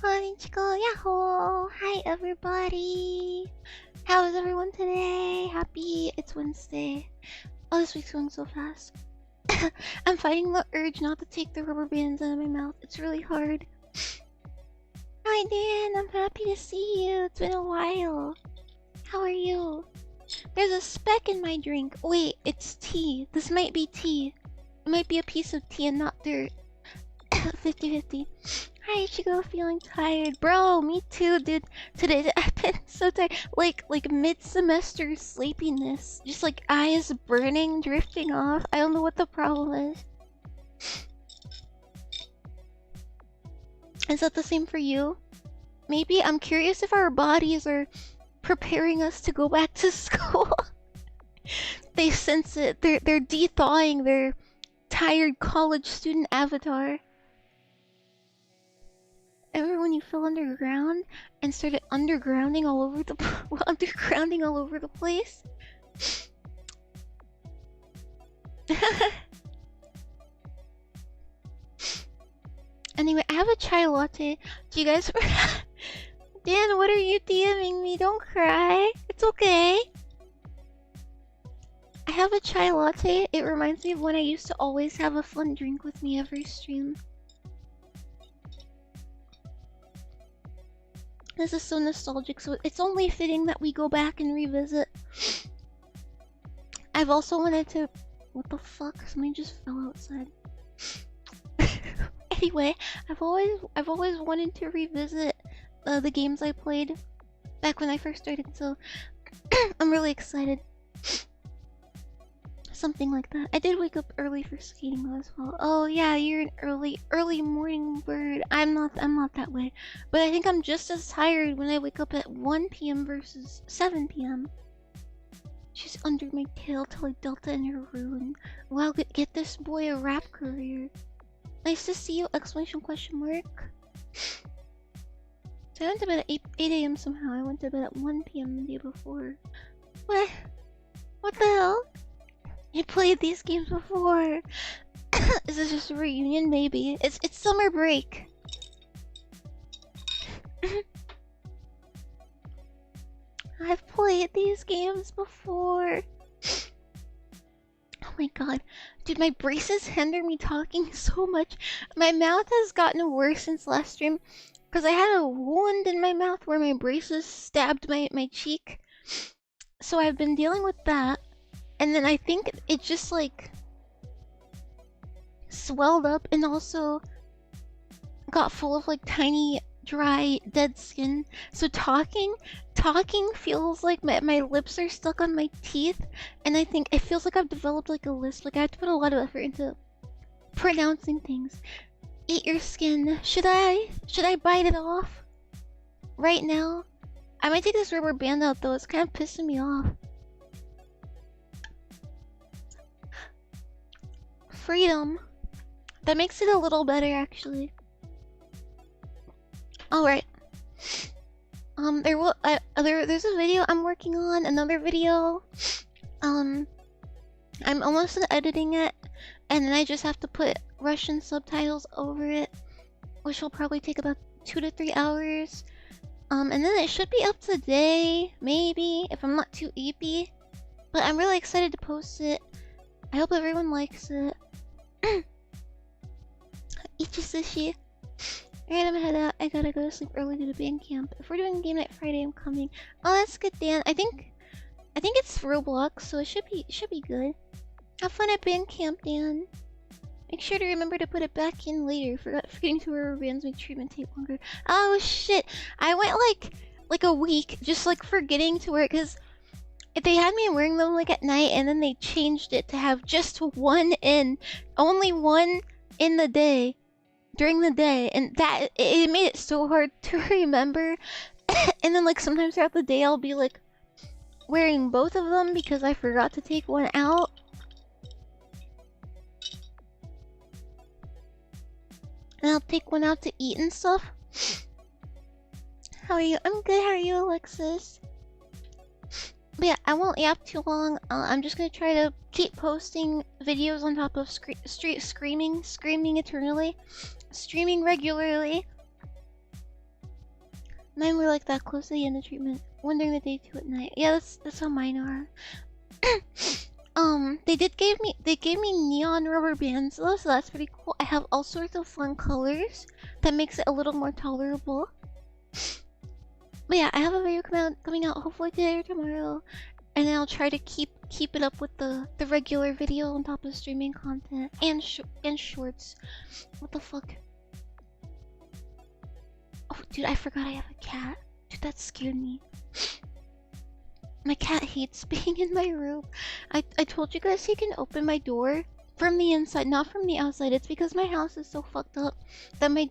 Ichigo, yahoo! Hi everybody! How is everyone today? Happy it's Wednesday. Oh, this week's going so fast. I'm fighting the urge not to take the rubber bands out of my mouth. It's really hard. Hi Dan, I'm happy to see you. It's been a while. How are you? There's a speck in my drink. Wait, it's tea. This might be tea. It might be a piece of tea and not dirt. 50-50. Hi Ichigo, feeling tired. Bro, me too, dude. Today I've been so tired. Like mid-semester sleepiness. Just like eyes burning, drifting off. I don't know what the problem is. Is that the same for you? Maybe? I'm curious if our bodies are preparing us to go back to school. They sense it. They're de-thawing their tired college student avatar. Remember when you fell underground and started undergrounding all over the undergrounding all over the place? Anyway, I have a chai latte. Do you guys Dan, what are you DMing me? Don't cry. It's okay. I have a chai latte. It reminds me of when I used to always have a fun drink with me every stream. This is so nostalgic, so it's only fitting that we go back and revisit. I've also wanted to... What the fuck? Somebody just fell outside. Anyway, I've always wanted to revisit the games I played back when I first started, so I'm really excited. Something like that. I did wake up early for skating though as well. Oh yeah, you're an early morning bird. I'm not that way. But I think I'm just as tired when I wake up at 1 PM versus 7 PM. She's under my tail till I delta in her ruin. Wow, get this boy a rap career. Nice to see you! Exclamation question mark. So I went to bed at 8 AM somehow. I went to bed at 1 PM the day before. What? What the hell? You played these games before. Is this just a reunion? Maybe. It's summer break. I've played these games before. Oh my god. Dude, my braces hinder me talking so much. My mouth has gotten worse since last stream. Because I had a wound in my mouth where my braces stabbed my cheek. So I've been dealing with that. And then I think it just like swelled up and also got full of like tiny dry dead skin. So talking feels like my lips are stuck on my teeth, and I think it feels like I've developed like a lisp. Like I have to put a lot of effort into pronouncing things. Eat your skin. Should I bite it off right now? I might take this rubber band out though. It's kind of pissing me off. Freedom. That makes it a little better, actually. Alright. There's a video I'm working on, another video. I'm almost done editing it, and then I just have to put Russian subtitles over it, which will probably take about 2 to 3 hours. And then it should be up today, maybe, if I'm not too eepy. But I'm really excited to post it. I hope everyone likes it. Ichi sushi. Alright, I'm gonna head out. I gotta go to sleep early to the band camp. If we're doing game night Friday, I'm coming. Oh, that's good, Dan. I think it's Roblox, so it should be good. Have fun at band camp, Dan. Make sure to remember to put it back in later. Forgetting to wear bands make treatment take longer. Oh shit! I went like a week just like forgetting to wear it because they had me wearing them like at night, and then they changed it to have just one in, only one in the day, during the day, and that it made it so hard to remember. And then like sometimes throughout the day I'll be like wearing both of them because I forgot to take one out. And I'll take one out to eat and stuff. How are you? I'm good. How are you, Alexis? But yeah, I won't yap too long. I'm just gonna try to keep posting videos on top of screaming eternally, streaming regularly. Mine were like that close to the end of treatment. One during the day, two at night. Yeah, that's how mine are. They gave me neon rubber bands though, so that's pretty cool. I have all sorts of fun colors that makes it a little more tolerable. But yeah, I have a video coming out hopefully today or tomorrow, and then I'll try to keep it up with the regular video on top of streaming content and shorts. What the fuck? Oh, dude, I forgot I have a cat. Dude, that scared me. My cat hates being in my room. I told you guys he can open my door from the inside, not from the outside. It's because my house is so fucked up that my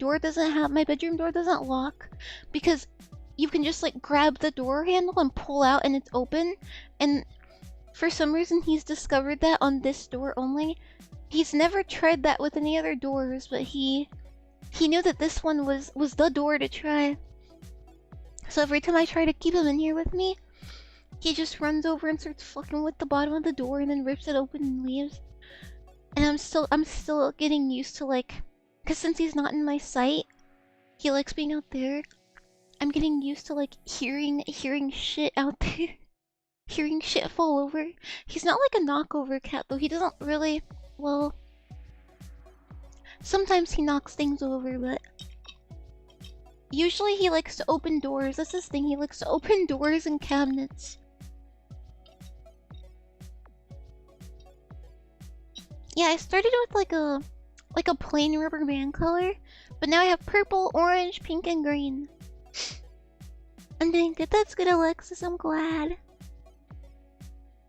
bedroom door doesn't lock, because you can just like grab the door handle and pull out and it's open. And for some reason he's discovered that on this door only. He's never tried that with any other doors, but he knew that this one was the door to try. So every time I try to keep him in here with me, he just runs over and starts fucking with the bottom of the door and then rips it open and leaves. And I'm still getting used to, like, cause since he's not in my sight, he likes being out there. I'm getting used to like hearing shit out there. Hearing shit fall over. He's not like a knockover cat though. He doesn't really, well, sometimes he knocks things over, but usually he likes to open doors. That's his thing. He likes to open doors and cabinets. Yeah, I started with like a plain rubber band color, but now I have purple, orange, pink, and green. I'm doing good. That's good, Alexis. I'm glad.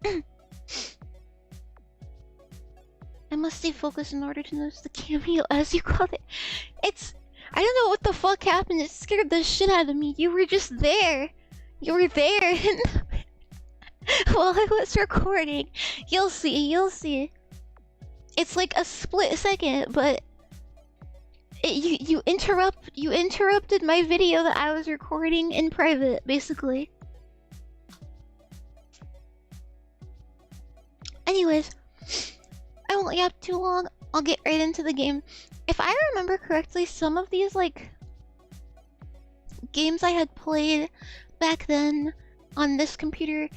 I must stay focused in order to notice the cameo, as you called it. I don't know what the fuck happened. It scared the shit out of me. You were just there. You were there while I was recording. You'll see. It's like a split second, but you interrupted my video that I was recording in private, basically. Anyways, I won't yap too long. I'll get right into the game. If I remember correctly, some of these like games I had played back then on this computer,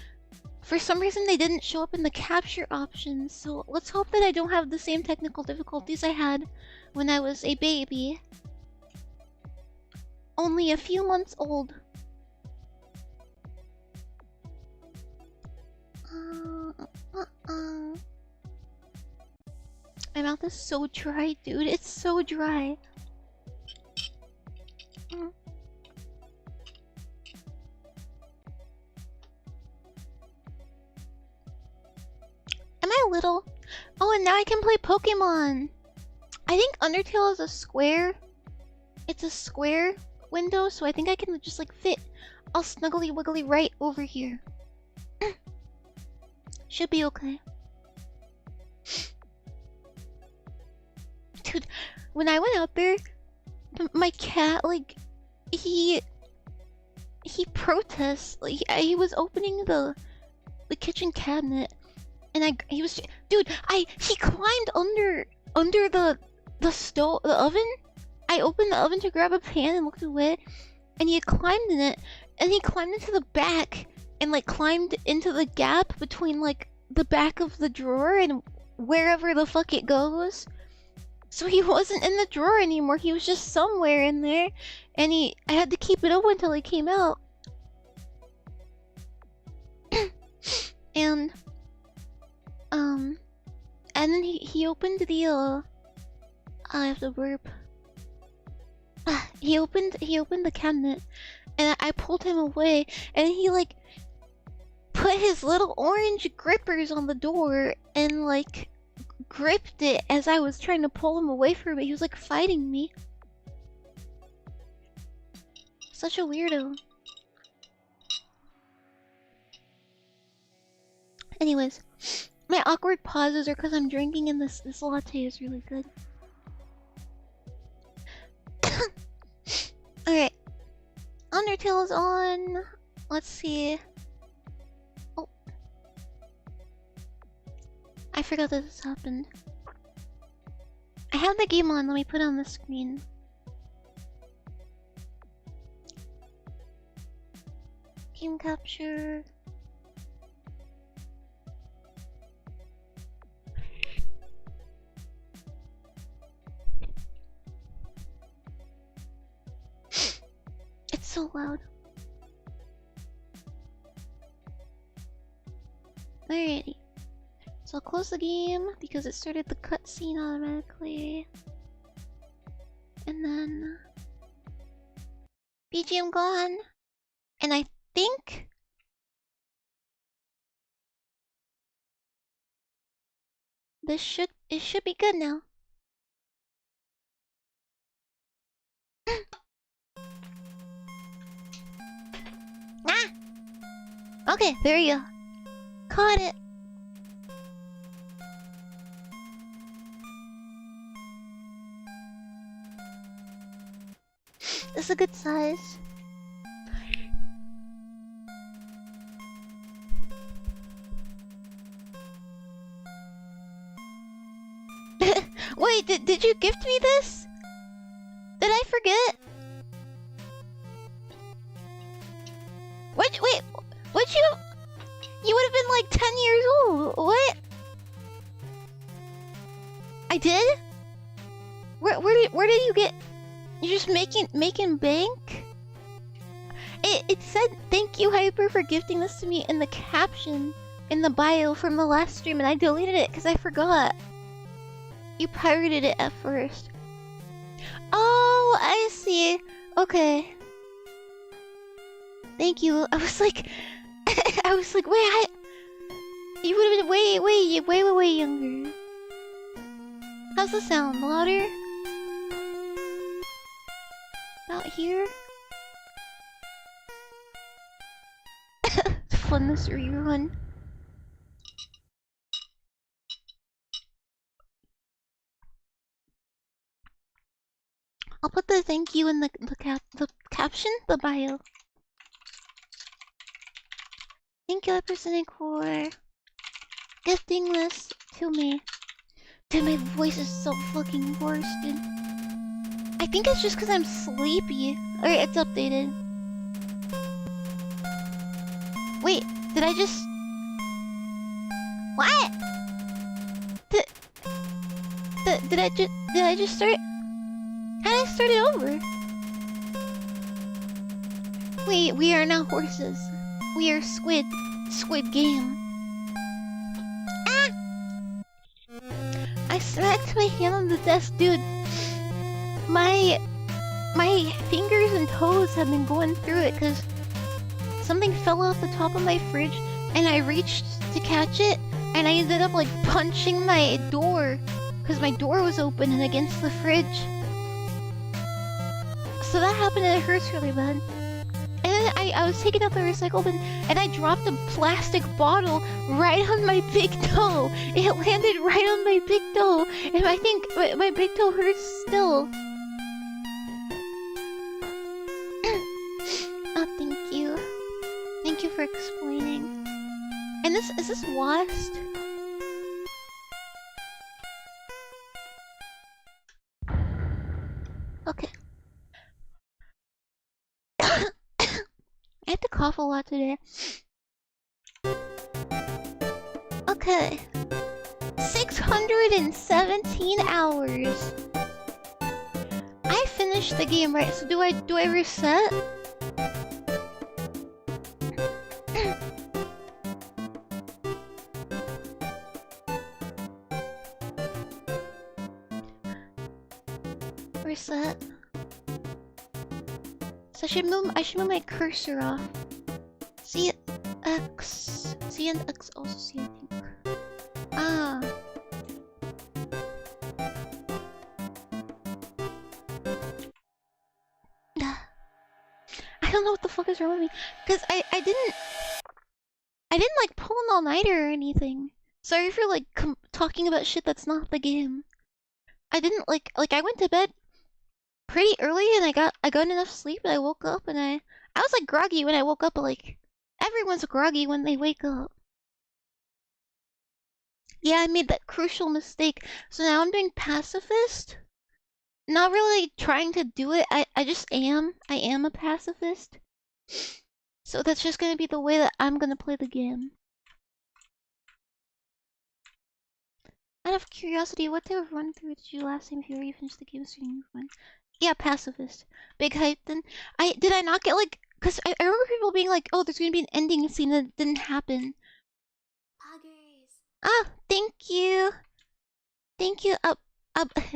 for some reason they didn't show up in the capture options, so let's hope that I don't have the same technical difficulties I had when I was a baby. Only a few months old. My mouth is so dry, dude. It's so dry. Am I little? Oh, and now I can play Pokemon. I think Undertale is a square. It's a square window, so I think I can just like fit all snuggly wiggly right over here. Should be okay. Dude, when I went out there, my cat, like, he protests. Like, he was opening the kitchen cabinet, and he climbed under the stove, the oven. I opened the oven to grab a pan and looked away, and he climbed in it, and he climbed into the back, and like climbed into the gap between like the back of the drawer and wherever the fuck it goes. So he wasn't in the drawer anymore. He was just somewhere in there, and I had to keep it open until he came out. and then he opened the I have to burp. He opened the cabinet, and I pulled him away, and he like put his little orange grippers on the door and like gripped it as I was trying to pull him away from it. He was like fighting me. Such a weirdo. Anyways, my awkward pauses are because I'm drinking, and this latte is really good. Alright. Undertale is on. Let's see. Oh. I forgot that this happened. I have the game on. Let me put it on the screen. Motion capture. It's so loud. Alrighty. So I'll close the game because it started the cutscene automatically. And then BGM gone. And I think it should be good now. Ah! Okay, there you go. Caught it. This is a good size. Wait, did you gift me this? Did I forget? Wait, what you would have been like 10 years old. What? I did? Where did you get? You're just making bank? It said thank you Hyper for gifting this to me in the caption in the bio from the last stream, and I deleted it because I forgot. You pirated it at first. Oh, I see. Okay. Thank you. I was like, wait, you would have been way younger. How's the sound? Louder? About here? Fun this rerun. I'll put the thank you in the caption, the bio. Thank you, Hypersanic, for gifting this to me. Dude, my voice is so fucking hoarse, dude. I think it's just because I'm sleepy. Alright, it's updated. Wait, did I just... What? Did I just start... How did I start it over? We are not horses. We are squid. Squid game. Ah! I smacked my hand on the desk, dude. My fingers and toes have been going through it because something fell off the top of my fridge and I reached to catch it and I ended up like punching my door because my door was open and against the fridge. So that happened and it hurts really bad. And then I was taking out the recycle bin and I dropped a plastic bottle right on my big toe. It landed right on my big toe and I think my big toe hurts still. Oh, thank you. Thank you for explaining. And is this washed? Okay. I have to cough a lot today. Okay. 617 hours. I finished the game, right? So do I reset? Reset. So I should move my cursor off. C and X also C, I think. Ah. I don't know what the fuck is wrong with me, cause I didn't like pull an all-nighter or anything. Sorry for like talking about shit that's not the game. I didn't like I went to bed pretty early and I got enough sleep and I woke up and I was like groggy when I woke up, but like everyone's groggy when they wake up. Yeah, I made that crucial mistake. So now I'm doing pacifist. Not really trying to do it. I just am. I am a pacifist. So that's just gonna be the way that I'm gonna play the game. Out of curiosity, what type of run through did you last time if you already finished the game starting run? Yeah, pacifist. Big hype then. Did I not get like, cause I remember people being like, oh, there's gonna be an ending scene that didn't happen. Poggers. Ah, thank you. Thank you.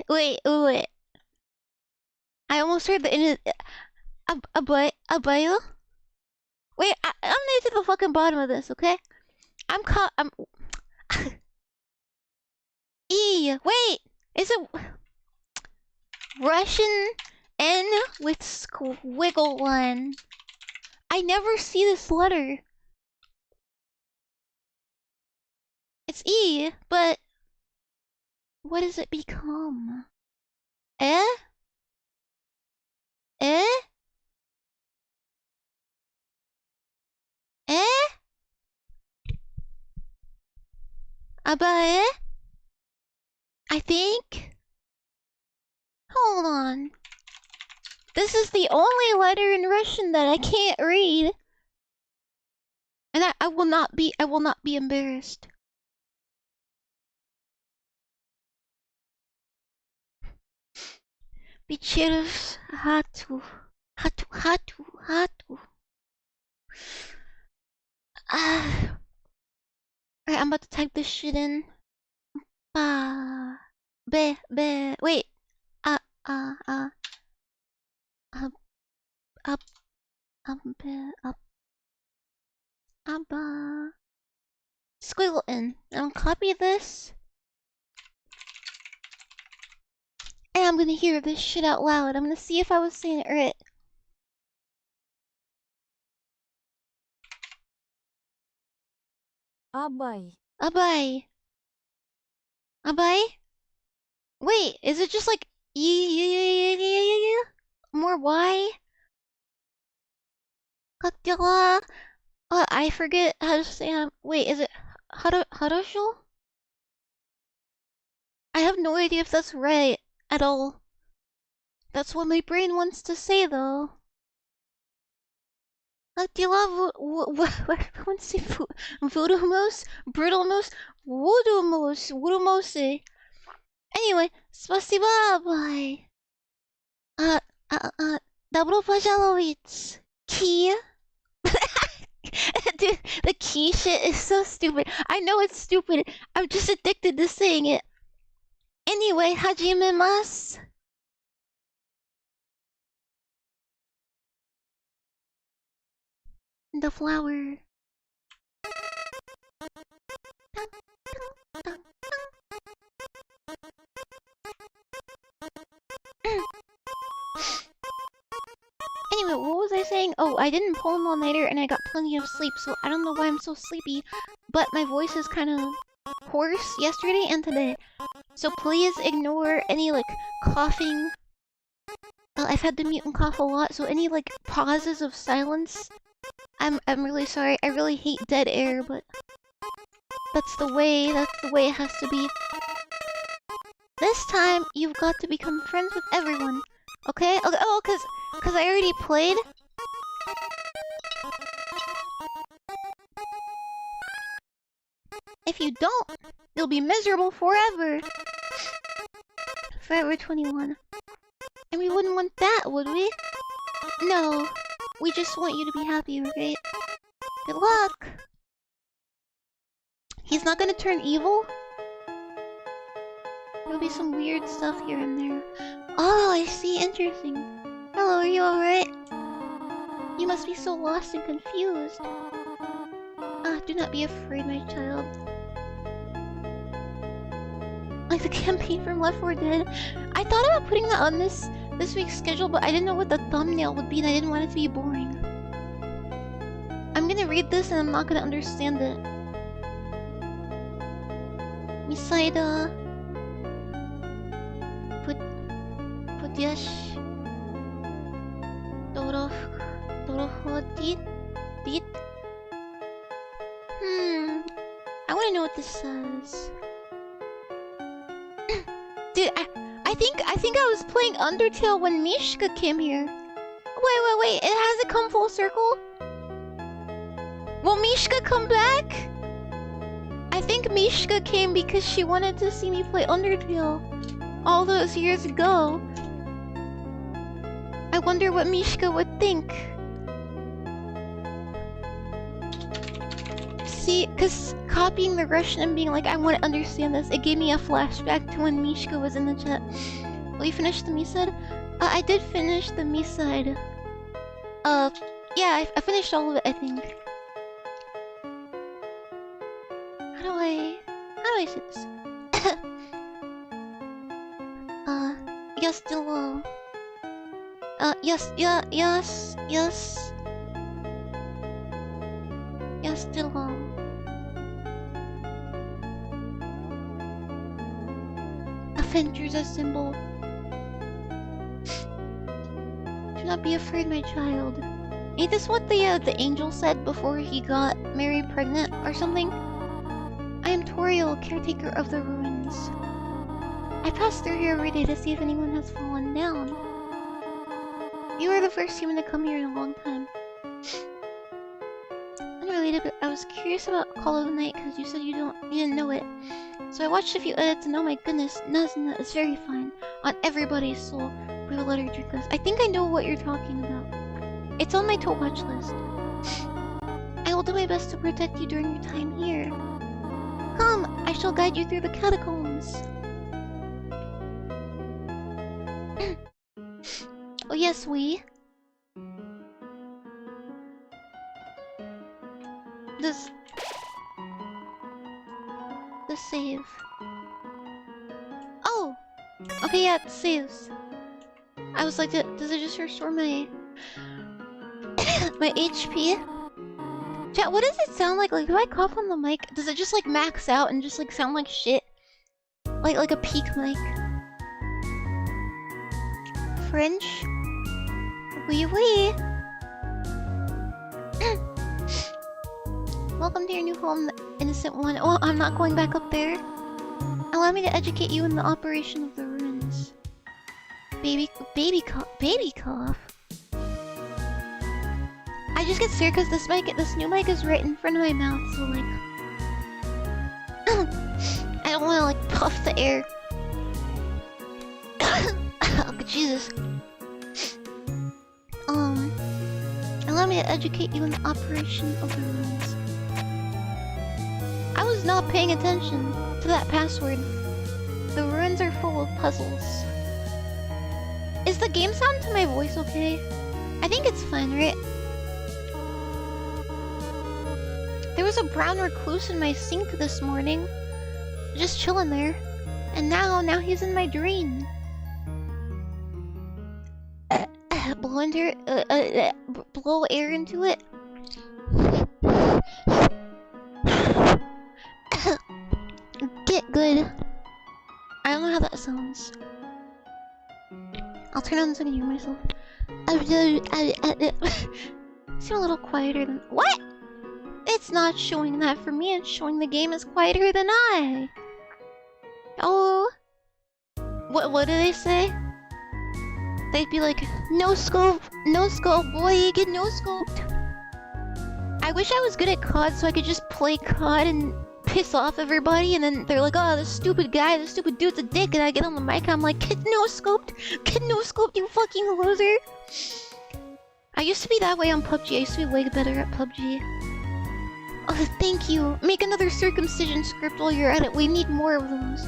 Wait. I almost heard the end of, abayo? Wait, I'm near to the fucking bottom of this, okay? I'm wait! Is it Russian N with squiggle one? I never see this letter. It's E, but what does it become? Eh? Eh? Eh? Abae? I think? Hold on. This is the only letter in Russian that I can't read. And I will not be embarrassed. Bicherus hatu. Alright, I'm about to type this shit in. Wait. Squiggle in. I'm gonna copy this. And I'm gonna hear this shit out loud. I'm gonna see if I was saying it right. Abay. Wait, is it just like more Y? I forget how to say wait, is it Harasho? I have no idea if that's right at all. That's what my brain wants to say though. Voodoo-mose. Anyway, spasiba, bye. Добро пожаловать. Key? Dude, the key shit is so stupid. I know it's stupid. I'm just addicted to saying it. Anyway, hajimemasu. The flower. Anyway, what was I saying? Oh, I didn't pull an all-nighter and I got plenty of sleep, so I don't know why I'm so sleepy, but my voice is kind of hoarse yesterday and today. So please ignore any, like, coughing. I've had to mute and cough a lot, so any, like, pauses of silence, I'm really sorry. I really hate dead air, but that's the way it has to be. This time, you've got to become friends with everyone. Okay? Oh, cause I already played. If you don't, you'll be miserable forever. Forever 21. And we wouldn't want that, would we? No. We just want you to be happy, right? Good luck! He's not gonna turn evil? There'll be some weird stuff here and there. Oh, I see. Interesting. Hello, are you alright? You must be so lost and confused. Do not be afraid, my child. Like the campaign from Left 4 Dead. I thought about putting that on this week's schedule, but I didn't know what the thumbnail would be and I didn't want it to be boring. I'm gonna read this and I'm not gonna understand it. Misaida. Putyash. Dorohodit. I wanna know what this says. Dude, I think I was playing Undertale when Mishka came here. Wait, it hasn't come full circle? Will Mishka come back? I think Mishka came because she wanted to see me play Undertale all those years ago. I wonder what Mishka would think. See, because copying the Russian and being like, I want to understand this, it gave me a flashback to when Mishka was in the chat. Will you finish the Miside? I did finish the Miside. Yeah, I finished all of it, I think. How do I say this? Yes, hello. Yes, yes. Yes, hello. Avengers assemble. Do not be afraid, my child. Ain't this what the angel said before he got married pregnant or something? I am Toriel, caretaker of the ruins. I pass through here every day to see if anyone has fallen down. You are the first human to come here in a long time. Unrelated, but I was curious about Call of the Night because you said you didn't know it. So I watched a few edits and oh my goodness, Nazuna is very fine. On everybody's soul, we will let her drink us. I think I know what you're talking about. It's on my to watch list. I will do my best to protect you during your time here. Come, I shall guide you through the catacombs. Oh yes, we. The save. Oh! Okay, yeah, it saves. I was like, does it just restore my... my HP? Chat, what does it sound like? Like, do I cough on the mic? Does it just like max out and just like sound like shit? Like a peak mic? French? Oui, oui. Welcome to your new home, the innocent one. Oh, I'm not going back up there. Allow me to educate you in the operation of the ruins. Baby cough. I just get scared because this new mic is right in front of my mouth, so like... I don't want to like puff the air. Oh, Jesus. Allow me to educate you in the operation of the ruins. I was not paying attention to that password. The ruins are full of puzzles. Is the game sound to my voice okay? I think it's fine, right? There was a brown recluse in my sink this morning. Just chilling there. And now he's in my drain. Blow air into it. Get good. I don't know how that sounds. I'll turn on so I can hear myself. Seem a little quieter than... What? It's not showing that for me, it's showing the game is quieter than I. Oh. What do they say? They'd be like, no scope, boy, get no scoped. I wish I was good at COD so I could just play COD and piss off everybody, and then they're like, oh, this stupid dude's a dick, and I get on the mic, I'm like, get no scoped, you fucking loser. I used to be that way on PUBG, I used to be way better at PUBG. Oh, thank you. Make another circumcision script while you're at it, we need more of those.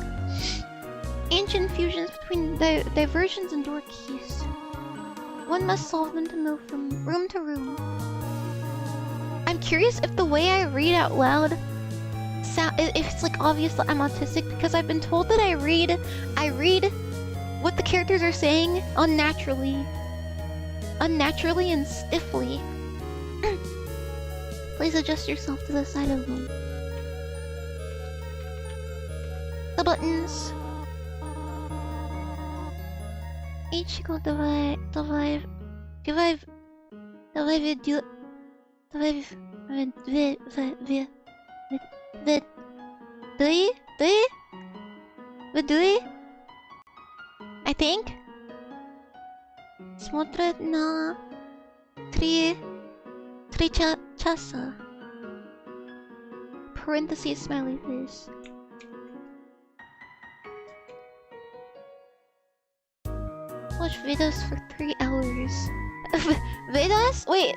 Ancient fusions between diversions and door keys. One must solve them to move from room to room. I'm curious if the way I read out loud if it's like obvious that I'm autistic, because I've been told that I read what the characters are saying unnaturally and stiffly. Please adjust yourself to the side of them. The buttons. Ichigo I think? Смотрит на 3 часа. parentheses smiley face. Watch Vedas for 3 hours. Vedas? Wait.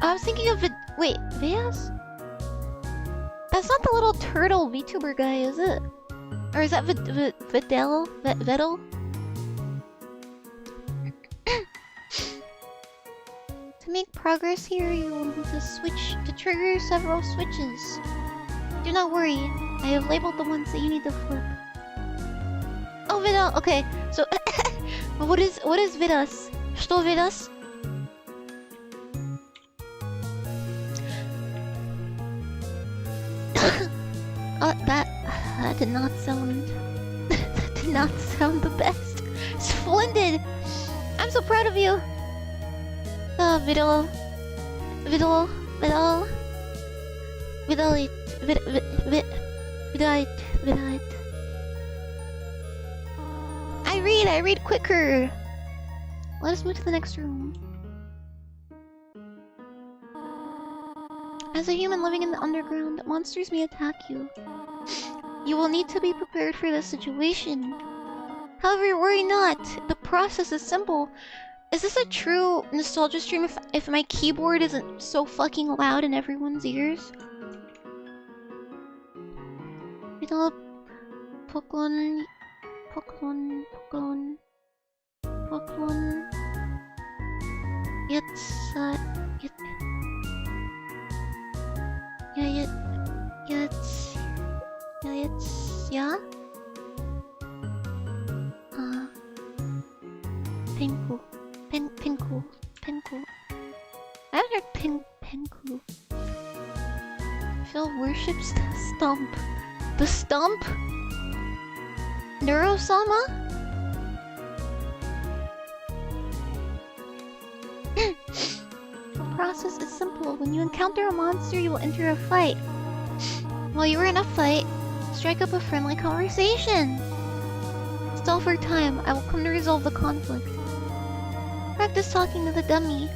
I was thinking of wait, Vedas? That's not the little turtle VTuber guy, is it? Or is that Videl? Vedel? To make progress here, you will need to trigger several switches. Do not worry, I have labeled the ones that you need to flip. Oh, Videl. Okay, so what is Vidas? Что Vidas? That did not sound. That did not sound the best. Splendid! I'm so proud of you. Vidal. I read quicker. Let us move to the next room. As a human living in the underground, monsters may attack you. You will need to be prepared for this situation. However, worry not. The process is simple. Is this a true nostalgia stream if my keyboard isn't so fucking loud in everyone's ears? It'll Pokemon yeah? Pinku. I haven't heard Pinku. Phil worships the stump. The stump? Neurosama? The process is simple. When you encounter a monster, you will enter a fight. While you are in a fight, strike up a friendly conversation. Stall for time. I will come to resolve the conflict. Practice talking to the dummy.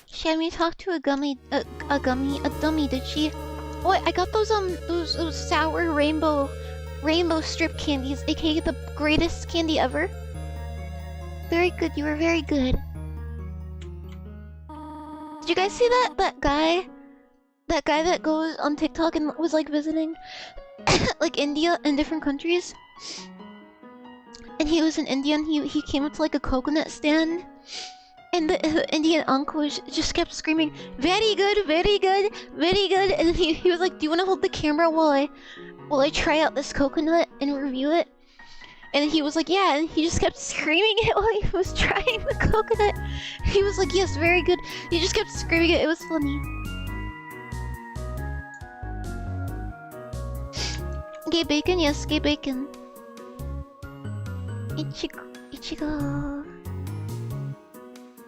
She had me talk to a dummy, did she? Oh, I got those sour rainbow strip candies, aka the greatest candy ever. Very good, you were very good. Did you guys see that guy that goes on TikTok and was like visiting like India and different countries? And he was in India and he came up to like a coconut stand. And the Indian uncle just kept screaming, very good, very good, very good. And then he was like, do you want to hold the camera while I try out this coconut and review it? And he was like, yeah. And he just kept screaming it while he was trying the coconut. He was like, yes, very good. He just kept screaming it. It was funny. Gay bacon? Yes, gay bacon. Ichigo.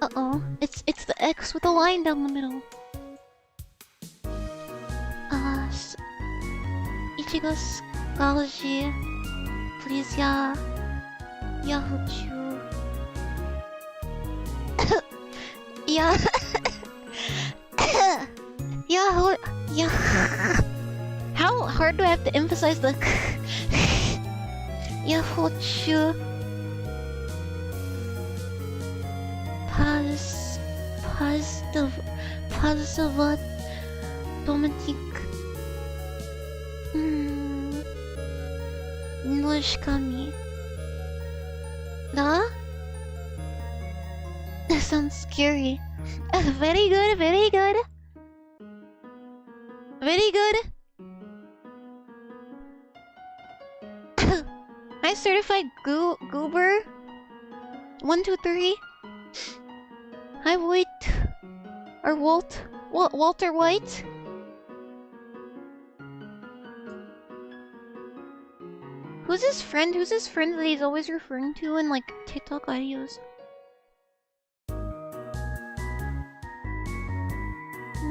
Uh-oh. It's the X with a line down the middle. Ichigo Scholarship. Please, yeah. Yahoo! Yeah. Yahoo! Yeah. How hard do I have to emphasize the Yahoo! Positive Dominic English kami. Da? That sounds scary. Very good, very good. Very good. Hi, certified goober. 1, 2, 3. Hi, White. Or Walter White. Who's his friend? Who's his friend that he's always referring to in like TikTok videos? No,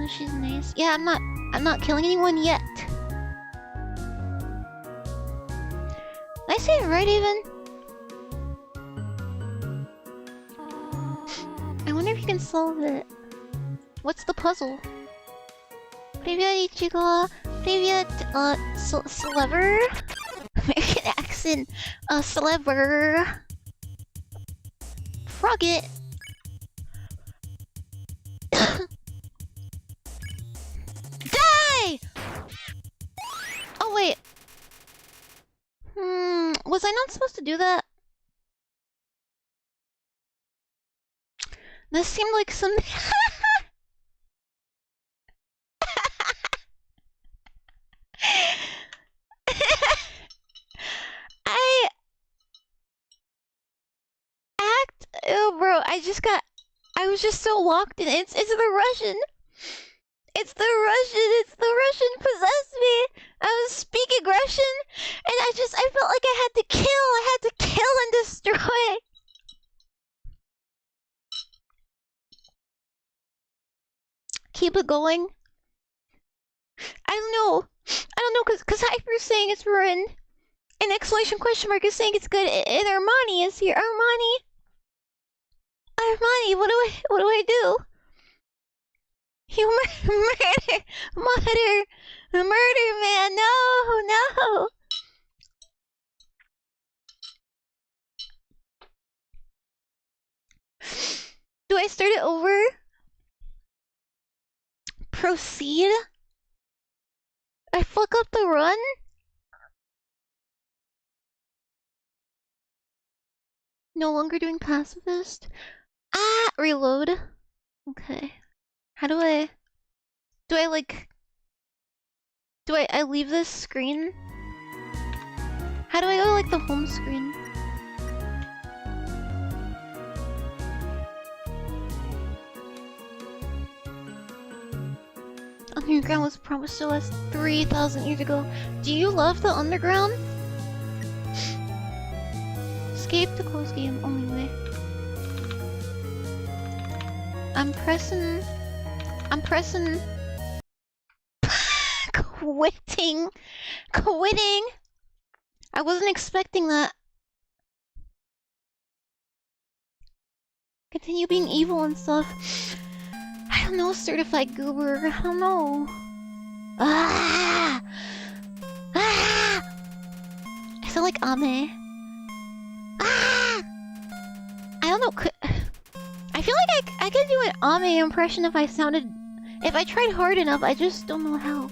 she's nice. Yeah, I'm not killing anyone yet. Did I say it right even? I wonder if you can solve it. What's the puzzle? Привет, Ichigo. Привет, Sliver. American accent. Sliver. Frogget. Die! Oh, wait. Was I not supposed to do that? That seemed like something. Oh, bro, I was just so locked in. It's the Russian. It's the Russian possessed me. I was speaking Russian, and I felt like I had to kill and destroy. Keep it going. I don't know, cause Hyper's saying it's ruined. An exclamation question mark is saying it's good, and Armani is here. Armani, what do I do? You murder, man, no. Do I start it over? Proceed? I fuck up the run? No longer doing pacifist? Ah, reload. Okay. How do I leave this screen? How do I go to like the home screen? Underground was promised to us 3,000 years ago. Do you love the underground? Escape the closed game, only way. I'm pressing. Quitting. I wasn't expecting that. Continue being evil and stuff. I don't know, certified goober. I don't know. I feel like Ame. I don't know. I feel like I could do an Ame impression if I tried hard enough. I just don't know how.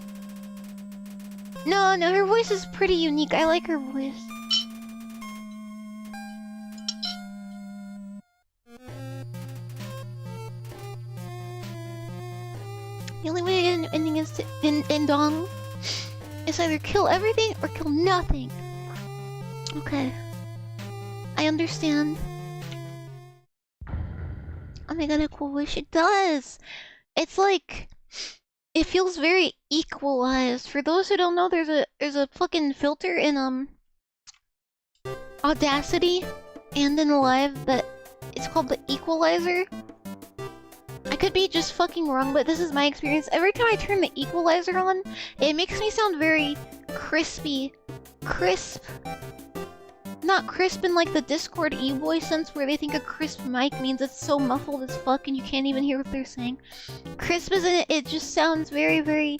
No, her voice is pretty unique. I like her voice. The only way to get an ending is to Dong. It's either kill everything or kill nothing. Okay. I understand. Oh my god, a cool wish. It does! It's like... It feels very equalized. For those who don't know, there's a fucking filter in Audacity and in Live that it's called the equalizer. I could be just fucking wrong, but this is my experience. Every time I turn the equalizer on, it makes me sound very crispy. Crisp. Not crisp in like the Discord e-boy sense where they think a crisp mic means it's so muffled as fuck and you can't even hear what they're saying. Crisp is in it, it just sounds very, very...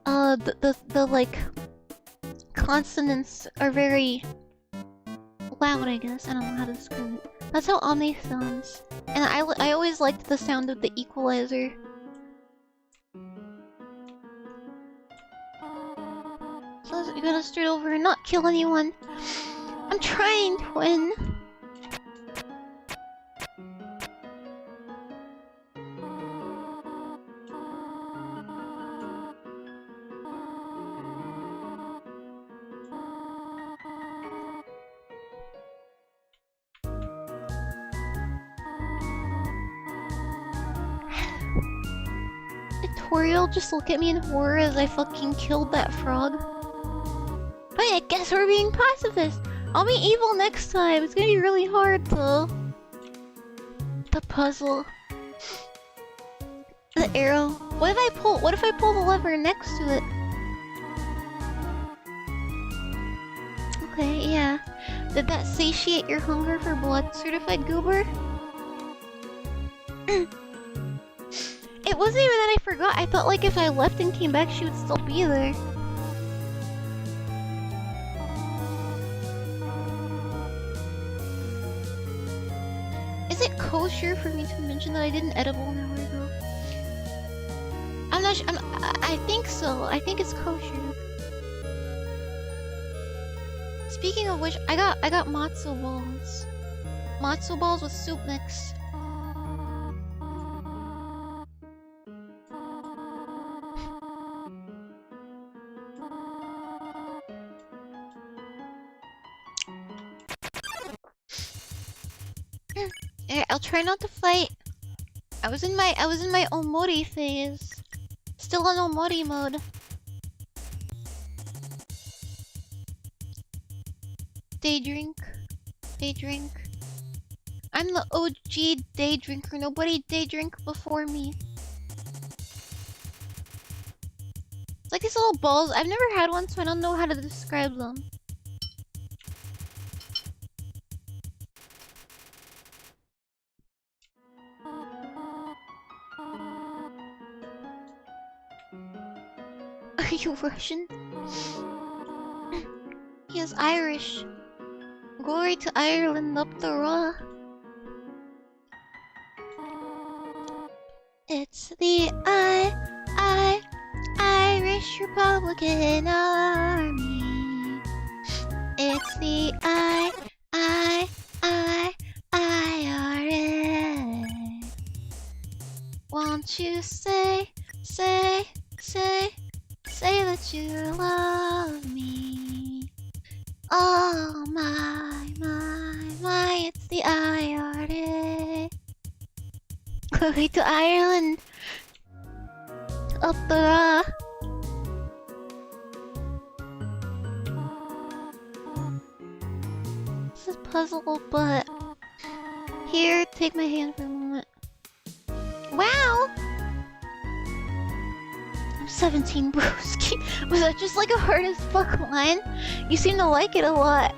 The like... consonants are very... loud, I guess. I don't know how to describe it. That's how Ame sounds. And I always liked the sound of the equalizer. So you gotta start over and not kill anyone. I'm trying to win. Toriel, just look at me in horror as I fucking killed that frog. But I guess we're being pacifist. I'll be evil next time. It's gonna be really hard though. The puzzle. The arrow. What if I pull the lever next to it? Okay, yeah. Did that satiate your hunger for blood, certified goober? It wasn't even that I forgot. I thought like if I left and came back, she would still be there. Is it kosher for me to mention that I did an edible an hour ago? I'm not sure. I think so. I think it's kosher. Speaking of which, I got matzo balls. Matzo balls with soup mix. Alright, I'll try not to fight. I was in my omori phase. Still on omori mode. Day drink. I'm the OG day drinker. Nobody day drink before me. It's like these little balls. I've never had one, so I don't know how to describe them. Are you Russian? He is Irish. Glory to Ireland up the raw. It's the Irish Republican Army. It's the IRA. Won't you say that you love me? Oh my, it's the IRA. Glory to Ireland. Up the raw. This is puzzle, but here, take my hand for a moment. Wow! I'm 17, broski. Was that just like a hard as fuck line? You seem to like it a lot.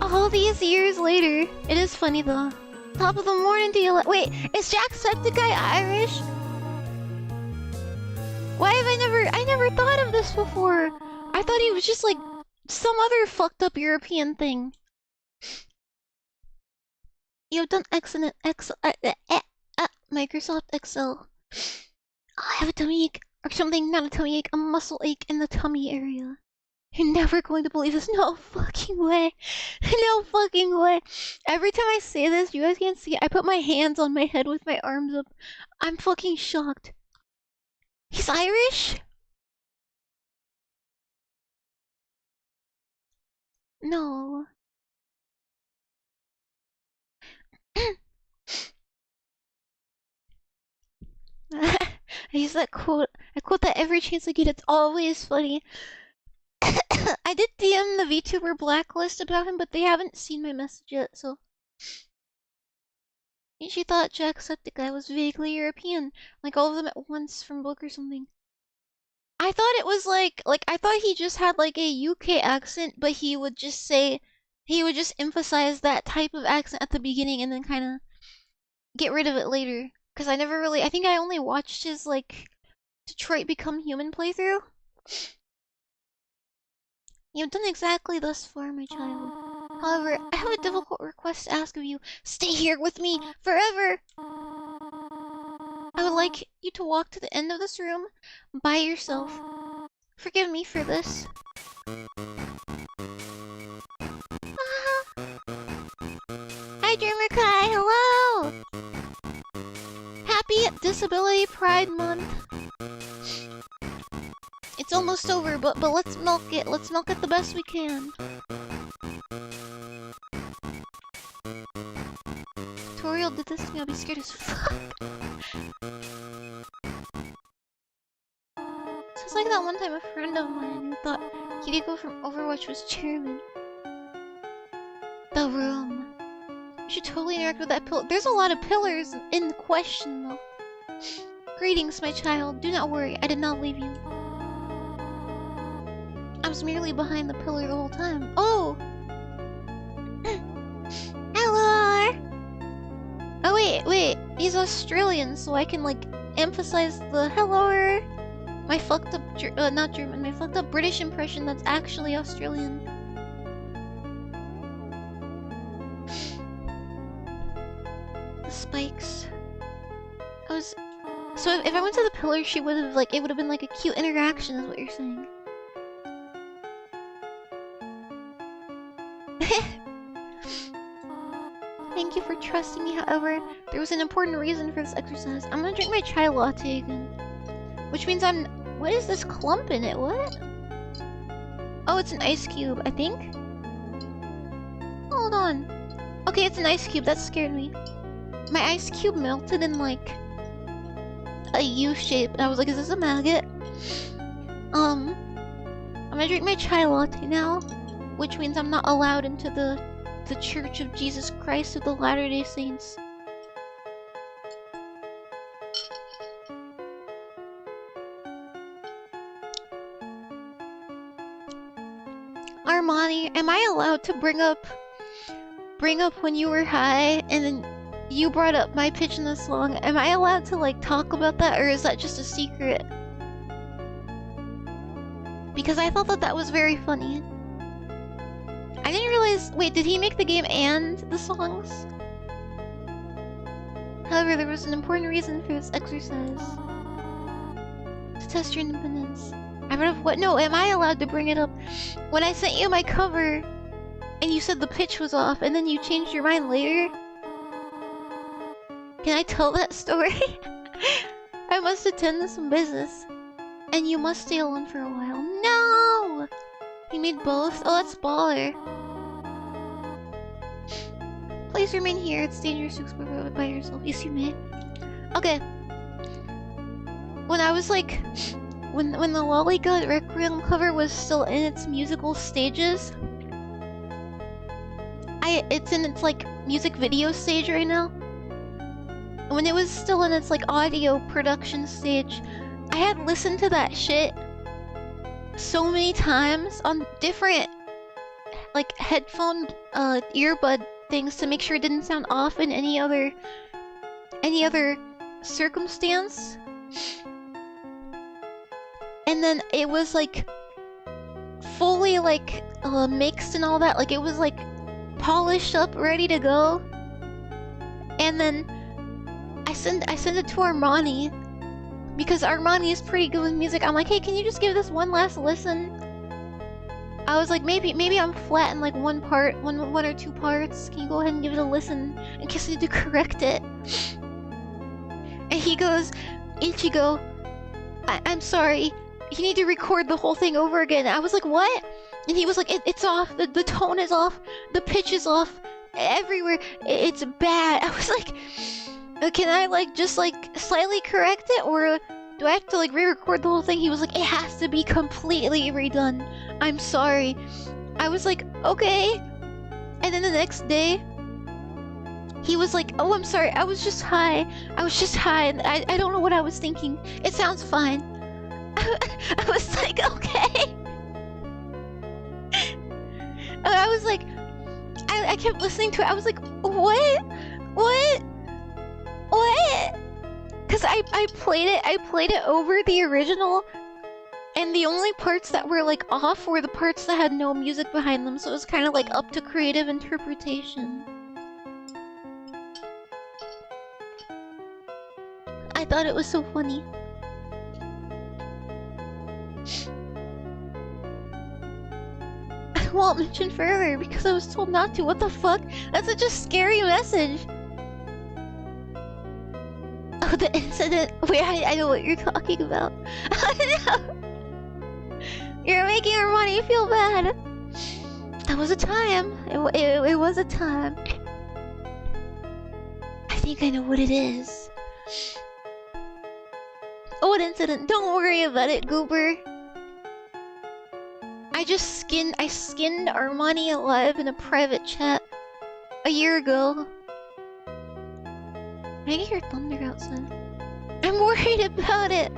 All these years later. It is funny though. Top of the morning to you. Wait, is Jacksepticeye Irish? Why have I never thought of this before? I thought he was just like some other fucked up European thing. You've done excellent Microsoft Excel. I have a tummy ache or something, not a tummy ache, a muscle ache in the tummy area. You're never going to believe this. No fucking way. No fucking way. Every time I say this, you guys can't see it. I put my hands on my head with my arms up. I'm fucking shocked. He's Irish? No. I use that quote. I quote that every chance I get. It's always funny. I did DM the VTuber blacklist about him, but they haven't seen my message yet, so... She thought Jacksepticeye was vaguely European, like all of them at once from book or something. I thought it was like I thought he just had like a UK accent, but he would just emphasize that type of accent at the beginning and then kind of get rid of it later. Cause I never really, I think I only watched his like Detroit Become Human playthrough. You've done exactly thus far, my child. However, I have a difficult request to ask of you. Stay here with me forever! I would like you to walk to the end of this room by yourself. Forgive me for this. Hi, Dreamer Kai! Hello! Happy Disability Pride Month. It's almost over, but let's milk it. Let's milk it the best we can. Toriel did this to me, I'll be scared as fuck. So it's like that one time a friend of mine thought Kiriko from Overwatch was chairman. The room. You should totally interact with that pillar. There's a lot of pillars in the question, though. Greetings, my child. Do not worry, I did not leave you. I was merely behind the pillar the whole time. Oh! Hello! Oh, wait. He's Australian, so I can, like, emphasize the hello. My fucked up, not German, my fucked up British impression that's actually Australian. The spikes. So if I went to the pillar, she would have, like, it would have been like a cute interaction, is what you're saying. Thank you for trusting me, however, there was an important reason for this exercise. I'm gonna drink my chai latte again. Which means what is this clump in it? What? Oh, it's an ice cube, I think? Hold on. Okay, it's an ice cube, that scared me. My ice cube melted in, like, a U shape, and I was like, is this a maggot? I'm gonna drink my chai latte now, which means I'm not allowed into the Church of Jesus Christ of the Latter-day Saints. Armani, am I allowed to bring up when you were high and then you brought up my pitch in the song? Am I allowed to, like, talk about that, or is that just a secret? Because I thought that was very funny. I didn't realize. Wait, did he make the game and the songs? However, there was an important reason for this exercise. To test your independence. I read of what? No, am I allowed to bring it up? When I sent you my cover, and you said the pitch was off, and then you changed your mind later? Can I tell that story? I must attend to some business. And you must stay alone for a while. No! He made both? Oh, that's baller. Please remain here. It's dangerous to explore by yourself. Yes, you may. Okay. When I was like... When the Lollygod Requiem cover was still in its musical stages... It's in its, like, music video stage right now. When it was still in its, like, audio production stage, I had listened to that shit so many times on different, like, headphone earbud things to make sure it didn't sound off in any other circumstance. And then it was, like, fully, like, mixed and all that. Like, it was, like, polished up, ready to go. And then I sent it to Armani, because Armani is pretty good with music. I'm like, hey, can you just give this one last listen? I was like, maybe I'm flat in, like, one or two parts. Can you go ahead and give it a listen in case I need to correct it? And he goes, Ichigo, I'm sorry, you need to record the whole thing over again. I was like, what? And he was like, it's off, the tone is off, the pitch is off, everywhere, it's bad. I was like, can I, like, just, like, slightly correct it, or do I have to, like, re-record the whole thing? He was like, it has to be completely redone. I'm sorry. I was like, okay. And then the next day, he was like, oh, I'm sorry, I was just high, and I don't know what I was thinking. It sounds fine. I was like, okay. And I was like, I kept listening to it. I was like, what? Because I played it over the original, and the only parts that were, like, off were the parts that had no music behind them, so it was kind of, like, up to creative interpretation. I thought it was so funny. I won't mention further because I was told not to. What the fuck? That's such a scary message. Oh, the incident. Wait, I know what you're talking about. No. You're making Armani feel bad. That was a time. It was a time. I think I know what it is. Oh, what incident? Don't worry about it, Goober. I skinned Armani alive in a private chat a year ago. I can hear thunder outside. I'm worried about it.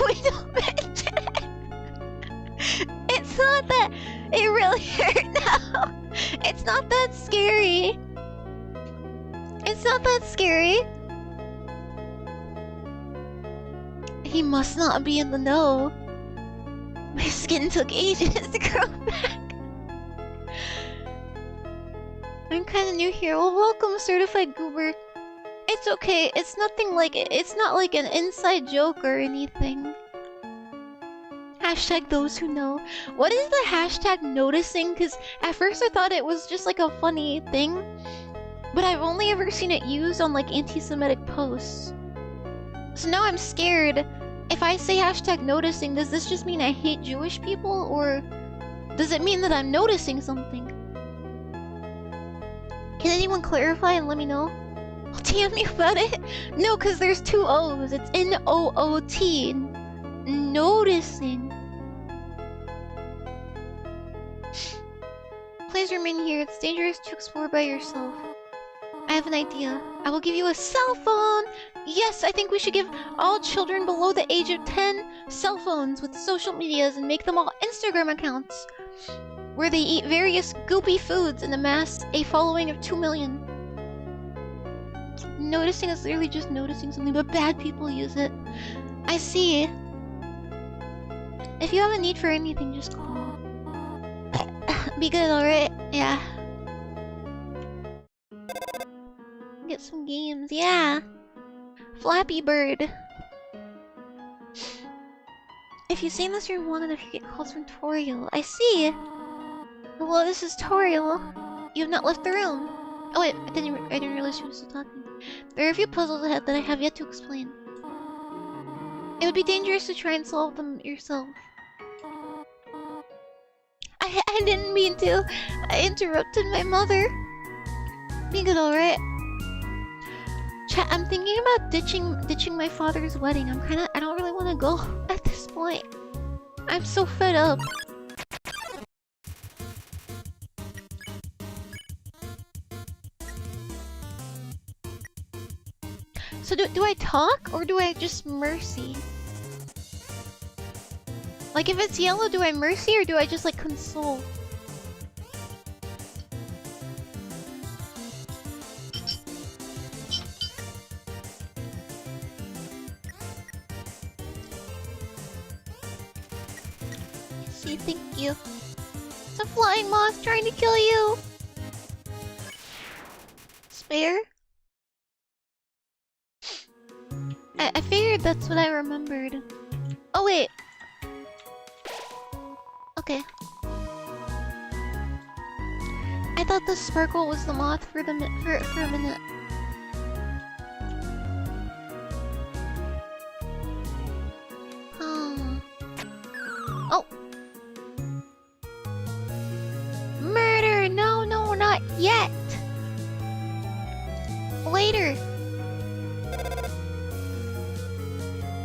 We don't mention it. It's not that. It really hurt now. It's not that scary. It's not that scary. He must not be in the know. My skin took ages to grow back. I'm kinda new here. Well, welcome, certified goober. It's okay. It's nothing like it. It's not like an inside joke or anything. Hashtag those who know. What is the hashtag noticing? Because at first I thought it was just like a funny thing. But I've only ever seen it used on like anti-Semitic posts. So now I'm scared. If I say hashtag noticing, does this just mean I hate Jewish people? Or does it mean that I'm noticing something? Can anyone clarify and let me know? Oh, tell me about it. No, because there's two O's. It's N-O-O-T. Noticing. Please remain here. It's dangerous to explore by yourself. I have an idea. I will give you a cell phone! Yes, I think we should give all children below the age of 10 cell phones with social medias and make them all Instagram accounts where they eat various goopy foods and amass a following of 2 million. Noticing is literally just noticing something, but bad people use it. I see. If you have a need for anything, just call. Be good, alright? Yeah. Get some games, yeah. Flappy Bird. If you stay in this room long enough, you get calls from Toriel. I see. Hello, this is Toriel. You have not left the room. Oh wait, I didn't realize you were still talking. There are a few puzzles ahead that I have yet to explain. It would be dangerous to try and solve them yourself. I didn't mean to. I interrupted my mother. Be good, alright? Chat, I'm thinking about ditching my father's wedding. I don't really want to go at this point. I'm so fed up. So do I talk or do I just mercy? Like if it's yellow, do I mercy or do I just like console? See, thank you. It's a flying moth trying to kill you. Spare? I figured that's what I remembered. Oh wait. Okay. I thought the sparkle was the moth for a minute. Huh. Oh. Murder! No, not yet. Later.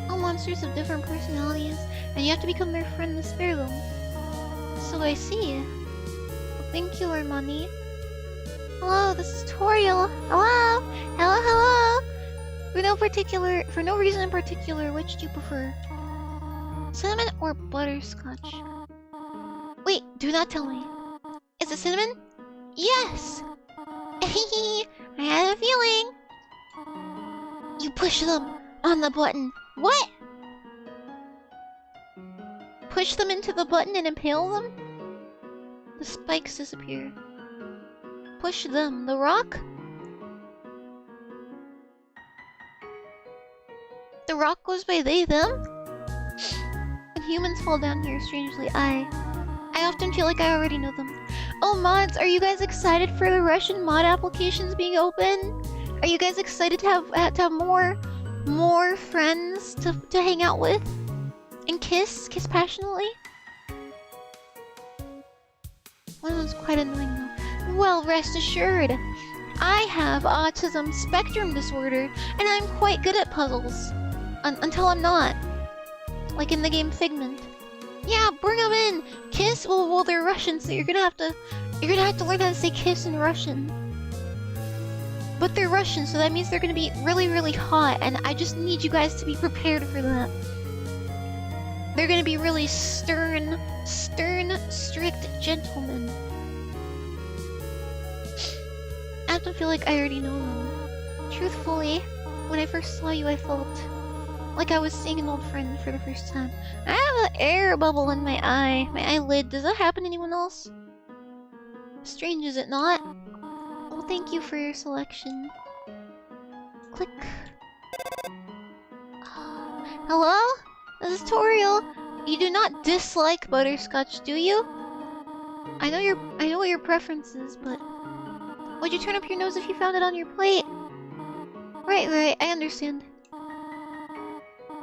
All monsters have different personalities, and you have to become their friend to spare them. So I see. Well, thank you, Armani. Hello, this is Toriel. Hello, hello. For no reason in particular, which do you prefer? Cinnamon or butterscotch? Wait, do not tell me. Is it cinnamon? Yes. I had a feeling. You push them on the button. What? Push them into the button and impale them? The spikes disappear. Push them. The rock? The rock goes by they, them? When humans fall down here, strangely, I often feel like I already know them. Oh, mods, are you guys excited for the Russian mod applications being open? Are you guys excited to have more friends to hang out with? And kiss passionately? One was quite annoying though. Well, rest assured, I have autism spectrum disorder, and I'm quite good at puzzles. Until I'm not. Like in the game Figment. Yeah, bring them in. Kiss. Well, they're Russian, so you're gonna have to learn how to say kiss in Russian. But they're Russian, so that means they're gonna be really, really hot, and I just need you guys to be prepared for that. They're gonna be really stern, strict gentlemen. I don't feel like I already know them. Truthfully, when I first saw you, I felt like I was seeing an old friend for the first time. I have an air bubble in my eye. My eyelid. Does that happen to anyone else? Strange, is it not? Well, thank you for your selection. Click. Hello? This is Toriel. You do not dislike butterscotch, do you? I know what your preference is, but would you turn up your nose if you found it on your plate? Right, I understand.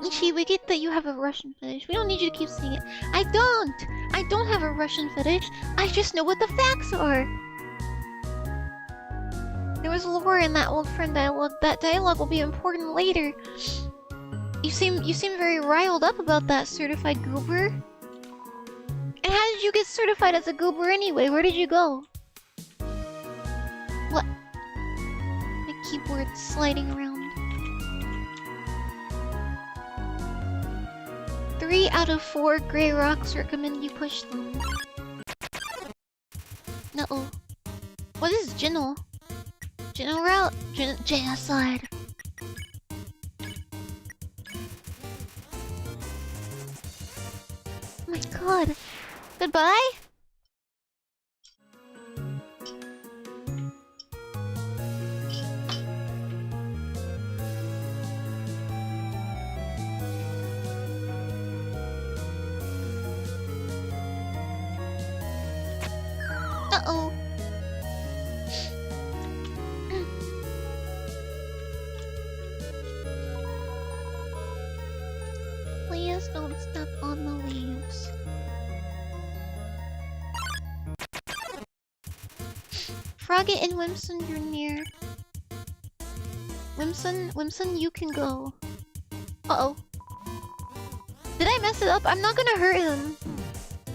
Ichi, we get that you have a Russian fetish. We don't need you to keep saying it. I don't have a Russian fetish. I just know what the facts are. There was lore in that old friend dialogue. That dialogue will be important later. You seem very riled up about that, certified goober. And how did you get certified as a goober anyway? Where did you go? What? My keyboard's sliding around. 3 out of 4 gray rocks recommend you push them. Uh-oh. What is Jinnel? General genocide. Oh my god. Goodbye? Uh-oh. Please don't step on the leaves. Frogget and Whimsun, you're near. Whimsun, you can go. Uh-oh. Did I mess it up? I'm not gonna hurt him.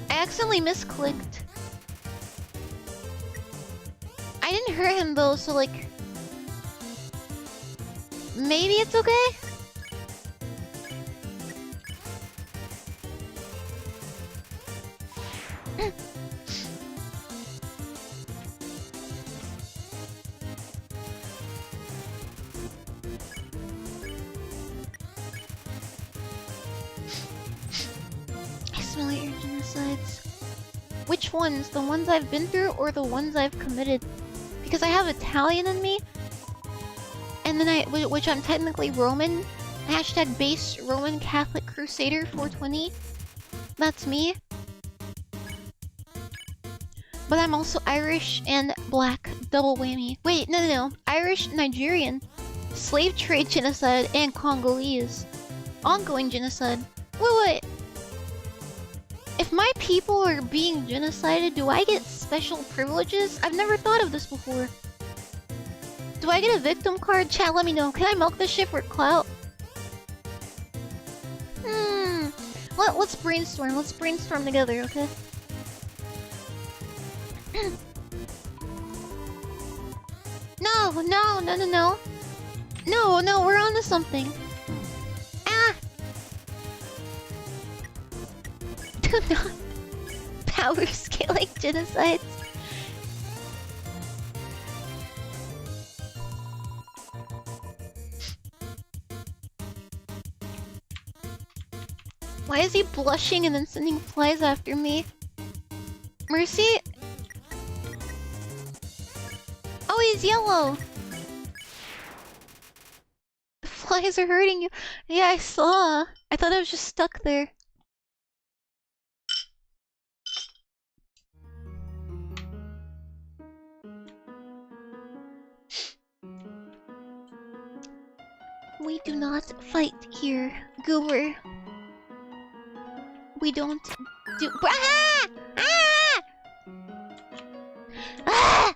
I accidentally misclicked. I didn't hurt him though, so like... maybe it's okay? I smell your genocides. Which ones? The ones I've been through or the ones I've committed? Because I have Italian in me, and then which I'm technically Roman. Hashtag base Roman Catholic Crusader 420. That's me. But I'm also Irish and black. Double whammy. Wait, no. Irish, Nigerian. Slave trade genocide and Congolese. Ongoing genocide. Wait. If my people are being genocided, do I get special privileges? I've never thought of this before. Do I get a victim card? Chat, let me know. Can I milk this shit for clout? Let's brainstorm. Let's brainstorm together, okay? No, we're on to something. Ah! Do not power scaling genocides. Why is he blushing and then sending flies after me? Mercy? Oh, he's yellow! The flies are hurting you. Yeah, I saw. I thought I was just stuck there. We do not fight here, Goober. We don't do— ah! Ah! Ah!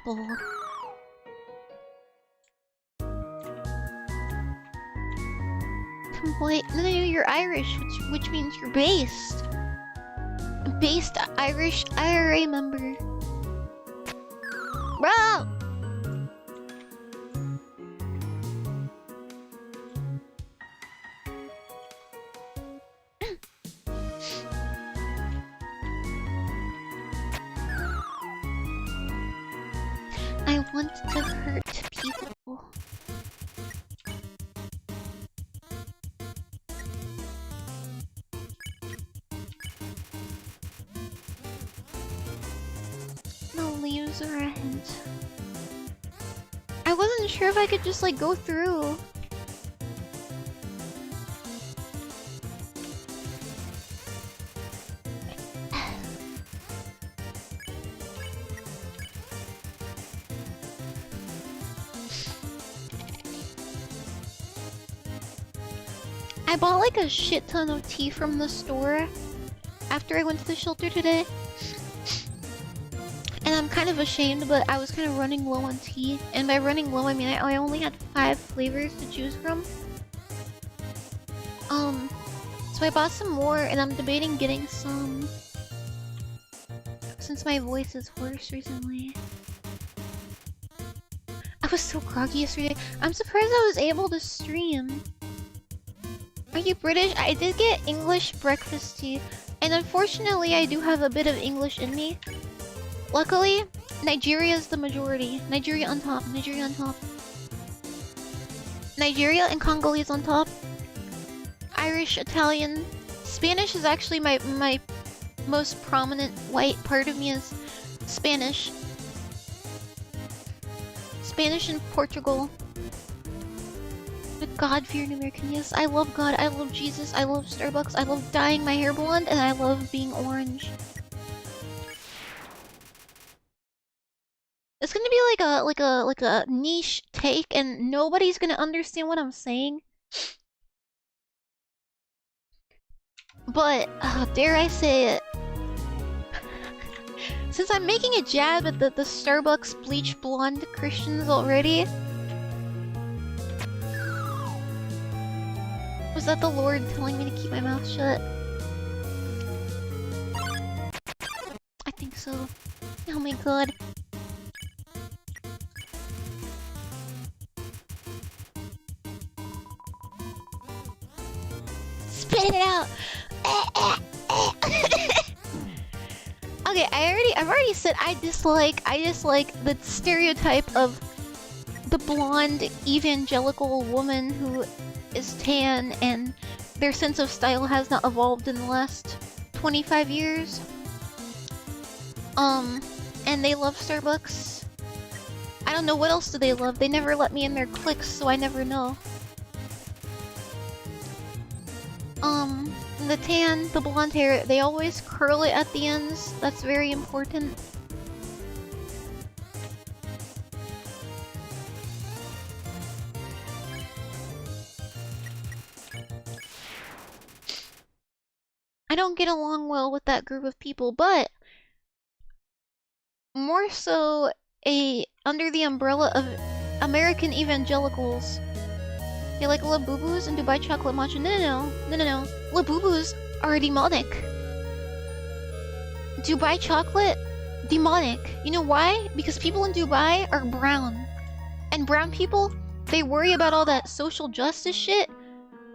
people. Wait, no, you're Irish, which means you're based. Based Irish IRA member. Bro! I want to hurt people. The leaves are a hint. I wasn't sure if I could just like go through. I bought like a shit ton of tea from the store after I went to the shelter today. And I'm kind of ashamed, but I was kind of running low on tea. And by running low, I mean I only had 5 flavors to choose from. So I bought some more, and I'm debating getting some. Since my voice is hoarse recently. I was so groggy yesterday. I'm surprised I was able to stream. Are you British? I did get English breakfast tea. And unfortunately, I do have a bit of English in me. Luckily, Nigeria is the majority. Nigeria on top. Nigeria on top. Nigeria and Congolese on top. Irish, Italian. Spanish is actually my most prominent white part of me is Spanish. Spanish and Portugal. The God-fearing American. Yes, I love God. I love Jesus. I love Starbucks. I love dyeing my hair blonde, and I love being orange. It's gonna be like a niche take, and nobody's gonna understand what I'm saying. But dare I say it? Since I'm making a jab at the Starbucks bleach blonde Christians already. Was that the Lord telling me to keep my mouth shut? I think so. Oh my god. Spit it out! Okay, I've already said I dislike the stereotype of the blonde evangelical woman who is tan and their sense of style has not evolved in the last 25 years. And they love Starbucks. I don't know what else do they love. They never let me in their cliques, so I never know. The tan, the blonde hair, they always curl it at the ends. That's very important. I don't get along well with that group of people, but more so under the umbrella of American evangelicals. They like Labubus and Dubai chocolate matcha. No. Labubus are demonic. Dubai chocolate? Demonic. You know why? Because people in Dubai are brown. And brown people, they worry about all that social justice shit.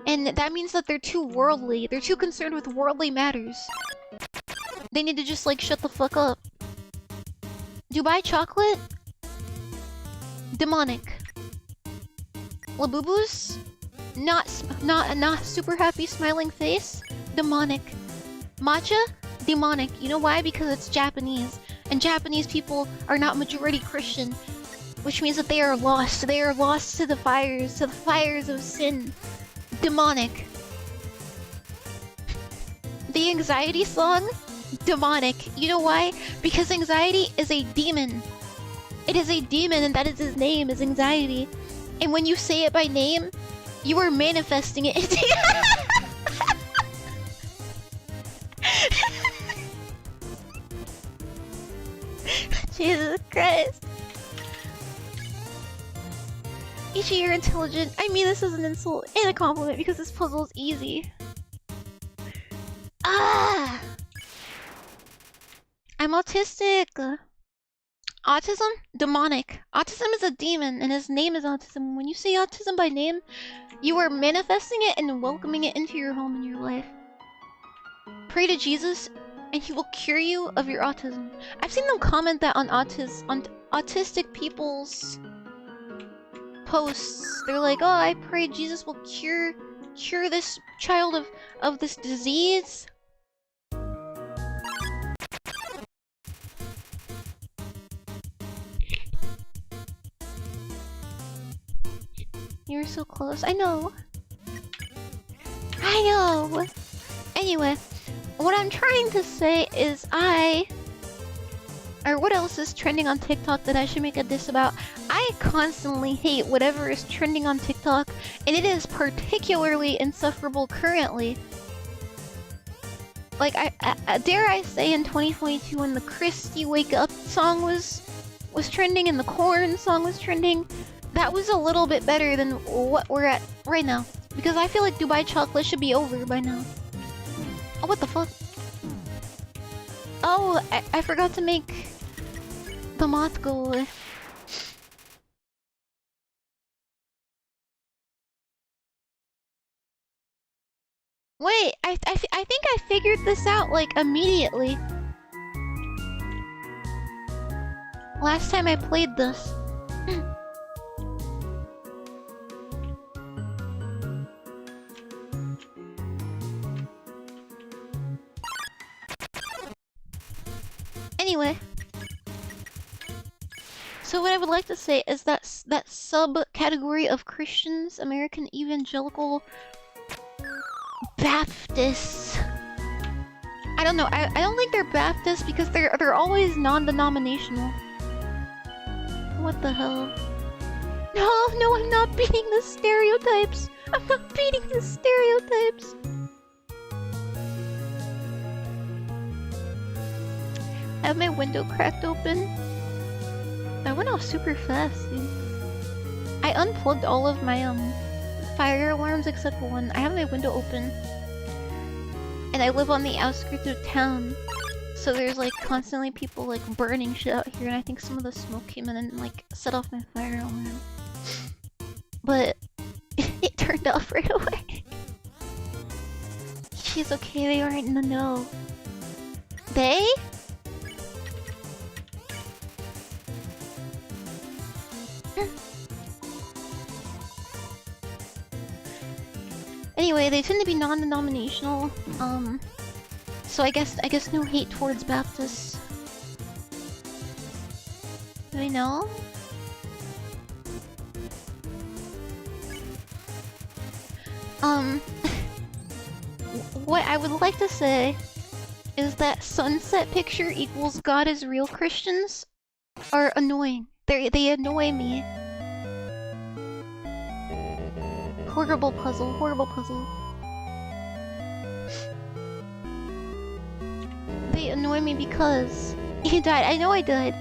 And that means that they're too worldly. They're too concerned with worldly matters. They need to just like shut the fuck up. Dubai chocolate? Demonic. Labubus? Not super happy smiling face? Demonic. Matcha? Demonic. You know why? Because it's Japanese. And Japanese people are not majority Christian. Which means that they are lost. They are lost to the fires of sin. Demonic. The anxiety song? Demonic. You know why? Because anxiety is a demon. It is a demon, and that is his name, is anxiety. And when you say it by name, you are manifesting it into Jesus Christ. Ichi, you're intelligent. I mean this as an insult and a compliment because this puzzle is easy. Ah! I'm autistic. Autism? Demonic. Autism is a demon, and his name is autism. When you say autism by name, you are manifesting it and welcoming it into your home and your life. Pray to Jesus, and he will cure you of your autism. I've seen them comment that on autistic people's posts. They're like, oh, I pray Jesus will cure this child of this disease. You're so close. I know. I know. Anyway, what I'm trying to say is or what else is trending on TikTok that I should make a diss about? I constantly hate whatever is trending on TikTok, and it is particularly insufferable currently. Like, I dare I say in 2022 when the Christy Wake Up song was trending and the Corn song was trending, that was a little bit better than what we're at right now. Because I feel like Dubai Chocolate should be over by now. Oh, what the fuck? Oh, I forgot to make the moth go away. Wait, I think I figured this out, like, immediately. Last time I played this. Anyway. So what I would like to say is that that subcategory of Christians, American Evangelical Baptists. I don't know. I don't think they're Baptists because they're always non-denominational. What the hell? No, I'm not beating the stereotypes. I'm not beating the stereotypes. I have my window cracked open. That went off super fast, dude. I unplugged all of my fire alarms except for one. I have my window open. And I live on the outskirts of town. So there's like constantly people like burning shit out here, and I think some of the smoke came in and like set off my fire alarm. But it turned off right away. She's okay, they aren't in the know. They? Anyway, they tend to be non-denominational, so I guess no hate towards Baptists. Do I know? What I would like to say is that sunset picture equals God is real Christians are annoying. They annoy me. Horrible puzzle, horrible puzzle. They annoy me because he died. I know I died.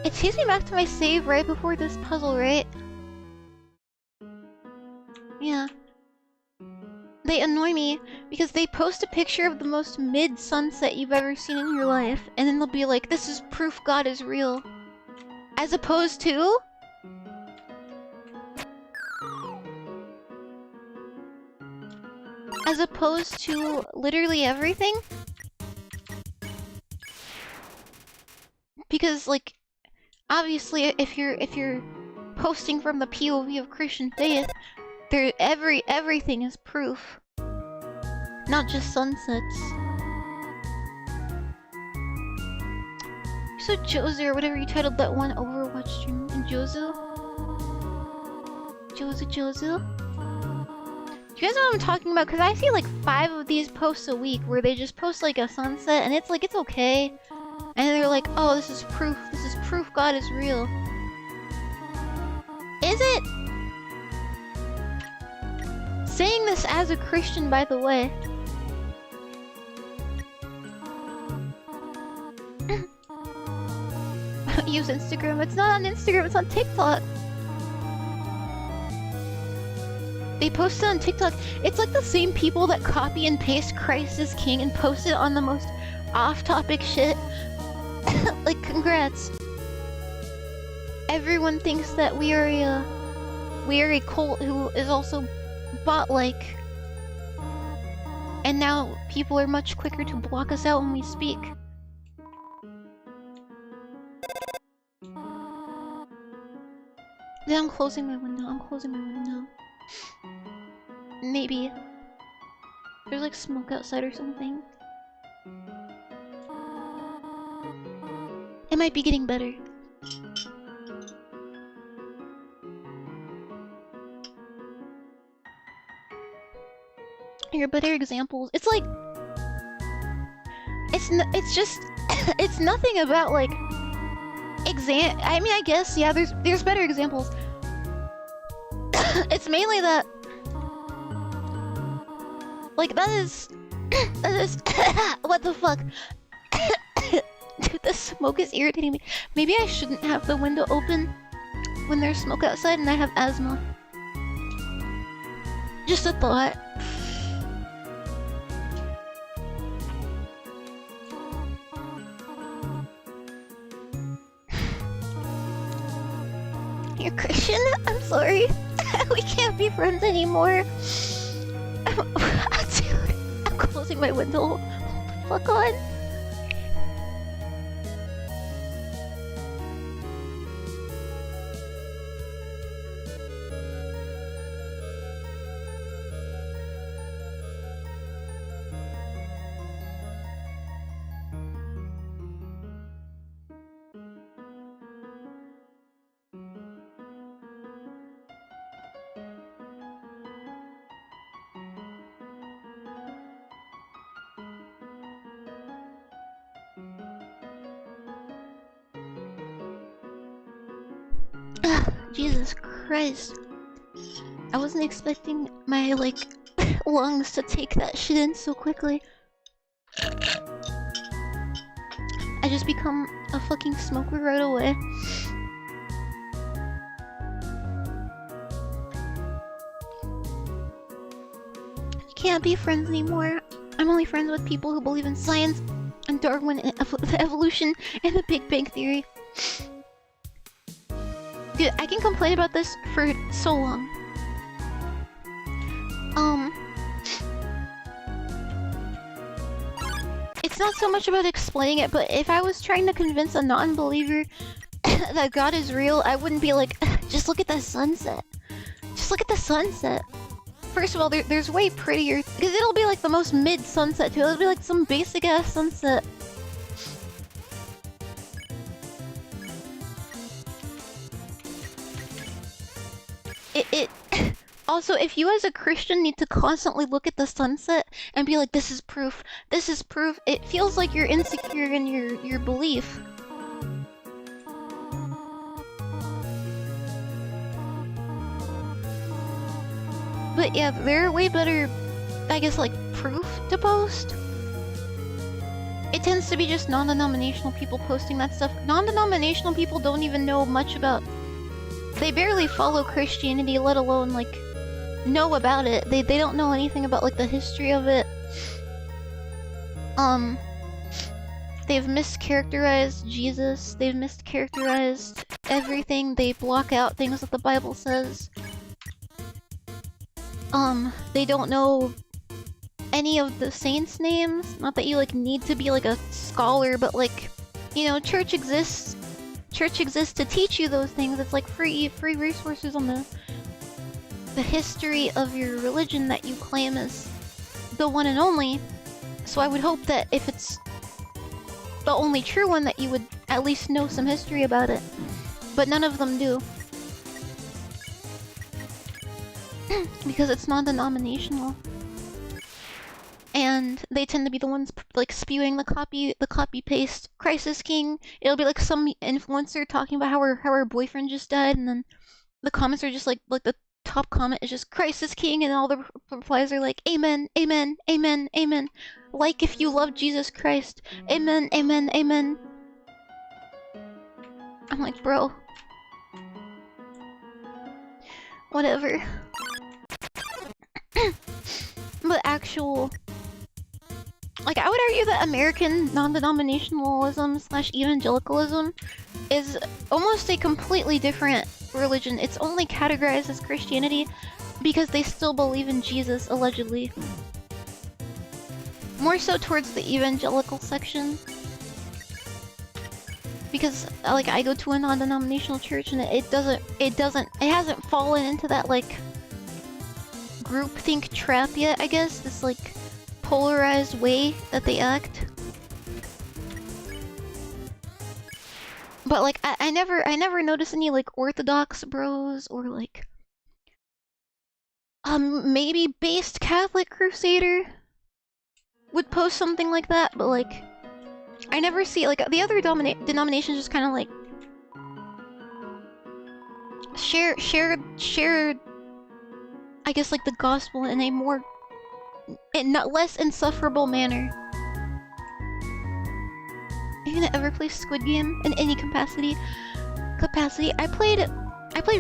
It takes me back to my save right before this puzzle, right? Yeah. They annoy me because they post a picture of the most mid-sunset you've ever seen in your life, and then they'll be like, this is proof God is real. As opposed to... As opposed to literally everything? Because, like, obviously if you're posting from the POV of Christian faith, everything is proof. Not just sunsets. So Jozu, or whatever you titled that one Overwatch stream. And Jozu? Jozu? Do you guys know what I'm talking about? Because I see like 5 of these posts a week where they just post like a sunset and it's like, it's okay. And they're like, oh, this is proof God is real. Is it? Saying this as a Christian, by the way. use Instagram. It's not on Instagram, it's on TikTok. They post it on TikTok. It's like the same people that copy and paste Christ is King and post it on the most off-topic shit. Like, congrats. Everyone thinks that we are a cult who is also bot-like. And now people are much quicker to block us out when we speak. Yeah, I'm closing my window. Maybe. There's like smoke outside or something. It might be getting better. Here are better examples. It's like... It's just... it's nothing about like... I mean, I guess, yeah, there's better examples. It's mainly that... Like, that is... what the fuck? Dude, the smoke is irritating me. Maybe I shouldn't have the window open when there's smoke outside and I have asthma. Just a thought. You're Christian? I'm sorry. We can't be friends anymore. Dude, I'm closing my window. Hold the fuck on. Jesus Christ. I wasn't expecting my, like, lungs to take that shit in so quickly. I just become a fucking smoker right away. I can't be friends anymore. I'm only friends with people who believe in science and Darwin and evolution and the Big Bang Theory. Dude, I can complain about this for so long. It's not so much about explaining it, but if I was trying to convince a non-believer that God is real, I wouldn't be like, just look at the sunset. Just look at the sunset. First of all, there's way prettier, because it'll be like the most mid-sunset too. It'll be like some basic-ass sunset. Also, if you as a Christian need to constantly look at the sunset and be like, this is proof, it feels like you're insecure in your belief. But yeah, there are way better, I guess, like, proof to post. It tends to be just non-denominational people posting that stuff. Non-denominational people don't even know much about... They barely follow Christianity, let alone, like, know about it. They don't know anything about, like, the history of it. They've mischaracterized Jesus. They've mischaracterized everything. They block out things that the Bible says. They don't know any of the saints' names. Not that you, like, need to be, like, a scholar, but, like, you know, church exists. Church exists to teach you those things. It's like free resources on the history of your religion that you claim is the one and only. So I would hope that if it's the only true one, that you would at least know some history about it. But none of them do. Because it's non-denominational. And they tend to be the ones, like, spewing the copy-paste Christ is King. It'll be like some influencer talking about how her boyfriend just died, and then the comments are just like the top comment is just Christ is King, and all the replies are like, Amen, Amen, Amen, Amen. Like if you love Jesus Christ. Amen, Amen, Amen. I'm like, bro. Whatever. But actual... Like, I would argue that American non-denominationalism / evangelicalism is almost a completely different religion. It's only categorized as Christianity because they still believe in Jesus, allegedly. More so towards the evangelical section. Because, like, I go to a non-denominational church and it hasn't fallen into that, like, groupthink trap yet, I guess. This, like, polarized way that they act. But, like, I never notice any, like, Orthodox bros or, like, maybe based Catholic Crusader would post something like that, but, like, I never see, like, the other denominations just kind of, like, share, I guess, like, the gospel in a more, not less insufferable manner. Are you gonna ever play Squid Game in any capacity? I played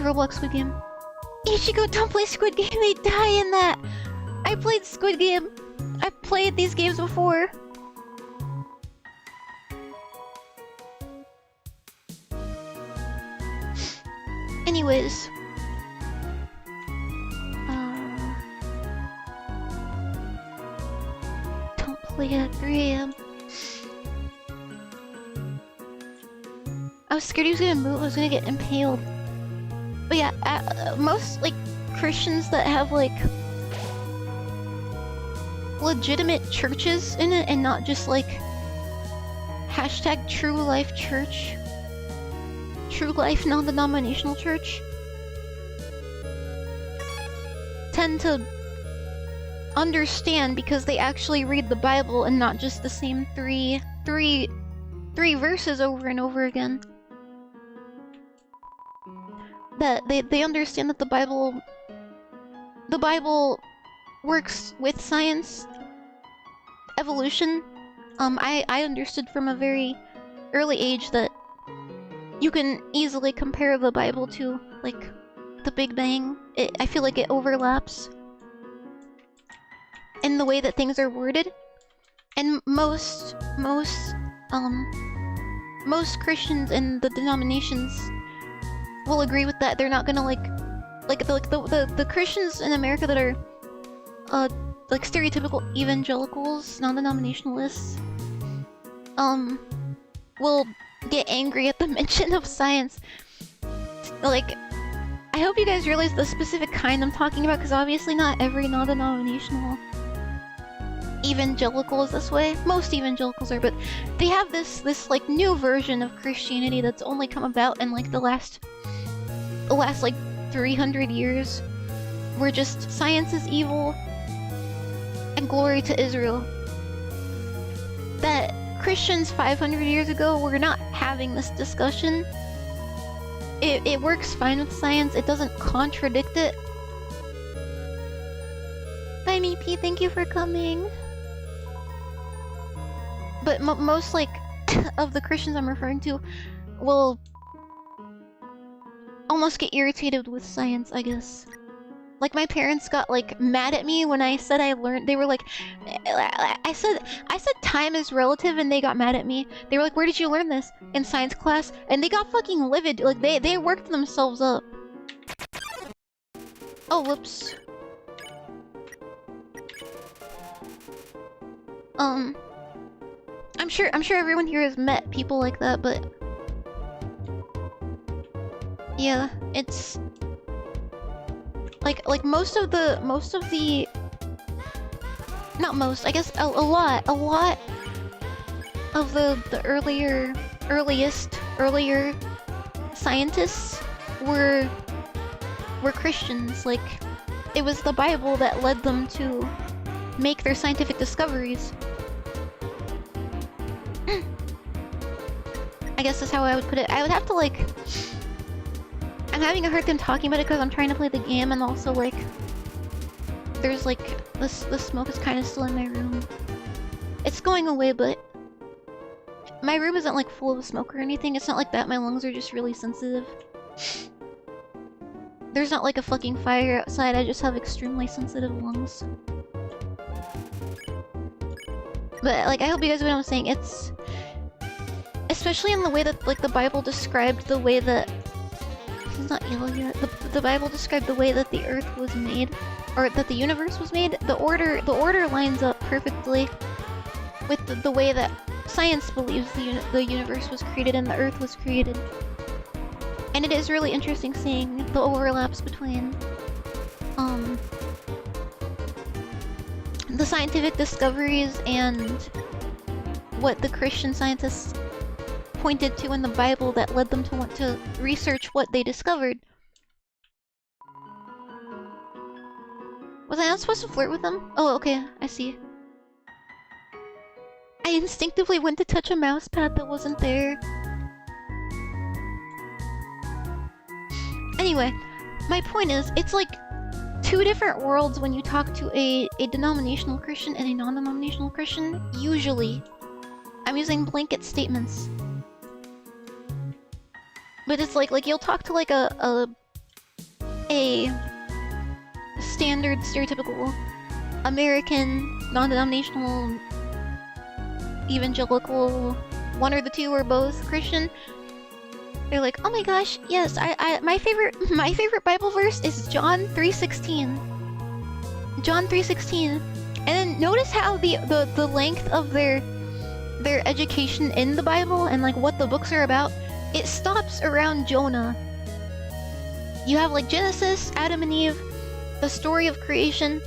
Roblox Squid Game. Ichigo, don't play Squid Game, they die in that! I played Squid Game. I've played these games before. Anyways. Don't play at 3 AM. I was scared he was gonna move, I was gonna get impaled. But yeah, most, like, Christians that have, like, legitimate churches in it and not just, like, hashtag true life church. True life non-denominational church. Tend to understand because they actually read the Bible and not just the same three verses over and over again. That they understand that the Bible works with science, evolution. I understood from a very early age that you can easily compare the Bible to, like, the Big Bang. I feel like it overlaps in the way that things are worded. And most Christians in the denominations will agree with that. They're not gonna, like the Christians in America that are, like, stereotypical evangelicals, non-denominationalists, will get angry at the mention of science. Like, I hope you guys realize the specific kind I'm talking about, because obviously not every non-denominational evangelical is this way. Most evangelicals are, but they have this like new version of Christianity that's only come about in, like, the last like 300 years, where just science is evil and glory to Israel. That Christians 500 years ago were not having this discussion. It works fine with science, it doesn't contradict it. Bye, Meepy, thank you for coming. But most, like, of the Christians I'm referring to will almost get irritated with science, I guess. Like, my parents got, like, mad at me when I said I learned. They were like, I said time is relative, and they got mad at me. They were like, where did you learn this? In science class? And they got fucking livid. Like, they worked themselves up. Oh, whoops. I'm sure everyone here has met people like that, but yeah, it's like most of the not most, I guess a lot of the earlier scientists were Christians. Like, it was the Bible that led them to make their scientific discoveries. I guess that's how I would put it. I would have to, like, I'm having a hard time talking about it because I'm trying to play the game, and also, like, there's, like, the smoke is kind of still in my room. It's going away, but My room isn't like full of smoke or anything. It's not like that. My lungs are just really sensitive. There's not like a fucking fire outside. I just have extremely sensitive lungs. But like, I hope you guys know what I'm saying. It's especially in the way that like the Bible described the way that it's not yellow yet. The Bible described the way that the Earth was made, or that the universe was made. The order lines up perfectly with the way that science believes the universe was created and the Earth was created. And it is really interesting seeing the overlaps between the scientific discoveries and what the Christian scientists pointed to in the Bible that led them to want to research what they discovered. Was I not supposed to flirt with them? Oh, okay, I see. I instinctively went to touch a mouse pad that wasn't there. Anyway, my point is, it's like two different worlds when you talk to a denominational Christian and a non-denominational Christian, usually. I'm using blanket statements. But it's like you'll talk to like a standard, stereotypical American, non-denominational, evangelical, one or the two or both Christian. They're like, oh my gosh, yes, my favorite Bible verse is John 3:16. John 3:16. And then notice how the length of their education in the Bible and like what the books are about, it stops around Jonah. You have like Genesis, Adam and Eve, the story of creation,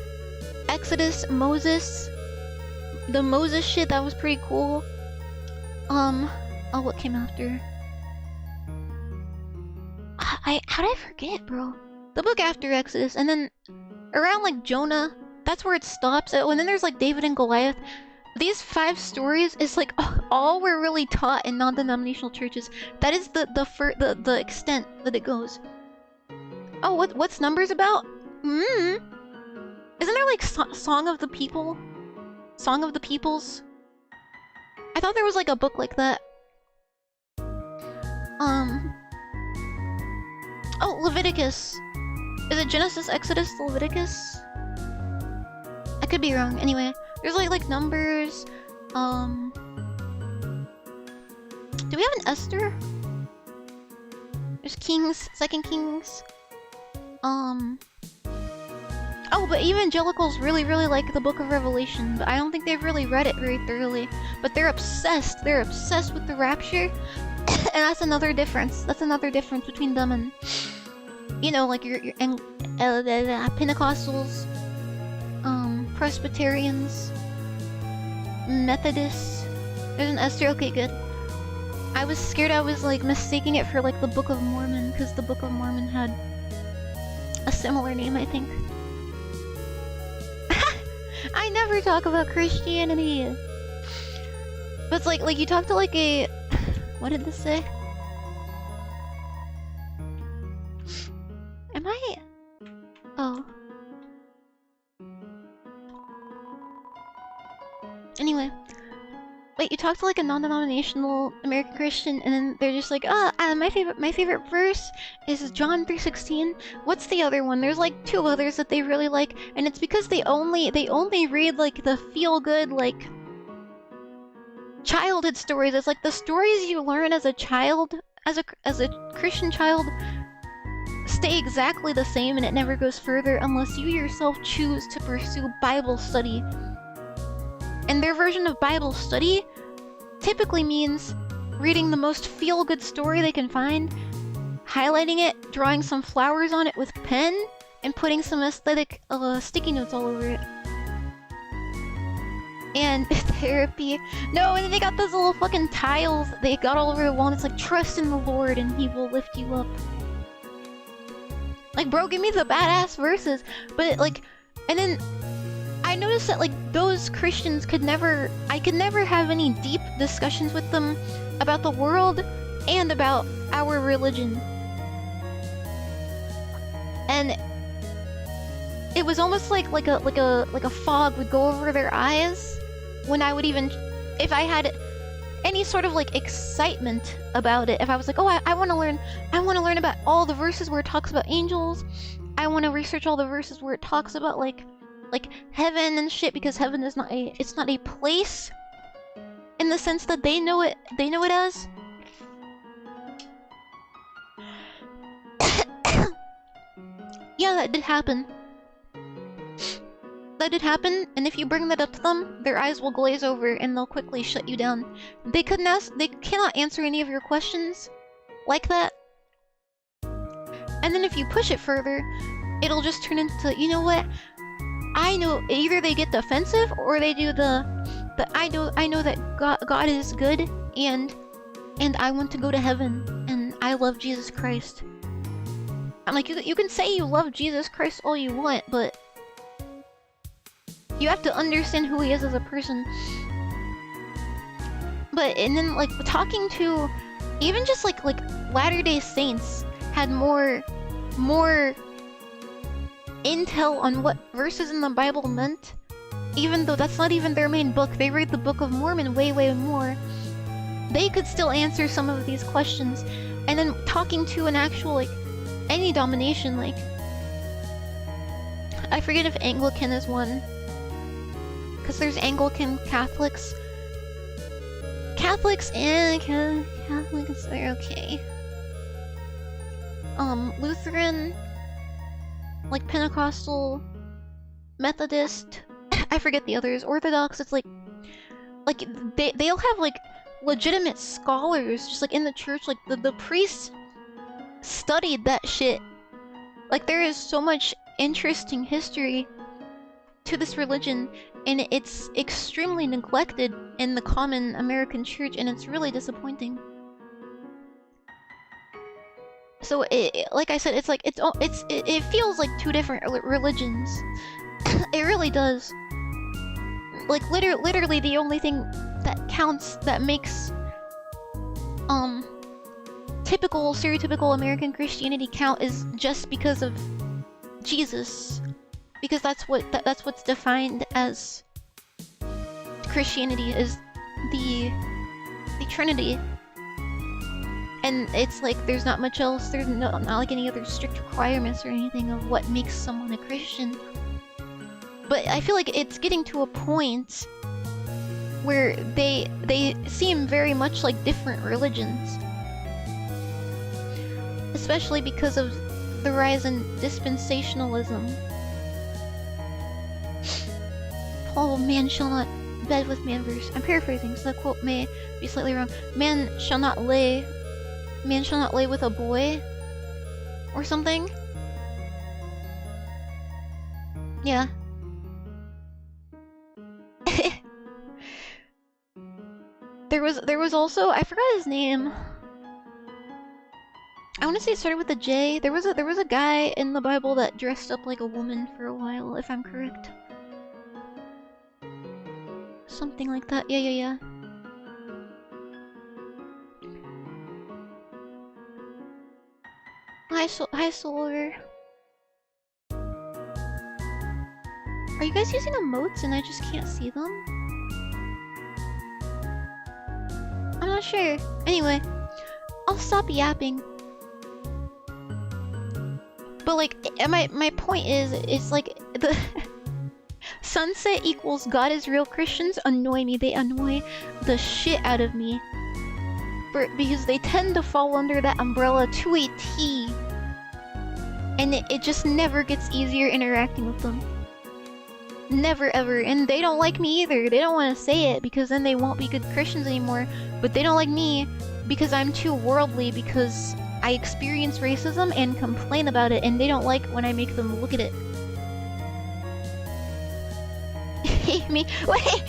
Exodus, Moses. The Moses shit, that was pretty cool. Oh, what came after? How did I forget, bro? The book after Exodus, and then around like Jonah, that's where it stops. And then there's like David and Goliath. These 5 stories is like all we're really taught in non-denominational churches. That is the extent that it goes. Oh, what's Numbers about? Isn't there like Song of the People? Song of the Peoples? I thought there was like a book like that. Oh, Leviticus. Is it Genesis, Exodus, Leviticus? I could be wrong. Anyway, there's like Numbers. Do we have an Esther? There's Kings, 2 Kings. Oh, but evangelicals really like the Book of Revelation, but I don't think they've really read it very thoroughly. But they're obsessed. They're obsessed with the rapture, and that's another difference. That's another difference between them and, you know, like your Pentecostals, Presbyterians, Methodists. There's an Esther. Okay, good. I was scared I was like mistaking it for like the Book of Mormon, because the Book of Mormon had a similar name, I think. I never talk about Christianity. But it's like you talk to like a... What did this say? Am I... Oh. Anyway. Wait, you talk to like a non-denominational American Christian and then they're just like, my favorite verse is John 3:16. What's the other one? There's like 2 others that they really like, and it's because they only read like the feel-good, like childhood stories. It's like the stories you learn as a child, as a Christian child, stay exactly the same and it never goes further unless you yourself choose to pursue Bible study. And their version of Bible study typically means reading the most feel-good story they can find, highlighting it, drawing some flowers on it with pen, and putting some aesthetic sticky notes all over it. And therapy. No, and then they got those little fucking tiles they got all over the wall, and it's like, trust in the Lord and He will lift you up. Like, bro, give me the badass verses. But, like, and then I noticed that, like, those Christians I could never have any deep discussions with them about the world and about our religion. And it was almost like a fog would go over their eyes when I would even, if I had any sort of like excitement about it. If I was like, oh, I want to learn about all the verses where it talks about angels. I want to research all the verses where it talks about like heaven and shit, because heaven is it's not a place in the sense that they know it as. Yeah, that did happen. That did happen, and if you bring that up to them, their eyes will glaze over and they'll quickly shut you down. They cannot answer any of your questions like that. And then if you push it further, it'll just turn into, you know what? I know, either they get defensive or they do the I know that God is good and I want to go to heaven and I love Jesus Christ. I'm like, you can say you love Jesus Christ all you want, but you have to understand who he is as a person. But, and then, like, talking to even just, like Latter-day Saints had more intel on what verses in the Bible meant, even though that's not even their main book. They read the Book of Mormon way more. They could still answer some of these questions. And then talking to an actual, like, any domination, like, I forget if Anglican is one. Because there's Anglican Catholics. Catholics and Catholics are okay. Lutheran, like Pentecostal, Methodist, I forget the others. Orthodox, it's like they'll have like legitimate scholars just like in the church, like the priests studied that shit. Like there is so much interesting history to this religion, and it's extremely neglected in the common American church, and it's really disappointing. So, like I said, it's like it feels like two different religions. It really does. Like literally, the only thing that counts, that makes stereotypical American Christianity count, is just because of Jesus. Because that's what's defined as Christianity, is the Trinity. And it's like there's not much else. There's not like any other strict requirements or anything of what makes someone a Christian. But I feel like it's getting to a point where they seem very much like different religions. Especially because of the rise in dispensationalism. Oh, man shall not bed with man verse. I'm paraphrasing, so the quote may be slightly wrong. Man shall not lay with a boy, or something. Yeah. There was also, I forgot his name. I want to say it started with a J. There was a guy in the Bible that dressed up like a woman for a while, if I'm correct. Something like that. Yeah. Hi, Solar. Are you guys using emotes and I just can't see them? I'm not sure. Anyway, I'll stop yapping. But like, my point is, it's like the sunset equals God is real Christians annoy me. They annoy the shit out of me. Because they tend to fall under that umbrella to a T. And it just never gets easier interacting with them. Never ever. And they don't like me either. They don't want to say it because then they won't be good Christians anymore. But they don't like me because I'm too worldly, because I experience racism and complain about it, and they don't like when I make them look at it. Hate me. Wait!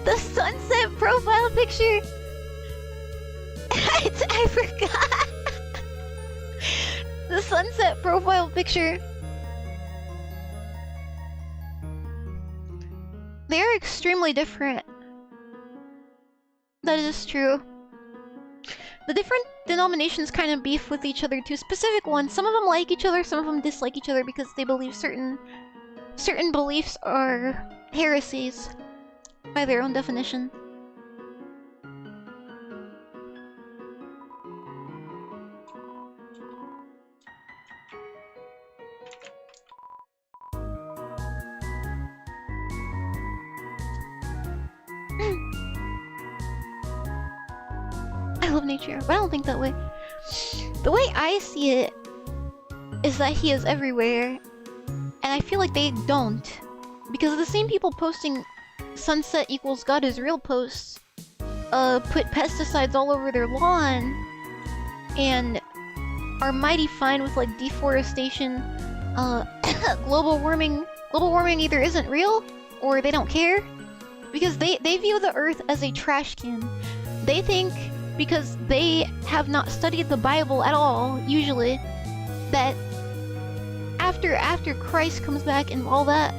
The sunset profile picture! I forgot! The sunset profile picture. They are extremely different. That is true. The different denominations kind of beef with each other too. Specific ones. Some of them like each other, some of them dislike each other because they believe certain beliefs are heresies by their own definition. I love nature, but I don't think that way. The way I see it is that he is everywhere, and I feel like they don't. Because the same people posting sunset equals God is real posts put pesticides all over their lawn and are mighty fine with like deforestation, global warming either isn't real or they don't care. Because they view the earth as a trash can. They think, because they have not studied the Bible at all, usually, that after Christ comes back and all that,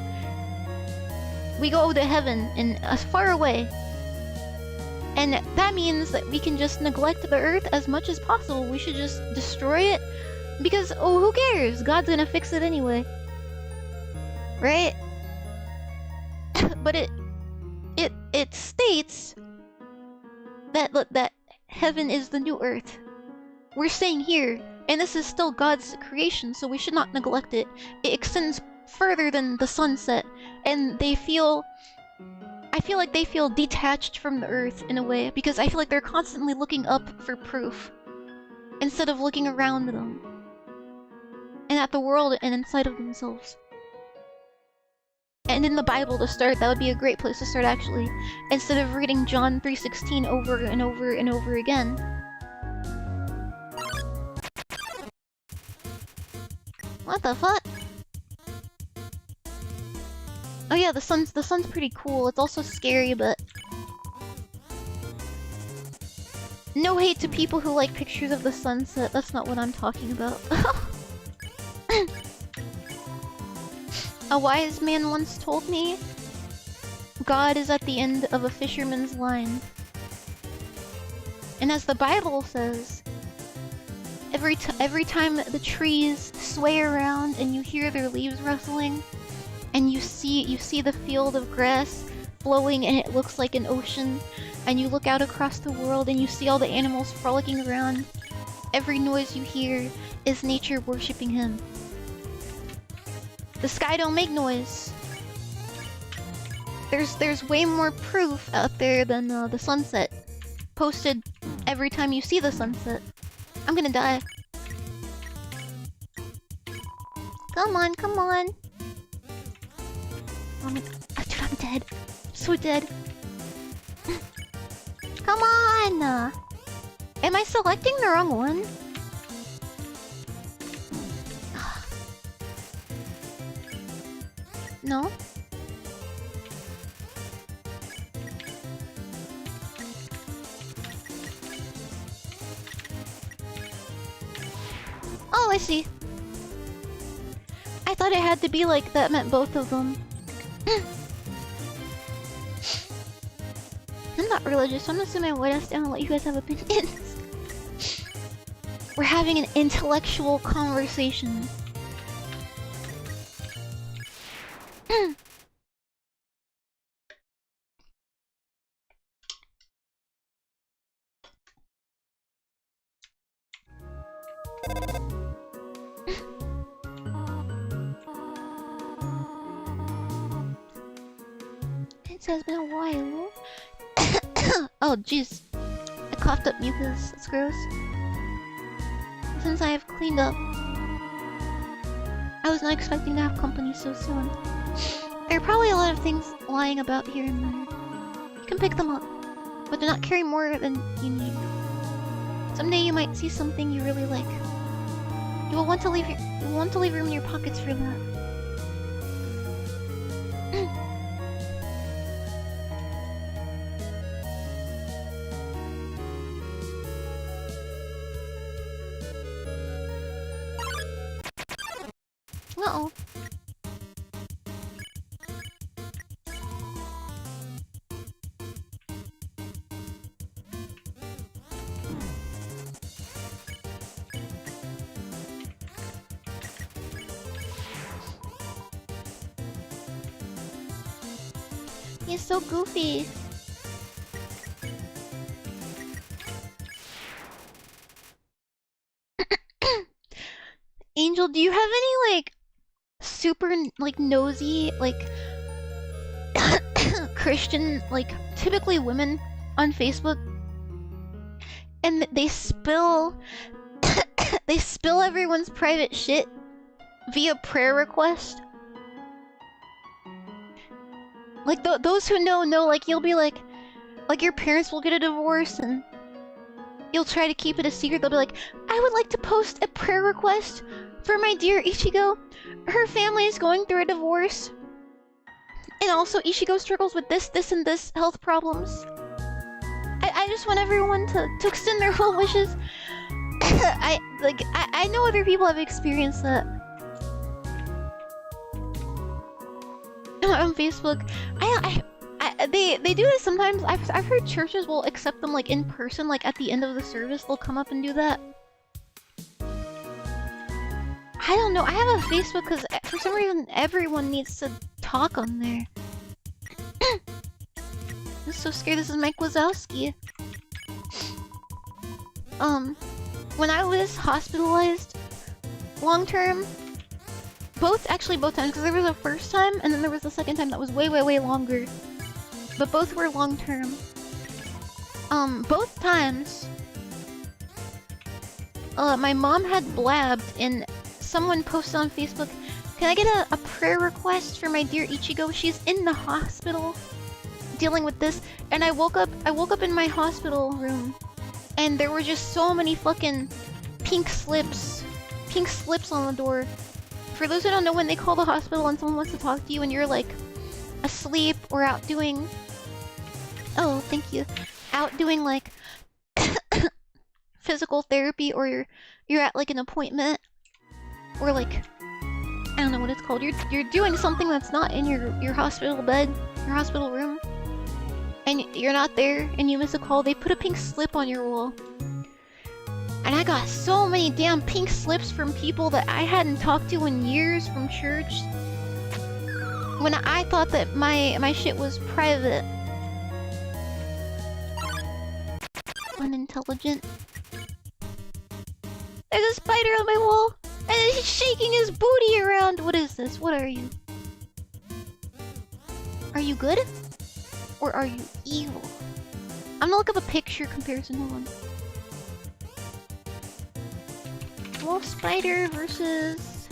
we go to heaven and far away. And that means that we can just neglect the earth as much as possible. We should just destroy it. Because, oh, who cares? God's gonna fix it anyway. Right? But it states that heaven is the new earth. We're staying here, and this is still God's creation, so we should not neglect it. It extends further than the sunset, and I feel like they feel detached from the earth in a way, because I feel like they're constantly looking up for proof instead of looking around them and at the world and inside of themselves. And in the Bible to start, that would be a great place to start actually, instead of reading John 3:16 over and over and over again. What the fuck? Oh yeah, the sun's pretty cool. It's also scary, but no hate to people who like pictures of the sunset. That's not what I'm talking about. A wise man once told me, God is at the end of a fisherman's line. And as the Bible says, every time the trees sway around and you hear their leaves rustling, and you see the field of grass flowing and it looks like an ocean, and you look out across the world and you see all the animals frolicking around, every noise you hear is nature worshipping him. The sky don't make noise. There's way more proof out there than the sunset posted every time you see the sunset. I'm gonna die. Come on, come on. Oh my god, dude, I'm dead. I'm so dead. Come on! Am I selecting the wrong one? No? Oh, I see. I thought it had to be like that meant both of them. I'm not religious, so I'm assuming I would ask down and let you guys have opinions. We're having an intellectual conversation. It has been a while. Oh jeez, I coughed up mucus. That's gross. Since I have cleaned up, I was not expecting to have company so soon. There are probably a lot of things lying about here and there. You can pick them up, but do not carry more than you need. Someday you might see something you really like. You will want to leave room in your pockets for that. Uh-oh. He's so goofy. Angel, do you have any like super like nosy like Christian like typically women on Facebook? and they spill they spill everyone's private shit via prayer request. Like those who know, like you'll be like your parents will get a divorce and you'll try to keep it a secret. They'll be like, I would like to post a prayer request for my dear Ichigo. Her family is going through a divorce. And also Ichigo struggles with this, and this health problems. I just want everyone to extend their well wishes. I know other people have experienced that. On Facebook. They do this sometimes. I've heard churches will accept them like in person, like at the end of the service they'll come up and do that. I don't know. I have a Facebook because for some reason everyone needs to talk on there. I'm so scared. This is Mike Wazowski. When I was hospitalized long term, both times, because there was a first time and then there was the second time that was way longer. But both were long term. Both times, my mom had blabbed and someone posted on Facebook, can I get a prayer request for my dear Ichigo? She's in the hospital dealing with this. And I woke up in my hospital room and there were just so many fucking pink slips on the door. For those who don't know, when they call the hospital and someone wants to talk to you and you're like asleep or out doing like physical therapy, or you're at like an appointment, or like I don't know what it's called. You're doing something that's not in your hospital bed, your hospital room, and you're not there and you miss a call. They put a pink slip on your wall. And I got so many damn pink slips from people that I hadn't talked to in years from church. When I thought that my shit was private. Unintelligent. There's a spider on my wall! And he's shaking his booty around! What is this? What are you? Are you good? Or are you evil? I'm gonna look up a picture comparison. Hold on. Wolf spider versus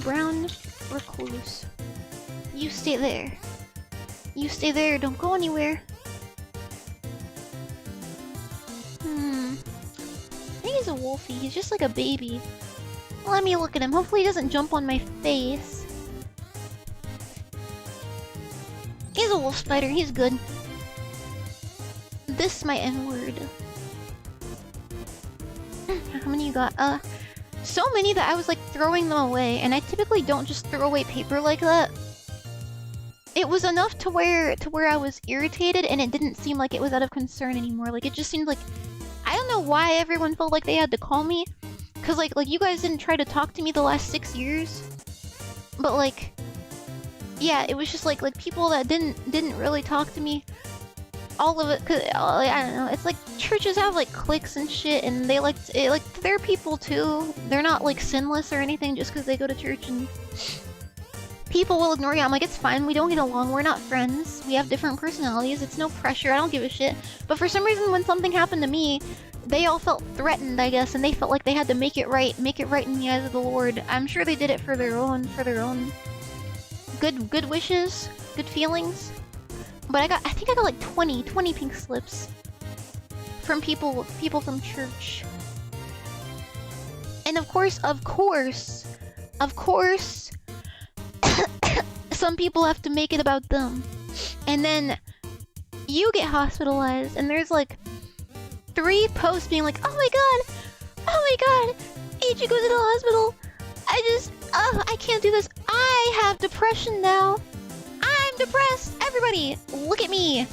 brown recluse. You stay there. You stay there, don't go anywhere. I think he's a wolfie. He's just like a baby. Let me look at him. Hopefully he doesn't jump on my face. He's a wolf spider. He's good. This is my N-word. How many you got? So many that I was like throwing them away, and I typically don't just throw away paper like that. It was enough to where I was irritated, and it didn't seem like it was out of concern anymore. Like it just seemed like I don't know why everyone felt like they had to call me, cause like you guys didn't try to talk to me the last 6 years, but like yeah, it was just like people that didn't really talk to me. All of it, cause I don't know. It's like churches have like cliques and shit, and they like they're people too. They're not like sinless or anything just because they go to church, and people will ignore you. I'm like, it's fine. We don't get along. We're not friends. We have different personalities. It's no pressure. I don't give a shit. But for some reason, when something happened to me, they all felt threatened, I guess, and they felt like they had to make it right in the eyes of the Lord. I'm sure they did it for their own good wishes, good feelings. But I think I got like 20 pink slips from people from church. And of course, some people have to make it about them. And then you get hospitalized, and there's like 3 posts being like, oh my god, Ichigo's in the hospital. I can't do this. I have depression now. I'm depressed. Everybody, look at me.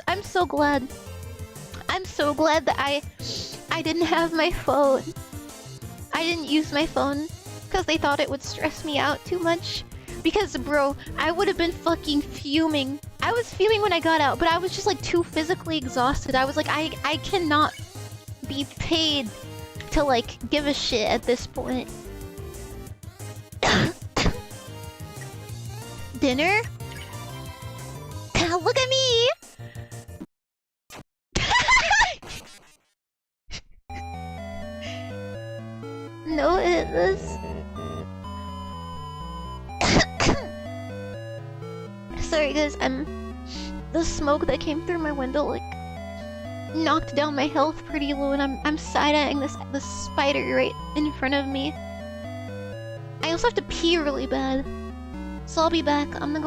I'm so glad. I'm so glad that I didn't have my phone. I didn't use my phone because they thought it would stress me out too much. Because bro, I would have been fucking fuming. I was fuming when I got out, but I was just like too physically exhausted. I was like, I cannot be paid to like give a shit at this point. Dinner? Look at me! this. Sorry guys, the smoke that came through my window like knocked down my health pretty low, and I'm side-eyeing this spider right in front of me. I also have to pee really bad, so I'll be back. I'm gonna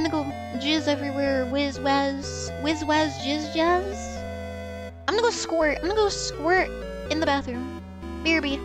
go jizz everywhere, whiz waz jizz jazz. I'm gonna go squirt in the bathroom. BRB.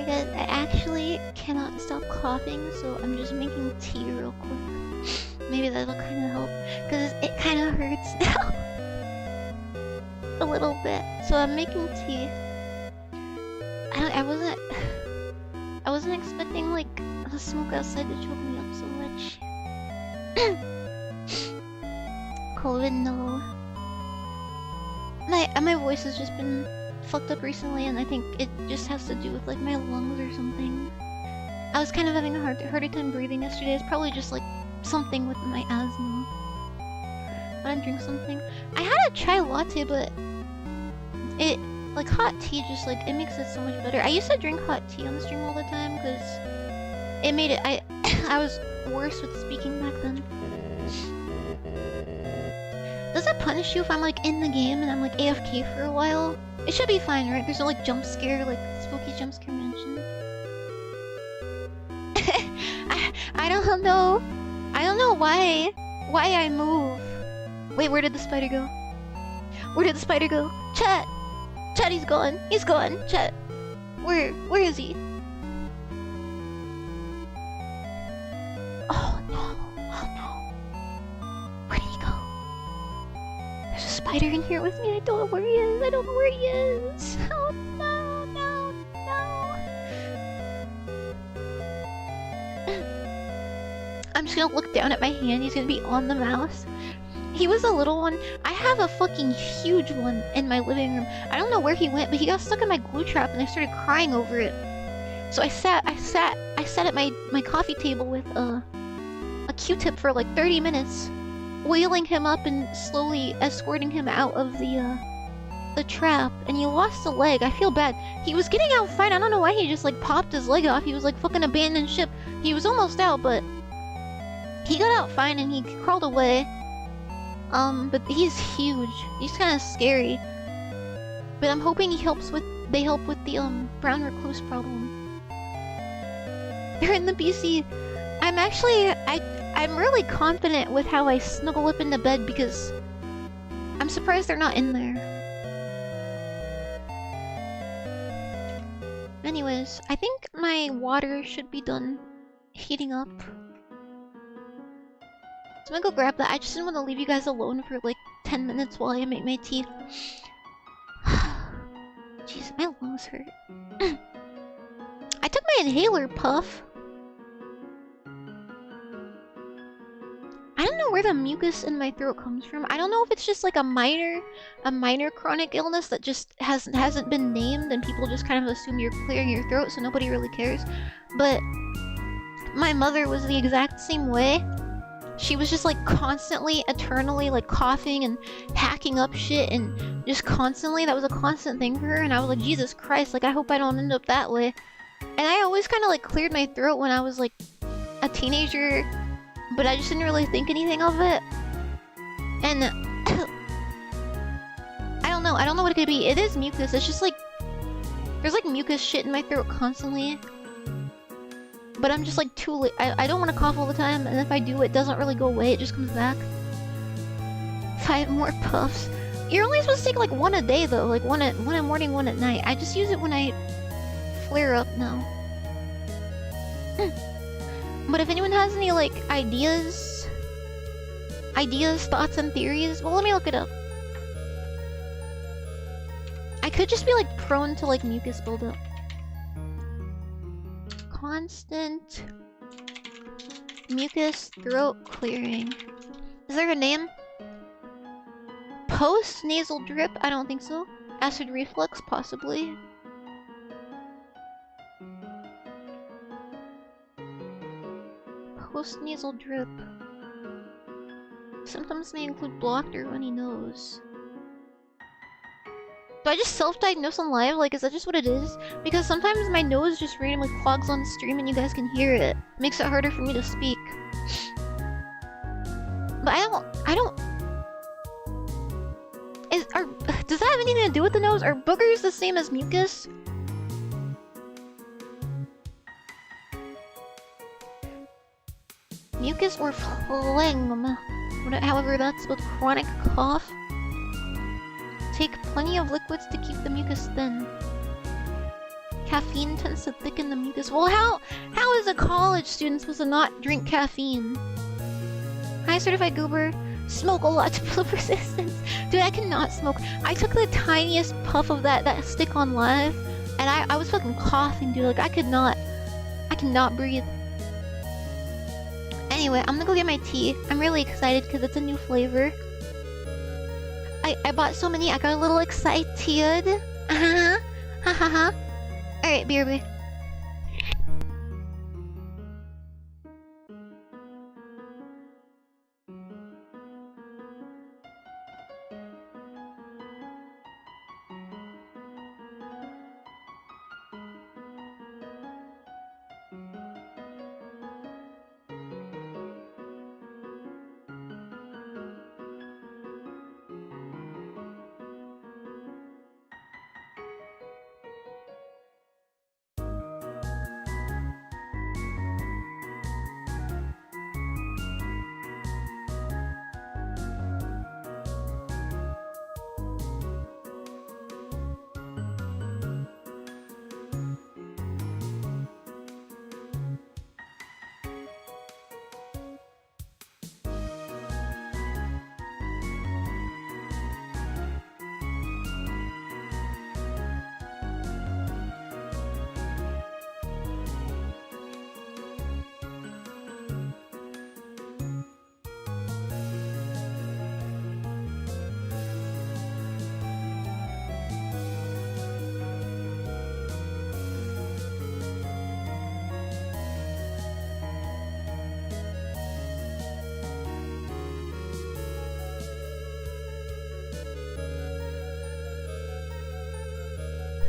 Guys, I actually cannot stop coughing, so I'm just making tea real quick. Maybe that'll kind of help, because it kind of hurts now. A little bit. So I'm making tea. I wasn't expecting like the smoke outside to choke me up so much. COVID, no. My voice has just been fucked up recently, and I think it just has to do with like my lungs or something. I was kind of having a harder time breathing yesterday. It's probably just like something with my asthma. I didn't drink something. I had a chai latte, but it like hot tea just like it makes it so much better. I used to drink hot tea on the stream all the time because it made it. I was worse with speaking back then. Does it punish you if I'm like in the game and I'm like AFK for a while? It should be fine, right? There's no like jump scare, like spooky jump scare mentioned. I don't know. I don't know why I move. Wait, where did the spider go? Where did the spider go? Chat! Chat, he's gone. He's gone. Chat. Where is he? Oh no. Oh no. Where did he go? There's a spider in here with me. I don't know where he is. I don't know where he is. Oh no, no, no. I'm just gonna look down at my hand. He's gonna be on the mouse. He was a little one. I have a fucking huge one in my living room. I don't know where he went, but he got stuck in my glue trap and I started crying over it. So I sat at my coffee table with a Q-tip for like 30 minutes, wheeling him up and slowly escorting him out of the trap, and he lost a leg. I feel bad. He was getting out fine. I don't know why he just like popped his leg off. He was like fucking abandoned ship. He was almost out, but he got out fine and he crawled away. But he's huge. He's kind of scary. But I'm hoping they help with the brown recluse problem. They're in the BC. I'm really confident with how I snuggle up into bed because I'm surprised they're not in there. Anyways, I think my water should be done heating up. So I'm gonna go grab that. I just didn't want to leave you guys alone for like 10 minutes while I make my tea. Jeez, my lungs hurt. I took my inhaler, Puff. I don't know where the mucus in my throat comes from. I don't know if it's just like a minor chronic illness that just hasn't been named and people just kind of assume you're clearing your throat so nobody really cares. But my mother was the exact same way. She was just like constantly, eternally like coughing and hacking up shit and just constantly, that was a constant thing for her, and I was like, Jesus Christ, like I hope I don't end up that way. And I always kind of like cleared my throat when I was like a teenager, but I just didn't really think anything of it. And I don't know what it could be. It is mucus, it's just like, there's like mucus shit in my throat constantly. But I'm just like too late. I don't want to cough all the time, and if I do, it doesn't really go away, it just comes back. 5 more puffs. You're only supposed to take like 1 a day though, like one in the morning, 1 at night. I just use it when I flare up now. But if anyone has any like ideas, thoughts, and theories, well, let me look it up. I could just be like prone to like mucus buildup. Constant mucus throat clearing. Is there a name? Post nasal drip? I don't think so. Acid reflux? Possibly. Post nasal drip. Symptoms may include blocked or runny nose. Do I just self-diagnose on live? Like, is that just what it is? Because sometimes my nose just randomly clogs on stream and you guys can hear it. Makes it harder for me to speak. But I don't... Does that have anything to do with the nose? Are boogers the same as mucus? Mucus or phlegm? However, that's spelled chronic cough. Take plenty of liquids to keep the mucus thin. Caffeine tends to thicken the mucus. Well, how is a college student supposed to not drink caffeine? Hi, certified goober. Smoke a lot to build resistance. Dude, I cannot smoke. I took the tiniest puff of that stick on live, and I was fucking coughing, dude. Like I cannot breathe. Anyway, I'm gonna go get my tea. I'm really excited because it's a new flavor. I bought so many, I got a little excited. Ha ha ha. Alright, BRB.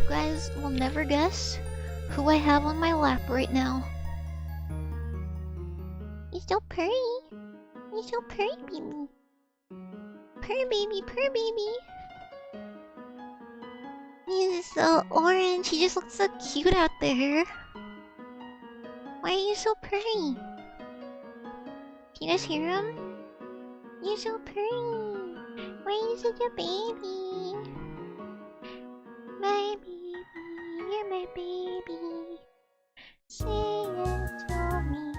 You guys will never guess who I have on my lap right now. He's so pretty. He's so pretty, baby. Purr baby, purr baby. He's so orange. He just looks so cute out there. Why are you so pretty? Can you guys hear him? You're so pretty. Why are you such a baby? My baby, you're my baby. Say it to me.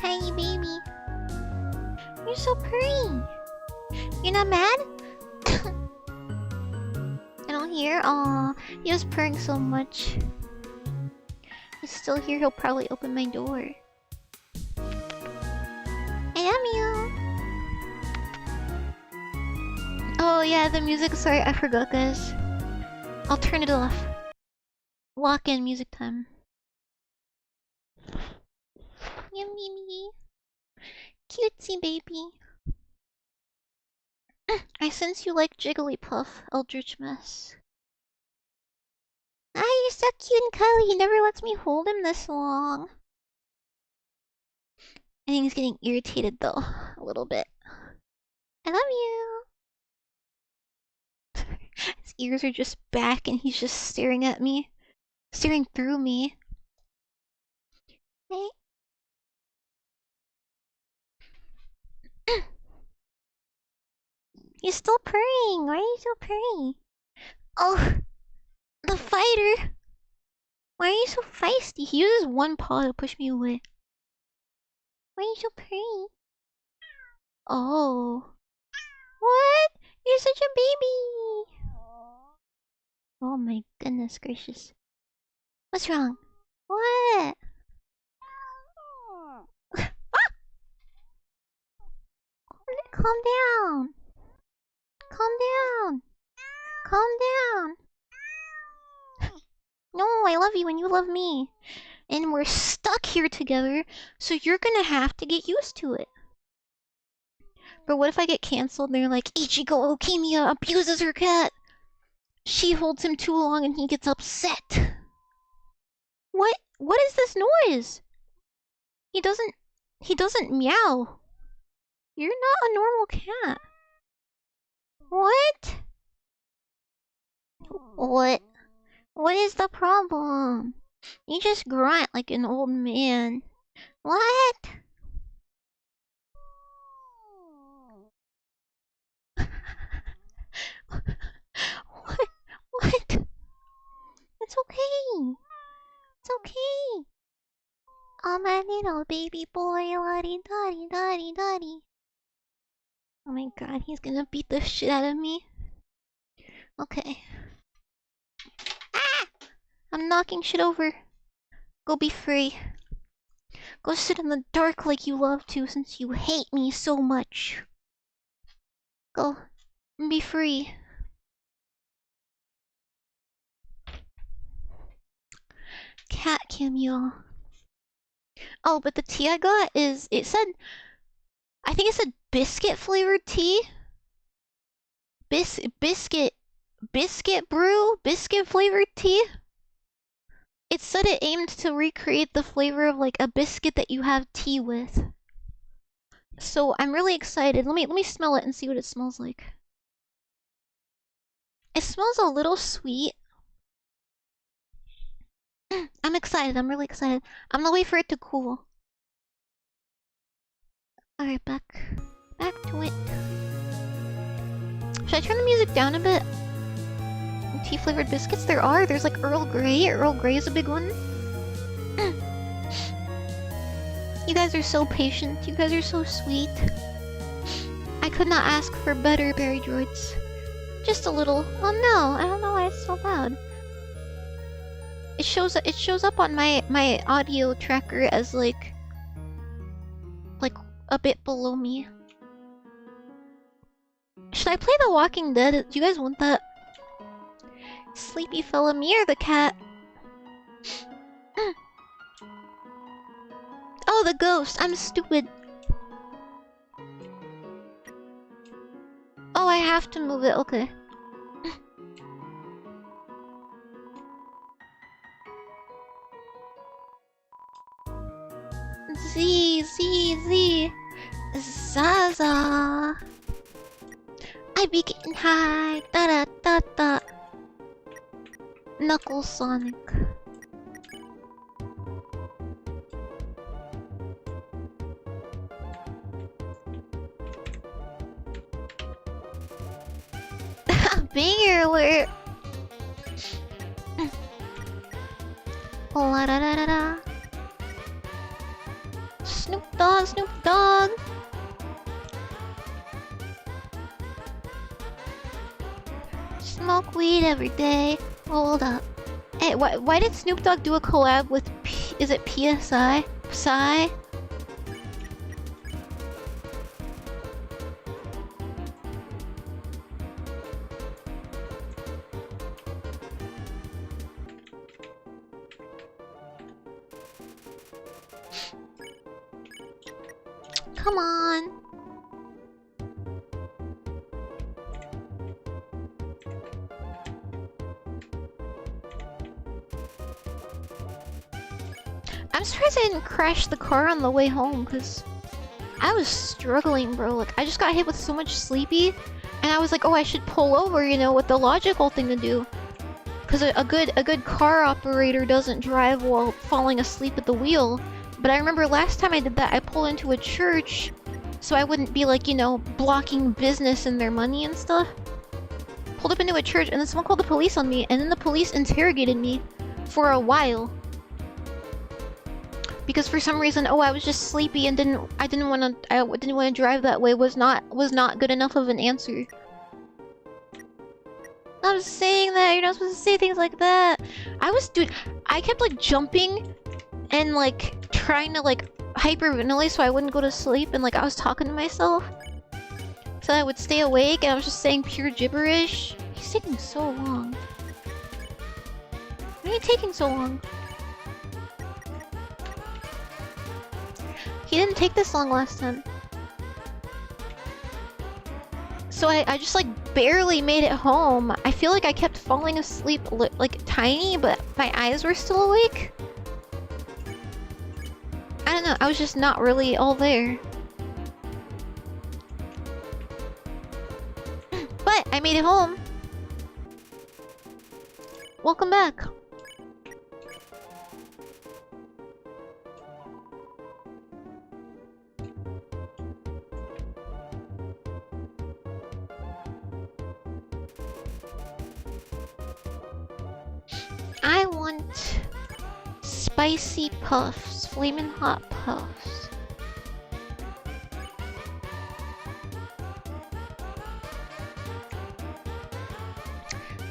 Hi, baby. You're so pretty. You're not mad? I don't hear. Aw, he was purring so much. He's still here. He'll probably open my door. I love you. Oh yeah, the music. Sorry, I forgot, guys. I'll turn it off. Lock in music time. Yum baby. Cutesy baby. I sense you like Jigglypuff, Eldritch Mess. Ah, you're so cute and cuddly. He never lets me hold him this long. I think he's getting irritated though, a little bit. I love you. His ears are just back and he's just staring at me. Staring through me. Hey. You're still purring. Why are you so purring? Oh, the fighter. Why are you so feisty? He uses one paw to push me away. Why are you so pretty? Oh. What? You're such a baby. Oh my goodness gracious. What's wrong? What? Ah! Calm down. Calm down. Calm down. No, I love you and you love me. And we're stuck here together, so you're gonna have to get used to it. But what if I get cancelled and they're like, Ichigo Okimia abuses her cat? She holds him too long and he gets upset. What is this noise? He doesn't meow. You're not a normal cat. What? What is the problem? You just grunt like an old man. What? It's okay. It's okay. Oh, my little baby boy, la-di-da-di-da-di-da-di. Oh my god, he's gonna beat the shit out of me. Okay. Ah! I'm knocking shit over. Go be free. Go sit in the dark like you love to since you hate me so much. Go. Be free. Cat cameo. Oh, but the tea I got is, I think it said biscuit flavored tea. Biscuit brew? Biscuit flavored tea? It said it aimed to recreate the flavor of like a biscuit that you have tea with. So I'm really excited. Let me smell it and see what it smells like. It smells a little sweet. I'm excited. I'm really excited. I'm gonna wait for it to cool. Alright, back to it. Should I turn the music down a bit? Tea flavored biscuits there are. There's like Earl Grey. Earl Grey is a big one. You guys are so patient. You guys are so sweet. I could not ask for better, Berrydroids. Just a little. Oh no, I don't know why it's so loud. It shows up on my audio tracker as like a bit below me. Should I play The Walking Dead? Do you guys want that? Sleepy fella, me or the cat? Oh, the ghost! I'm stupid. Oh, I have to move it. Okay. Z. Zaza. I be getting high. Da. Knuckle Sonic. Banger alert! La da da da da. Snoop Dogg! Smoke weed every day. Hold up. Hey, why did Snoop Dogg do a collab with is it PSI? Psy? Come on. I'm surprised I didn't crash the car on the way home, because I was struggling, bro. Like, I just got hit with so much sleepy, and I was like, oh, I should pull over, you know, what the logical thing to do. Because a good car operator doesn't drive while falling asleep at the wheel. But I remember last time I did that, I pulled into a church, so I wouldn't be like, you know, blocking business and their money and stuff. Pulled up into a church, and then someone called the police on me, and then the police interrogated me for a while. Because for some reason, oh, I was just sleepy and I didn't want to drive that way was not good enough of an answer. I was saying that you're not supposed to say things like that. Dude, I kept like jumping and like trying to like hyperventilate so I wouldn't go to sleep, and like I was talking to myself so I would stay awake, and I was just saying pure gibberish. He's taking so long. Why are you taking so long? He didn't take this long last time. So I just like barely made it home. I feel like I kept falling asleep like tiny, but my eyes were still awake. I don't know, I was just not really all there. But I made it home. Welcome back. I Spicy puffs. Flamin' hot puffs.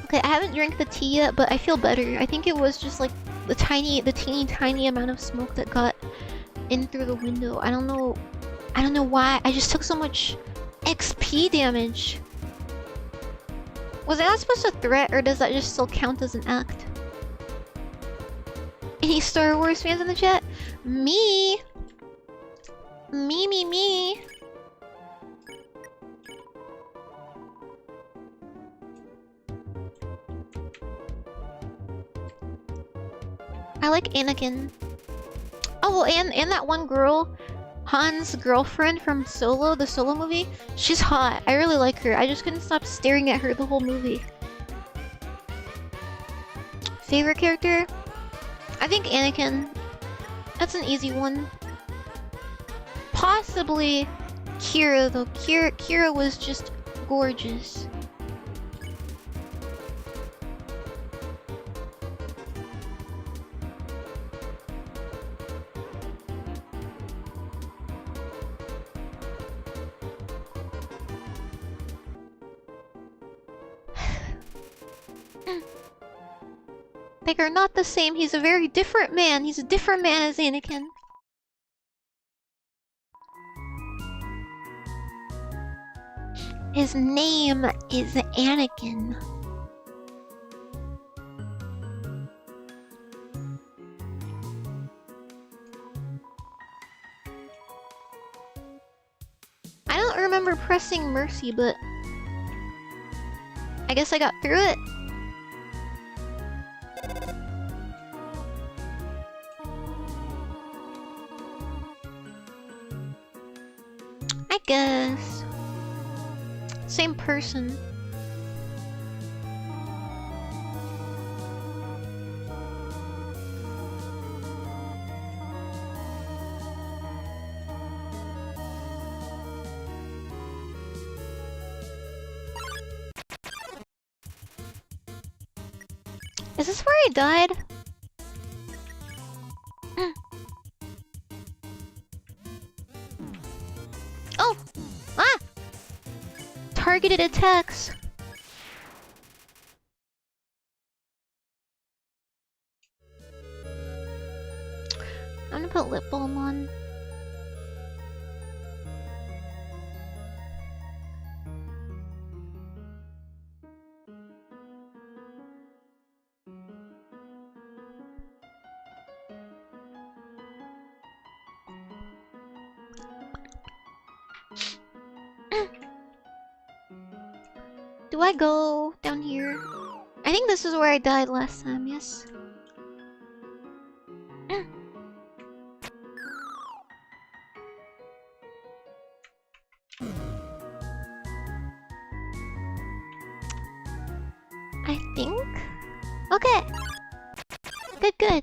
Okay, I haven't drank the tea yet, but I feel better. I think it was just like the teeny tiny amount of smoke that got in through the window. I don't know why. I just took so much XP damage. Was I not supposed to threat, or does that just still count as an act? Any Star Wars fans in the chat? Me! Me. I like Anakin. Oh, and that one girl, Han's girlfriend from Solo, the Solo movie. She's hot. I really like her. I just couldn't stop staring at her the whole movie. Favorite character? I think Anakin. That's an easy one. Possibly Kira, though. Kira was just gorgeous. They are not the same. He's a very different man. He's a different man as Anakin. His name is Anakin. I don't remember pressing Mercy, but I guess I got through it. I guess. Same person. Is this where I died? Oh! Ah! Targeted attacks. I'm gonna put lip balm on. Do I go down here? I think this is where I died last time, yes? I think? Okay! Good.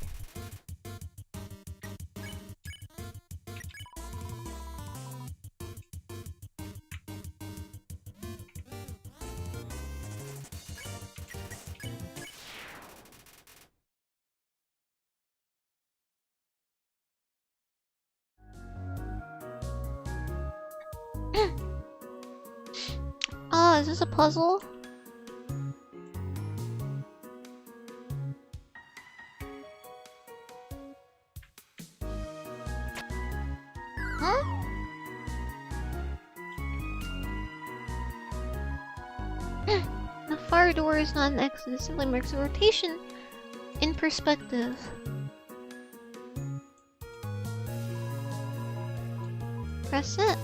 Oh, is this a puzzle? Huh? The far door is not an exit, it simply marks a rotation in perspective. Press it.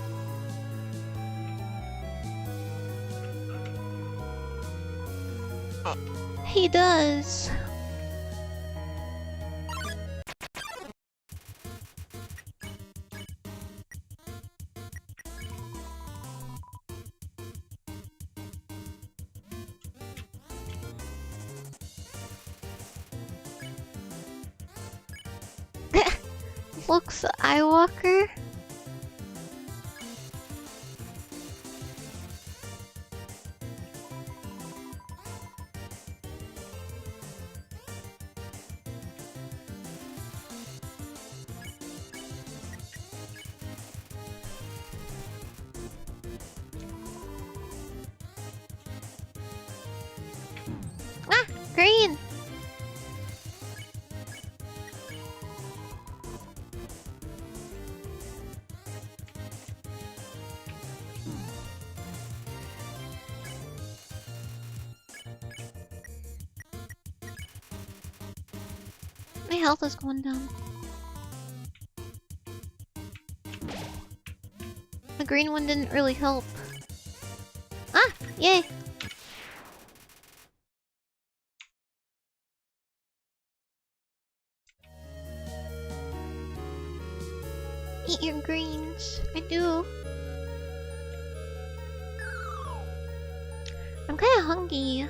He does. Looks Eyewalker. Green! My health is going down. The green one didn't really help. Ah! Yay! Eat your greens. I do. I'm kinda hungry.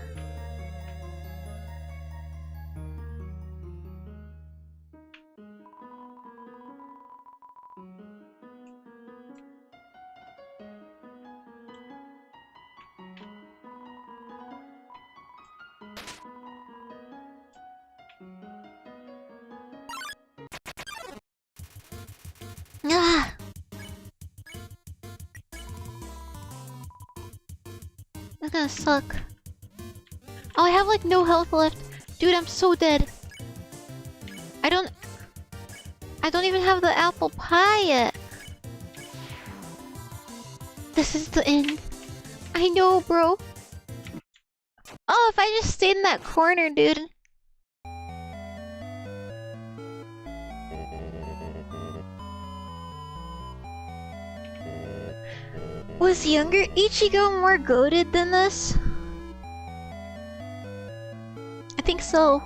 Ah! That's gonna suck. Oh, I have like no health left. Dude, I'm so dead. I don't even have the apple pie yet. This is the end. I know, bro. Oh, if I just stayed in that corner, dude. Was younger Ichigo more goated than this? I think so.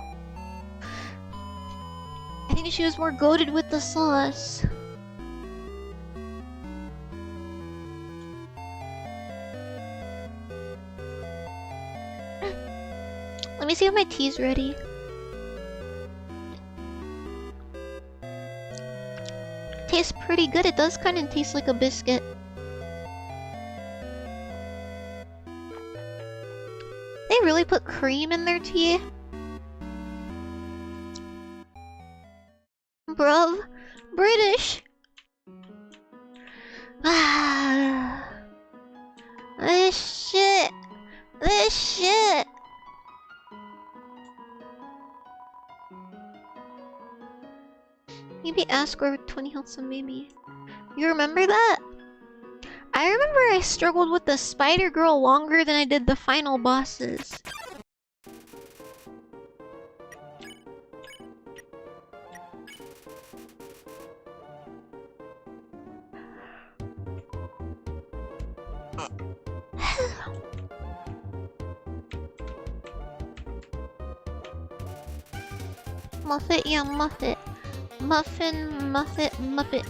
I think she was more goated with the sauce. Let me see if my tea's ready. Tastes pretty good. It does kind of taste like a biscuit. They really put cream in their tea? Bruv. British. Ah. This shit. This shit. Maybe ask her 20 health some maybe. You remember that? I remember I struggled with the spider girl longer than I did the final bosses. Muffet, yeah, Muffet. Muffin, Muffet, Muppet.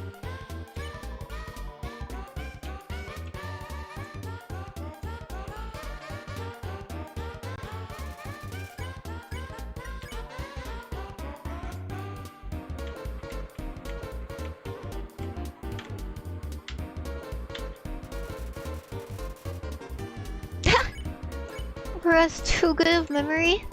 For us, too good of memory.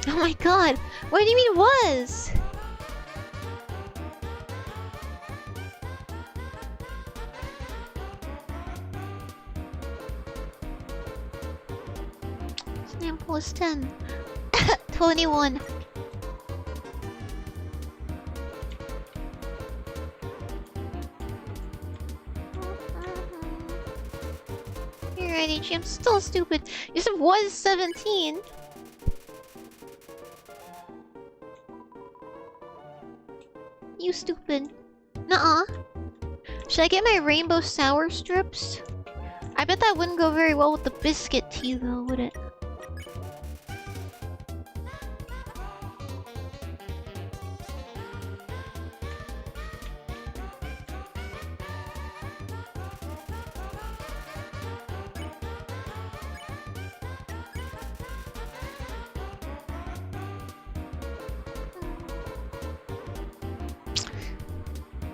Oh my god! What do you mean was? Sample is 10. 21. You're right, H. I'm still stupid. You said was 17. You stupid. Nuh-uh. Should I get my rainbow sour strips? I bet that wouldn't go very well with the biscuit tea though, would it?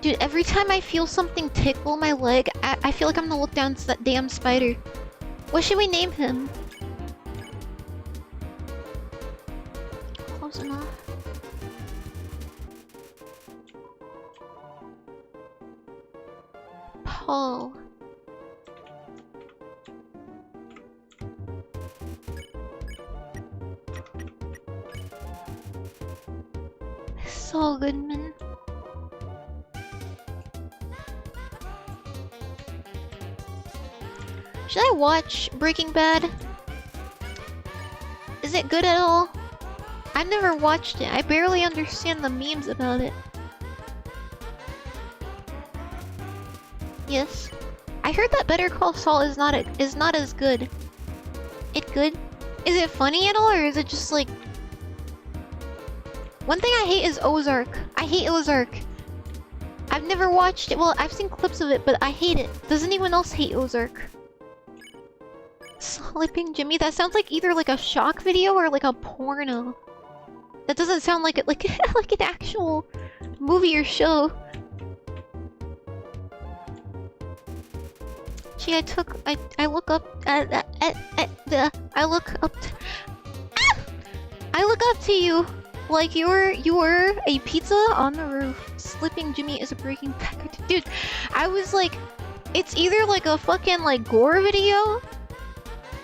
Dude, every time I feel something tickle my leg, I feel like I'm gonna look down to that damn spider. What should we name him? Close enough. Paul. Saul Goodman. Should I watch Breaking Bad? Is it good at all? I've never watched it. I barely understand the memes about it. Yes. I heard that Better Call Saul is not as good. It good? Is it funny at all, or is it just like... One thing I hate is Ozark. I hate Ozark. I've never watched it. Well, I've seen clips of it, but I hate it. Does anyone else hate Ozark? Slipping Jimmy? That sounds like either like a shock video or like a porno. That doesn't sound like it, like like an actual movie or show. Gee, I look up I look up to you like you're a pizza on the roof. Slipping Jimmy is a breaking package. Dude, I was like, it's either like a fucking like gore video,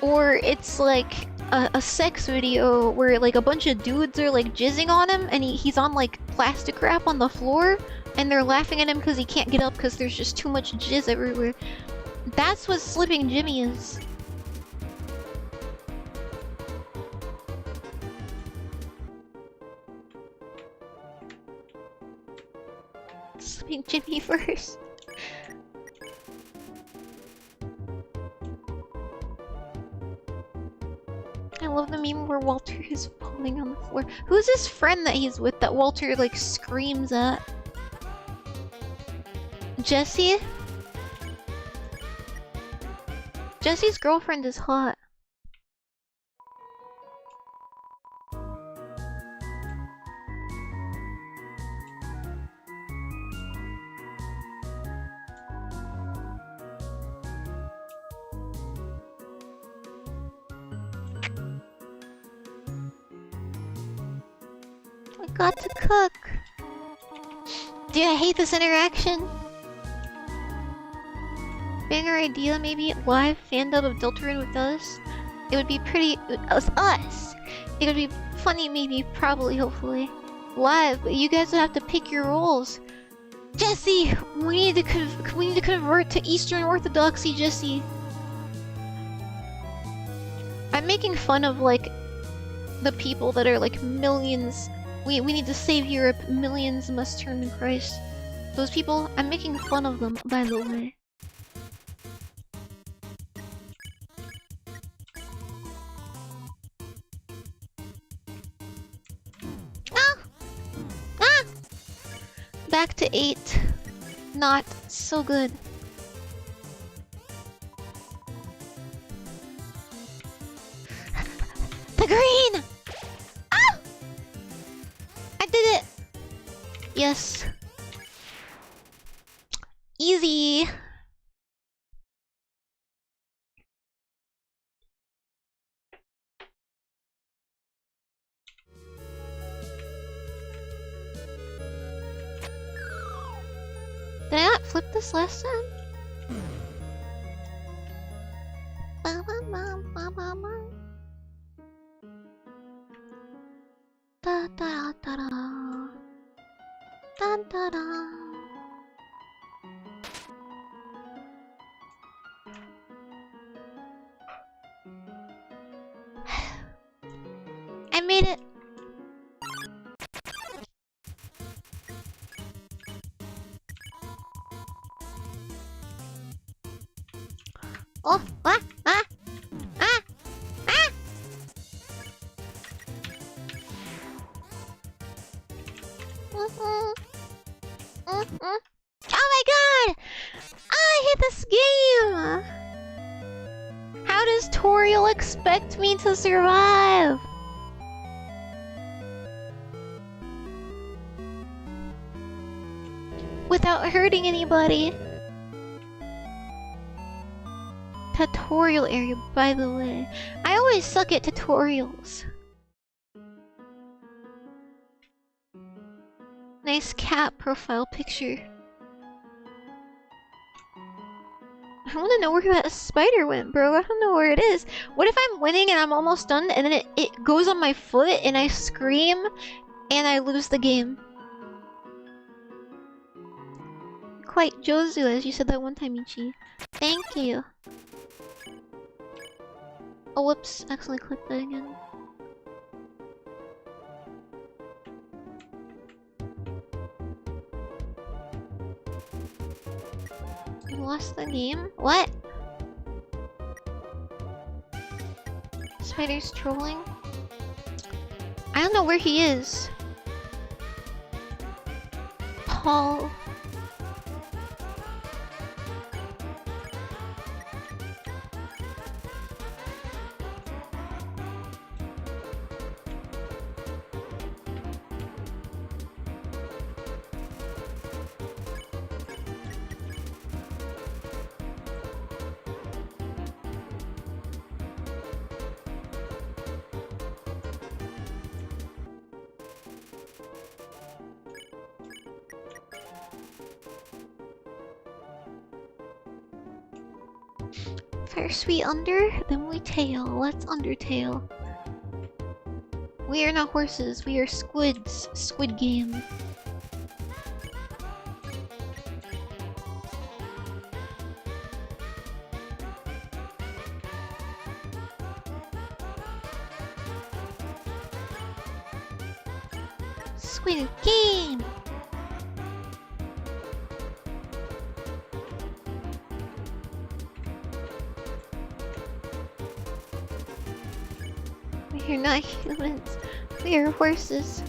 or it's like a sex video where like a bunch of dudes are like jizzing on him and he's on like plastic wrap on the floor and they're laughing at him because he can't get up because there's just too much jizz everywhere. That's what Slipping Jimmy is. Slipping Jimmy first. I love the meme where Walter is falling on the floor. Who's his friend that he's with that Walter like screams at? Jesse? Jesse's girlfriend is hot. I got to cook. Dude, I hate this interaction. Banger idea, maybe live fandom of Deltarune with us. It would be pretty... us! It would be funny, maybe, probably, hopefully. Live, but you guys would have to pick your roles. Jesse! We need to convert to Eastern Orthodoxy, Jesse. I'm making fun of, like, the people that are, like, millions... We need to save Europe. Millions must turn to Christ. Those people, I'm making fun of them, by the way. Back to 8. Not so good. The green! Ah! I did it! Yes. Easy. Did I not flip this last time? Da da da da da da da. I made it. Oh, ah, ah, ah, ah! Oh my god! I hit this game! How does Toriel expect me to survive? without hurting anybody. Tutorial area, by the way. I always suck at tutorials. Nice cat profile picture. I want to know where that spider went, bro. I don't know where it is. What if I'm winning and I'm almost done and then it goes on my foot and I scream and I lose the game? Quite Jozu, as you said that one time, Ichi. Thank you. Oh, whoops. Accidentally clicked that again. You lost the game? What? Spider's trolling? I don't know where he is. Paul. First we under, then we tail. Let's Undertale. We are not horses, we are squids. Squid Game. Squid Game! We're not humans. We are horses.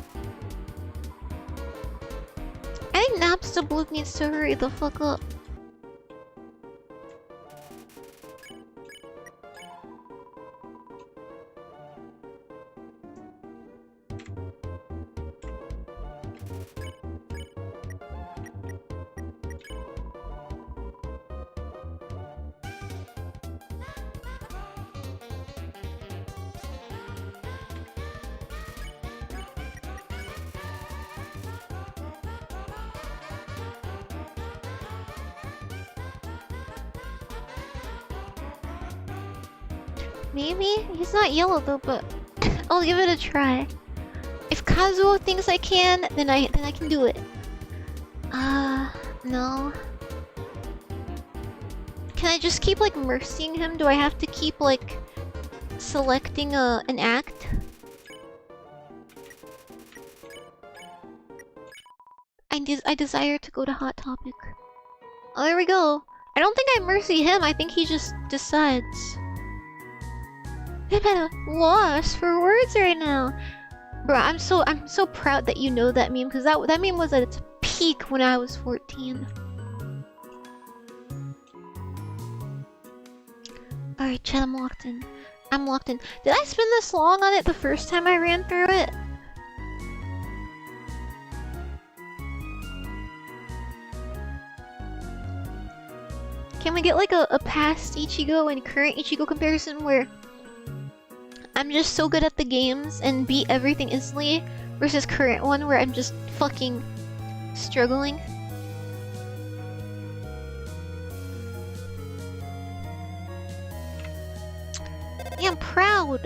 I think Napsta Blue needs to hurry the fuck up. Maybe? He's not yellow though, but I'll give it a try. If Kazuo thinks I can, then I can do it. No. Can I just keep like mercying him? Do I have to keep like selecting an act? I desire to go to Hot Topic. Oh, there we go. I don't think I mercy him. I think he just decides. I'm at a loss for words right now. Bro, I'm so proud that you know that meme, because that meme was at its peak when I was 14. Alright, chat, I'm locked in. I'm locked in. Did I spend this long on it the first time I ran through it? Can we get like a past Ichigo and current Ichigo comparison where I'm just so good at the games and beat everything instantly versus current one where I'm just fucking struggling? Yeah, I'm proud.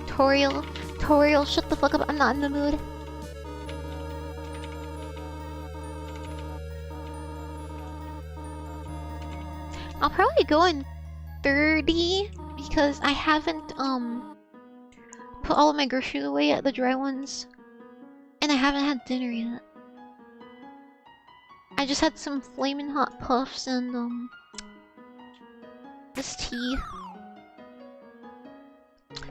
Toriel, shut the fuck up. I'm not in the mood. I'll probably go in 30 because I haven't put all of my groceries away yet, the dry ones. And I haven't had dinner yet. I just had some flaming hot puffs and this tea.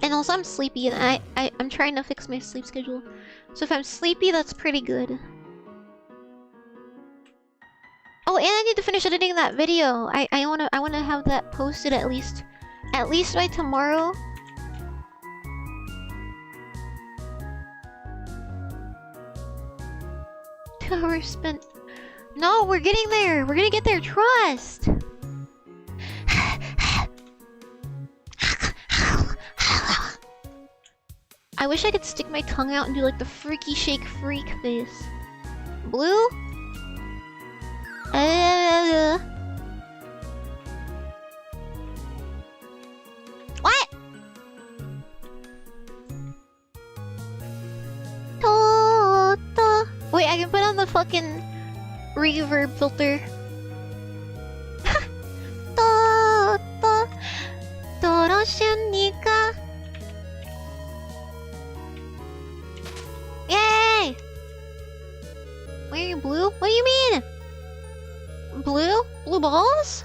And also I'm sleepy and I'm trying to fix my sleep schedule. So if I'm sleepy, that's pretty good. Oh, and I need to finish editing that video. I wanna have that posted at least by tomorrow. 2 hours spent No, we're getting there. We're gonna get there. Trust. I wish I could stick my tongue out and do like the freaky shake freak face. Blue? What? Wait, I can put on the fucking reverb filter. Yay! Why are you blue? What do you mean? Blue? Blue balls?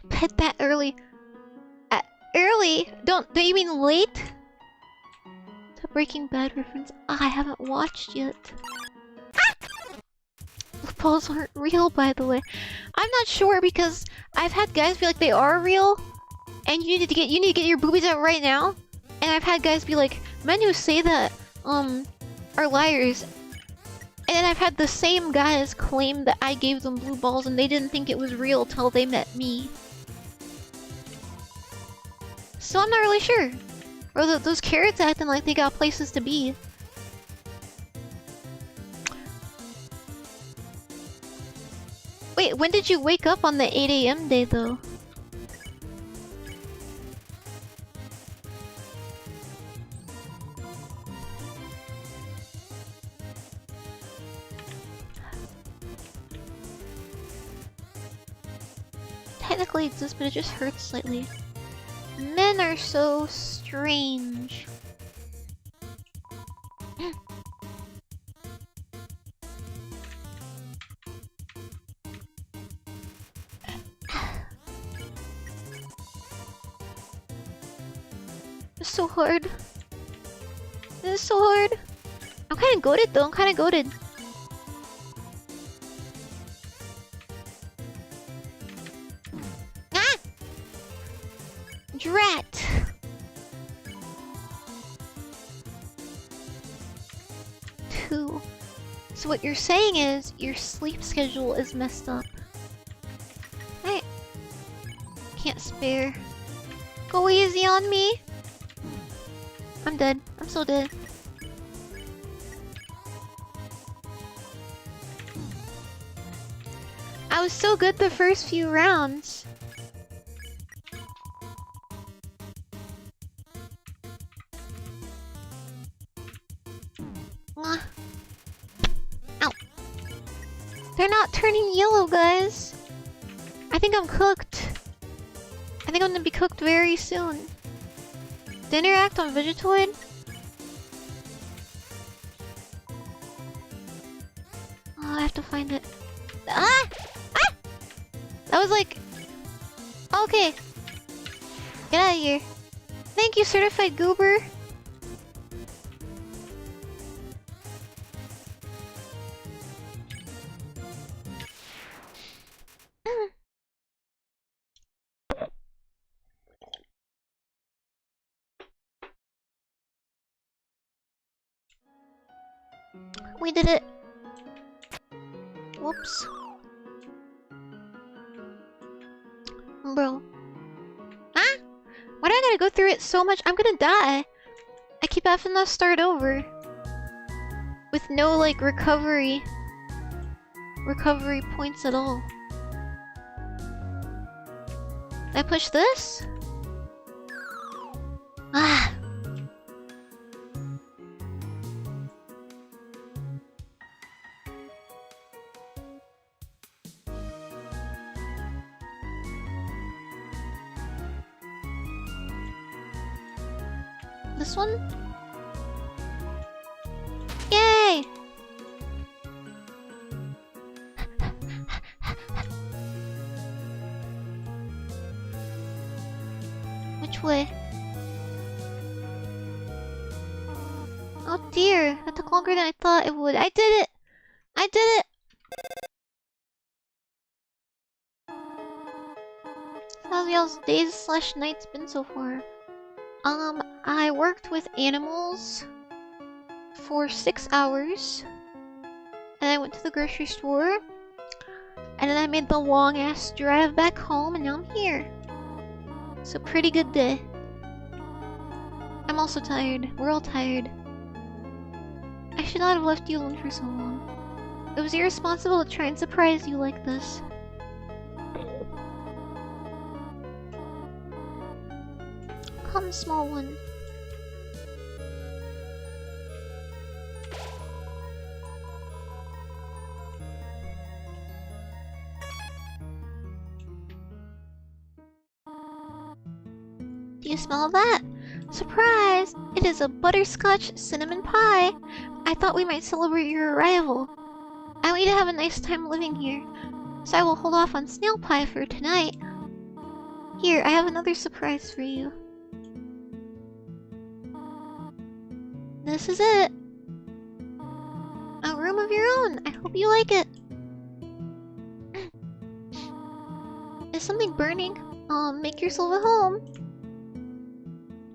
Pet that early. Early? Don't you mean late? It's a Breaking Bad reference I haven't watched yet. The balls aren't real, by the way. I'm not sure because I've had guys be like they are real, and you need to get your boobies out right now. And I've had guys be like, men who say that are liars. And then I've had the same guys claim that I gave them blue balls and they didn't think it was real till they met me. So I'm not really sure. Or those carrots acting like they got places to be. Wait, when did you wake up on the 8 AM day though? Technically exists, but it just hurts slightly. Men are so strange. It's so hard. This is so hard. I'm kind of goated though. I'm kind of goated. Ah! Drat. Two. So what you're saying is your sleep schedule is messed up. Right. Can't spare. Go easy on me. I'm dead. I'm so dead. I was so good the first few rounds. Ow. They're not turning yellow, guys. I think I'm cooked. I think I'm gonna be cooked very soon. Dinner act on Vegetoid? Oh, I have to find it. Ah! Ah! That was like... Okay. Get out of here. Thank you, Certified Goober. We did it. Whoops. Bro. Ah! Why do I gotta go through it so much? I'm gonna die. I keep having to start over. With no, like, recovery points at all. Did I push this? Ah! This one? Yay! Which way? Oh dear, that took longer than I thought it would. I did it! I did it! How's y'all's days/nights been so far? I worked with animals for 6 hours. And I went to the grocery store. And then I made the long ass drive back home and now I'm here. So pretty good day. I'm also tired. We're all tired. I should not have left you alone for so long. It was irresponsible to try and surprise you like this. Come, small one. Do you smell that? Surprise! It is a butterscotch cinnamon pie! I thought we might celebrate your arrival. I want you to have a nice time living here, so I will hold off on snail pie for tonight. Here, I have another surprise for you. This is it! A room of your own! I hope you like it! Is something burning? Make yourself at home!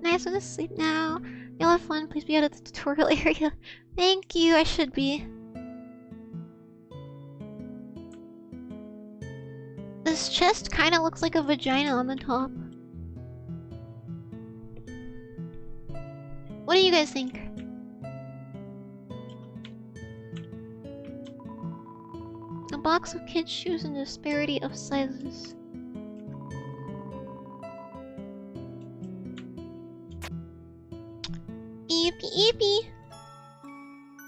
Nice one to sleep now. You'll have fun. Please be out of the tutorial area. Thank you, I should be. This chest kinda looks like a vagina on the top. What do you guys think? A box of kids' shoes in disparity of sizes. Eepy eepy!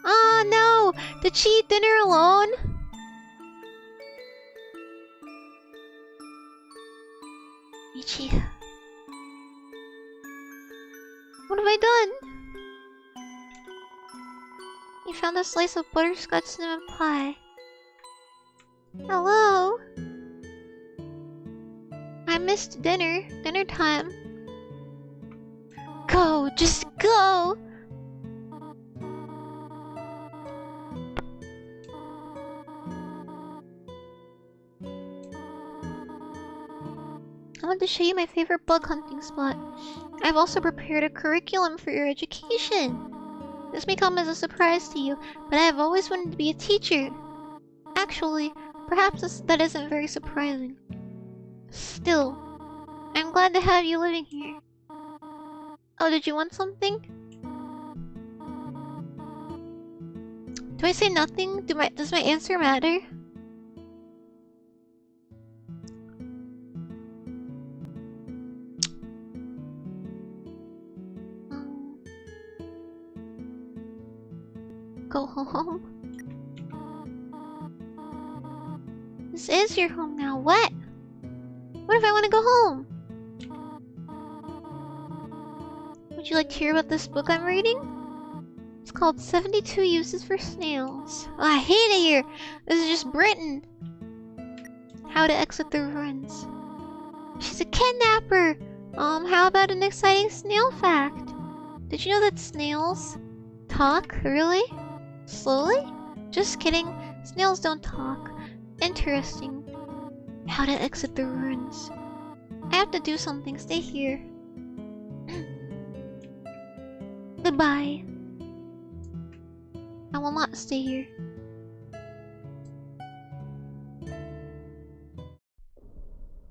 Oh no! Did she eat dinner alone? Ichi. What have I done? You found a slice of butterscotch cinnamon pie. Hello? I missed dinner. Dinner time. Go! Just go! I want to show you my favorite bug hunting spot. I've also prepared a curriculum for your education. This may come as a surprise to you, but I have always wanted to be a teacher. Actually, perhaps that isn't very surprising. Still, I'm glad to have you living here. Oh, did you want something? Do I say nothing? Does my answer matter? Go home? This is your home now. What? What if I want to go home? Would you like to hear about this book I'm reading? It's called 72 Uses for Snails. Oh, I hate it here! This is just Britain! How to exit the ruins. She's a kidnapper! How about an exciting snail fact? Did you know that snails talk? Really? Slowly? Just kidding. Snails don't talk. Interesting. How to exit the ruins. I have to do something. Stay here. Goodbye. I will not stay here.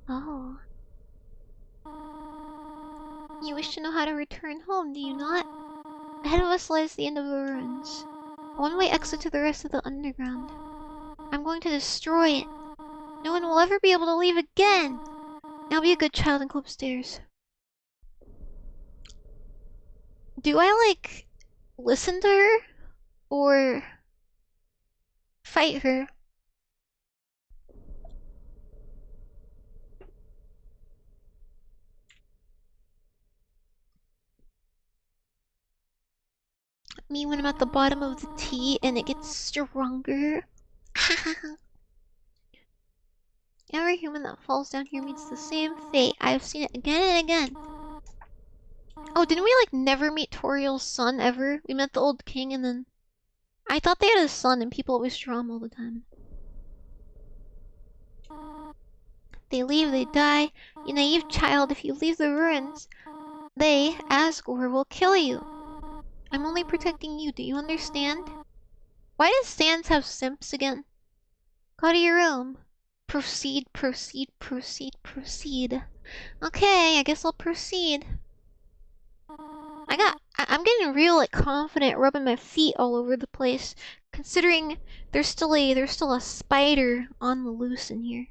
Oh. You wish to know how to return home, do you not? Ahead of us lies the end of the ruins. A one-way exit to the rest of the underground. I'm going to destroy it. No one will ever be able to leave again! Now be a good child and go upstairs. Do I, like, listen to her? Or fight her? Me when I'm at the bottom of the tea and it gets stronger. Every human that falls down here meets the same fate. I've seen it again and again. Oh, didn't we like never meet Toriel's son ever? We met the old king and then... I thought they had a son and people always draw him all the time. They leave, they die. You naive child, if you leave the ruins, They, Asgore, will kill you. I'm only protecting you, do you understand? Why does Sans have simps again? Go to your room. Proceed, proceed, proceed, proceed. Okay, I guess I'll proceed. I'm getting real like confident rubbing my feet all over the place, considering there's still a spider on the loose in here.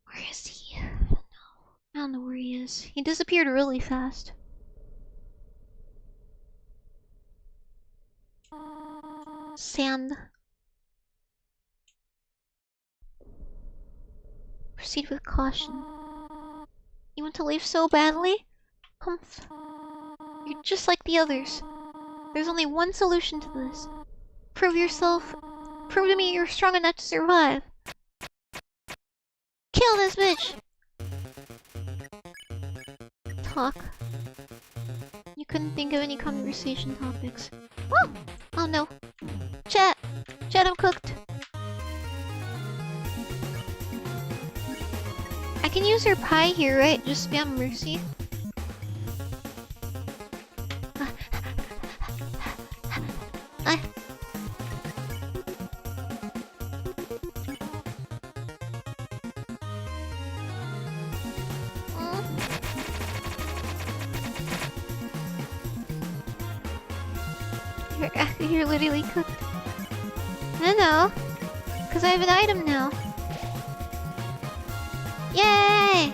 Where is he? I don't know where he is. He disappeared really fast. Sand. Proceed with caution. You want to leave so badly? Humph. You're just like the others. There's only one solution to this. Prove yourself. Prove to me you're strong enough to survive. Kill this bitch! Talk. You couldn't think of any conversation topics. Oh! Oh no. Chat! Chat, I'm cooked. I can use her pie here, right? Just spam mercy. You're literally cooked. I know. Because I have an item now. Yay!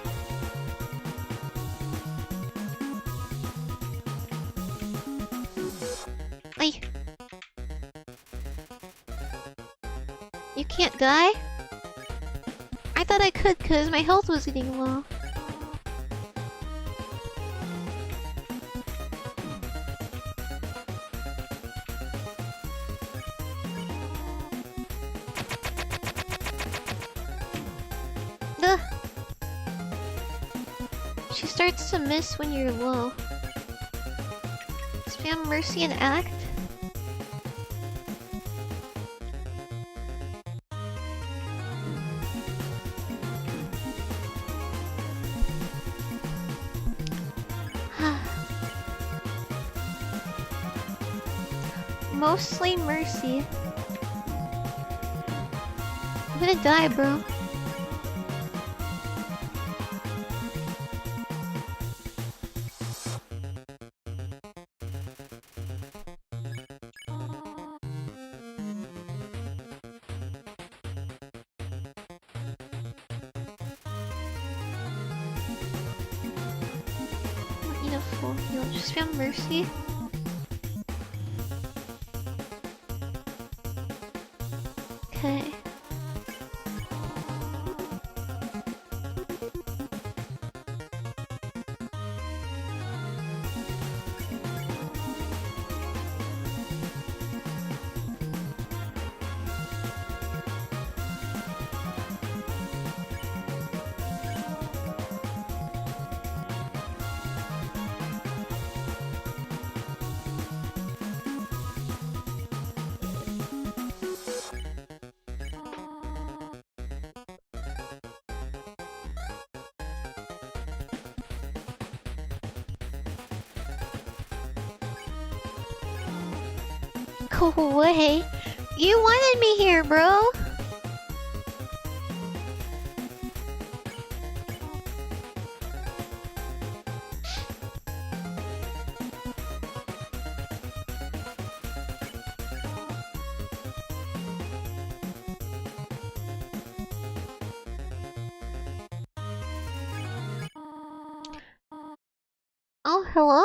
Ay. You can't die? I thought I could because my health was getting low. Ugh. She starts to miss when you're low. Spam mercy and act? Mostly mercy. I'm gonna die, bro. Don't need a full heal, just spam mercy. Okay. Go away. You wanted me here, bro. Oh, hello?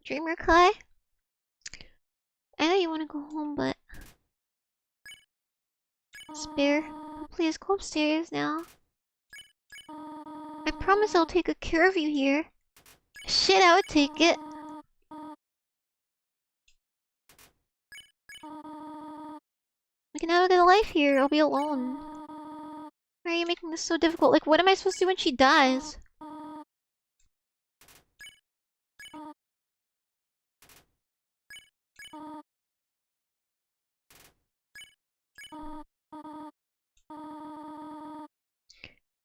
Dreamer Kai? I know you want to go home, but... Spare, please go upstairs now. I promise I'll take good care of you here. Shit, I would take it. We can have a good life here, I'll be alone. Why are you making this so difficult? Like, what am I supposed to do when she dies?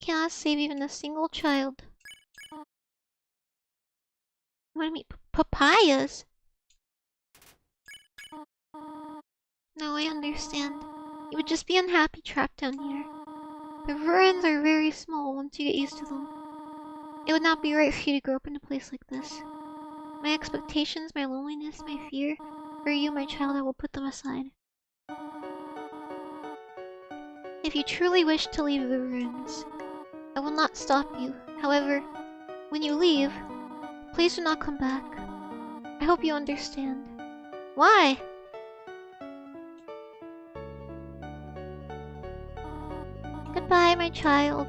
Cannot save even a single child. You want to meet papayas? No, I understand. You would just be unhappy trapped down here. The ruins are very small once you get used to them. It would not be right for you to grow up in a place like this. My expectations, my loneliness, my fear. For you, my child, I will put them aside. If you truly wish to leave the ruins, I will not stop you. However, when you leave, please do not come back. I hope you understand. Why? Goodbye, my child.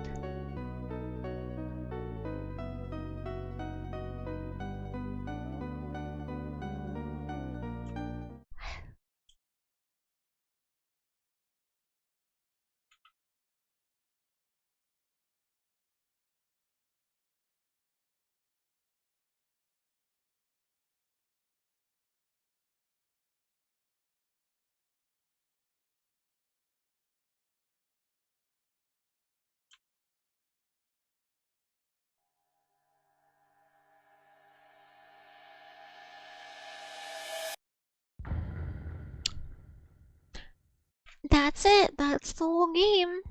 That's it. That's the whole game.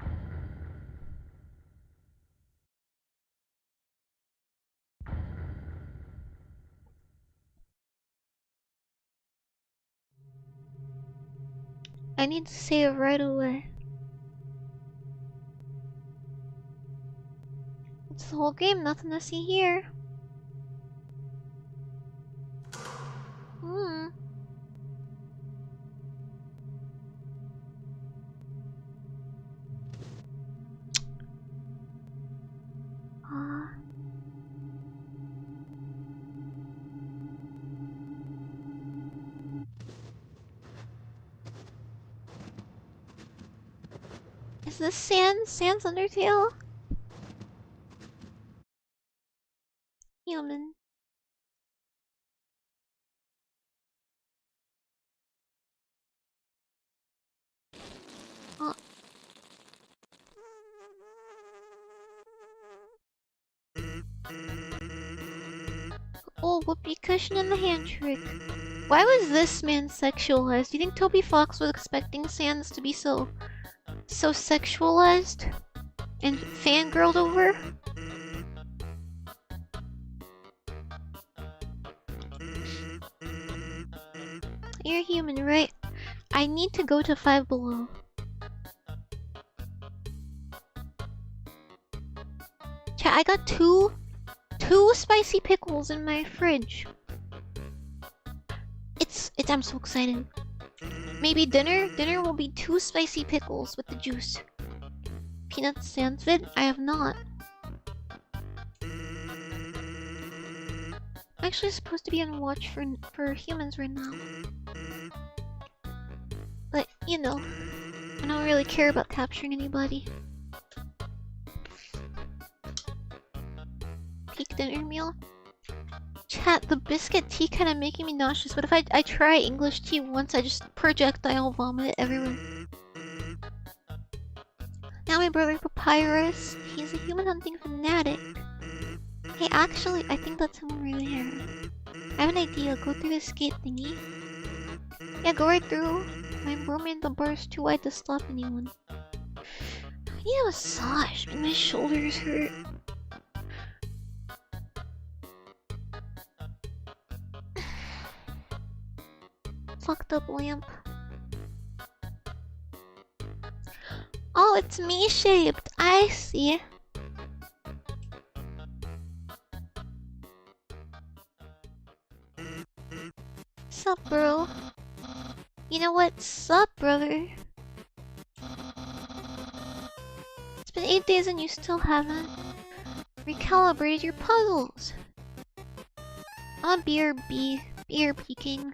I need to save right away. It's the whole game. Nothing to see here. Hmm. Is this Sans? Sans Undertale? Human. Oh. Oh, whoopee cushion and the hand trick. Why was this man sexualized? Do you think Toby Fox was expecting Sans to be so sexualized and fangirled over? You're human, right? I need to go to Five Below. Chat, I got two spicy pickles in my fridge. I'm so excited. Maybe dinner will be 2 spicy pickles with the juice. Peanuts sans vid? I have not. I'm actually supposed to be on watch for humans right now. But, you know, I don't really care about capturing anybody. Peak dinner meal. Chat, the biscuit tea kind of making me nauseous. What if I try English tea once, I just projectile vomit it everywhere? Now my brother Papyrus, he's a human hunting fanatic. Hey, actually, I think that's him over there. I have an idea. Go through this gate thingy. Yeah, go right through. My bromine the bar is too wide to stop anyone. I need a massage. My shoulders hurt. Fucked up lamp. Oh, it's me-shaped. I see. Sup, bro? You know what? Sup, brother? It's been 8 days and you still haven't recalibrated your puzzles. I'm beer peeking.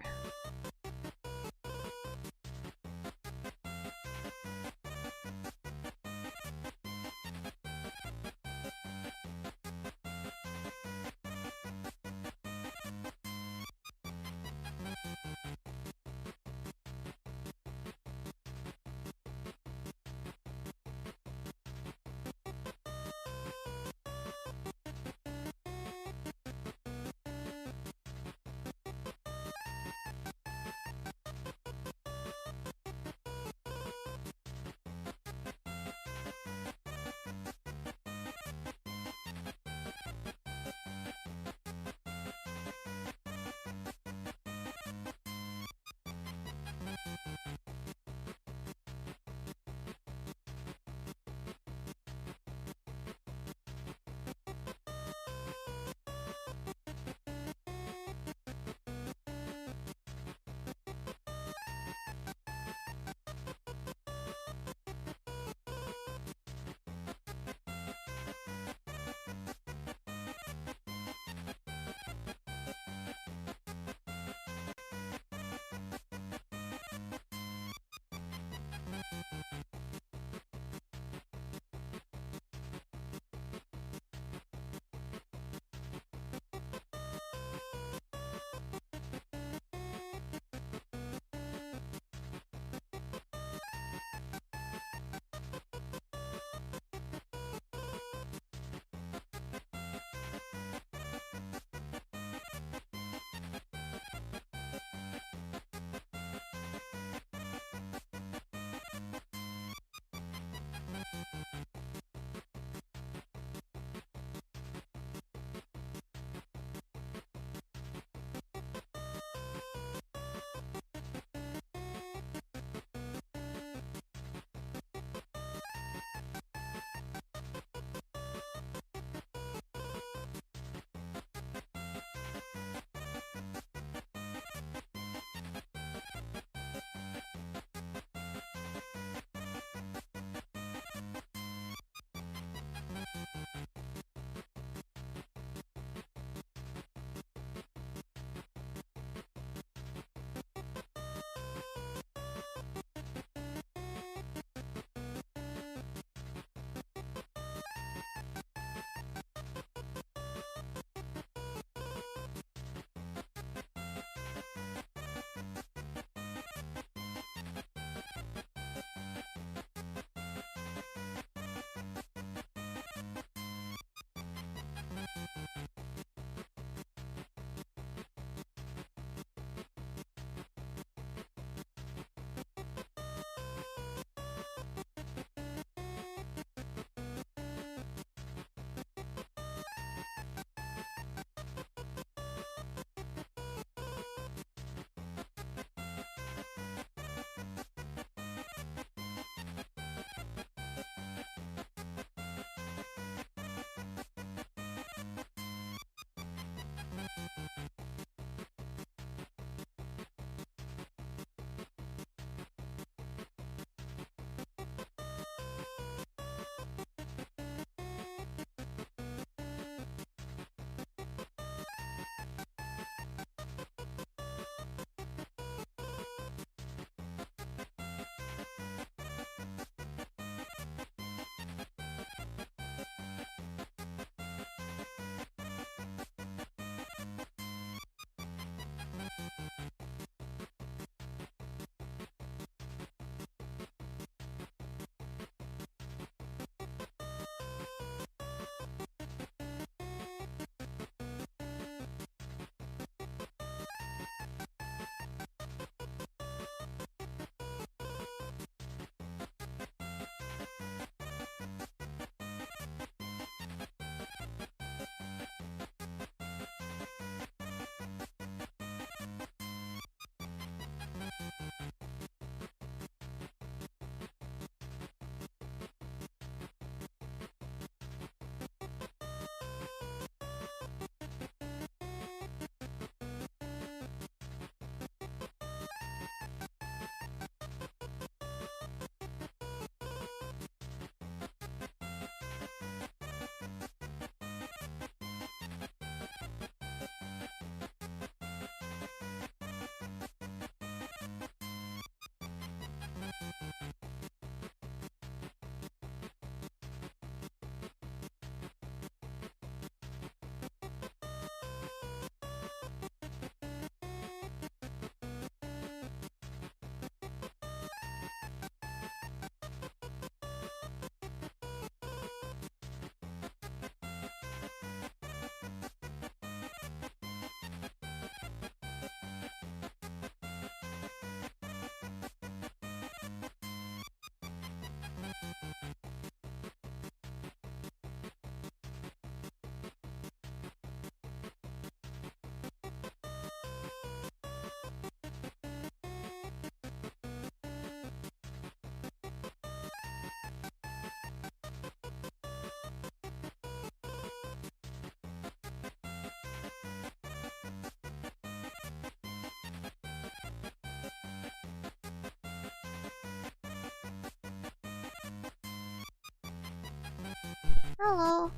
Hello.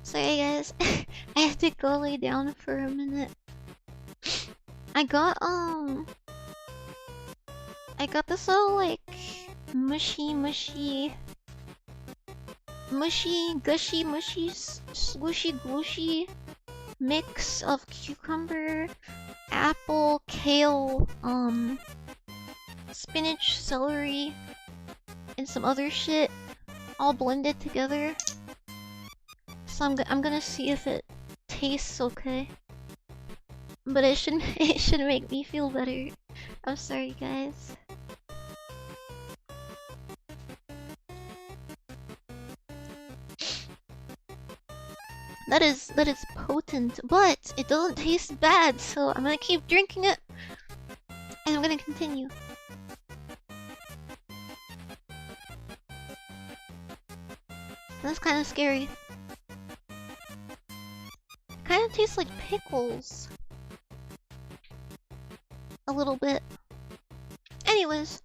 Sorry guys, I had to go lay down for a minute. I got this little like mushy, gushy, squishy, glooshy mix of cucumber, apple, kale, spinach, celery, and some other shit, all blended together. So I'm gonna see if it tastes okay. But it should make me feel better. I'm sorry, guys. That is potent, but it doesn't taste bad, so I'm gonna keep drinking it, and I'm gonna continue. That's kind of scary. It kind of tastes like pickles. A little bit. Anyways.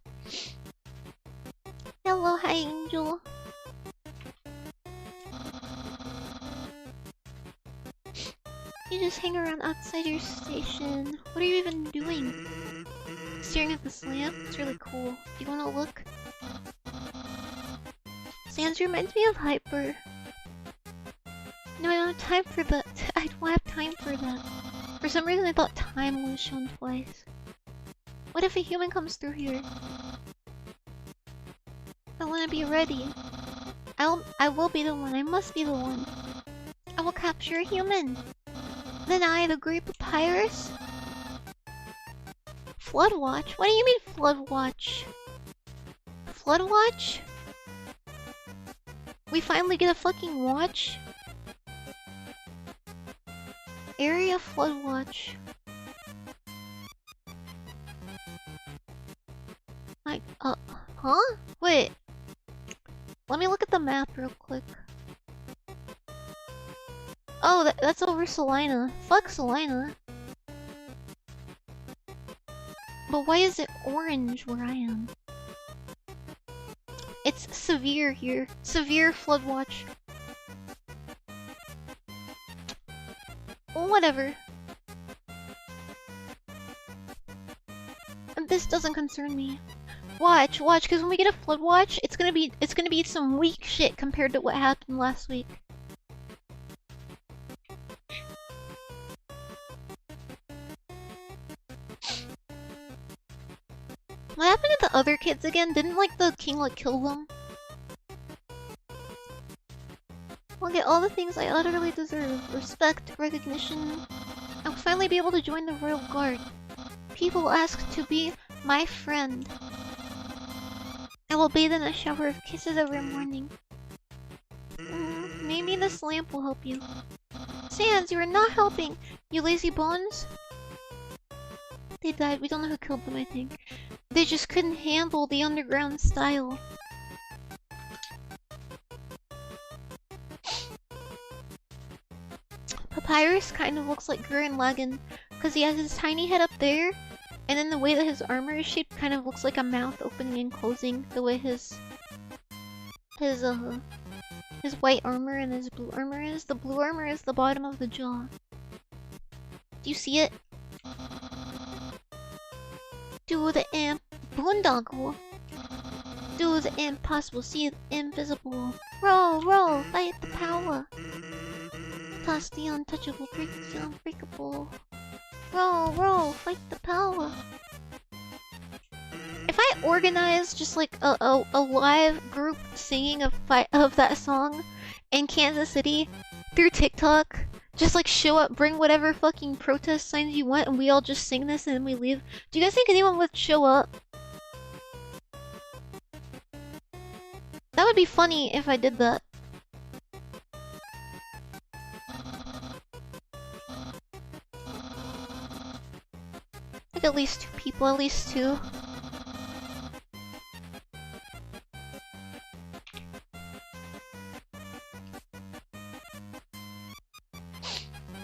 Hello, hi Angel. You just hang around outside your station. What are you even doing? Staring at this lamp? It's really cool. Do you wanna look? Sans reminds me of Hyper. No, I don't have time for that. I don't have time for that. For some reason I thought time was shown twice. What if a human comes through here? I wanna be ready. I will be the one. I must be the one. I will capture a human. Then I, the Great Papyrus? Flood Watch? What do you mean Flood Watch? Flood Watch? We finally get a fucking watch? Area Flood Watch. Like, huh? Wait. Let me look at the map real quick. Oh, that's over Salina. Fuck Salina. But why is it orange where I am? It's severe here. Severe flood watch. Whatever. This doesn't concern me. Watch, because when we get a flood watch, it's gonna be some weak shit compared to what happened last week. What happened to the other kids again? Didn't like the king like kill them? I'll get all the things I utterly deserve. Respect, recognition. I'll finally be able to join the Royal Guard. People ask to be my friend. I will bathe in a shower of kisses every morning. Maybe this lamp will help you. Sans, you are not helping! You lazy bones! They died. We don't know who killed them, I think. They just couldn't handle the underground style. Papyrus kind of looks like Gurren Lagann, because he has his tiny head up there, and then the way that his armor is shaped kind of looks like a mouth opening and closing, the way his white armor and his blue armor is. The blue armor is the bottom of the jaw. Do you see it? Do the boondoggle. Do the impossible. See the invisible. Roll, roll, fight the power. Toss the untouchable, break the unbreakable. Roll, roll, fight the power. If I organize just like a live group singing of that song in Kansas City through TikTok, just like show up, bring whatever fucking protest signs you want, and we all just sing this and then we leave. Do you guys think anyone would show up? That would be funny if I did that. Like at least 2 people, at least 2.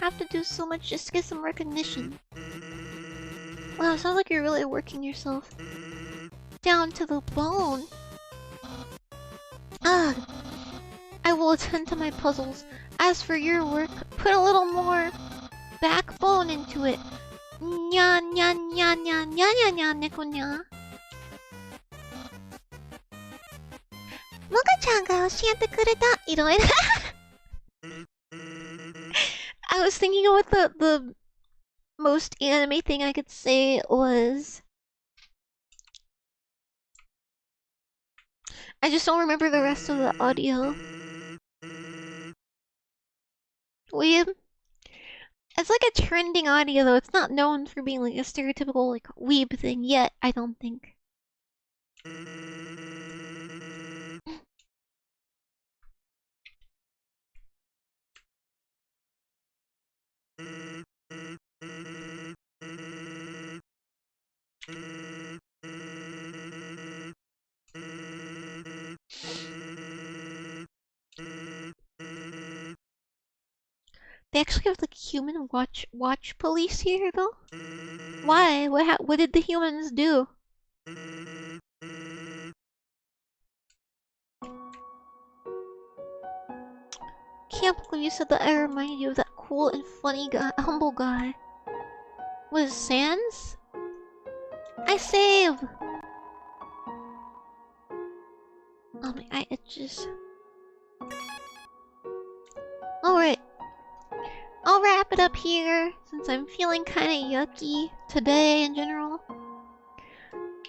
Have to do so much just to get some recognition. Wow, it sounds like you're really working yourself down to the bone. I will will attend to my puzzles. As for your work, put a little more backbone into it. Nya nya nya nya nya nya nya neko nya. Moka-chan ga oshiete kureta iroiro. I was thinking of what the most anime thing I could say was. I just don't remember the rest of the audio. Weeb. It's like a trending audio though. It's not known for being like a stereotypical like weeb thing yet, I don't think. They actually have like human watch police here though? Why? What did the humans do? Can't believe you said that. I reminded you of that cool and funny guy, humble guy. Was Sans? I save! Oh my eye itches. Alright. I'll wrap it up here, since I'm feeling kinda yucky today in general.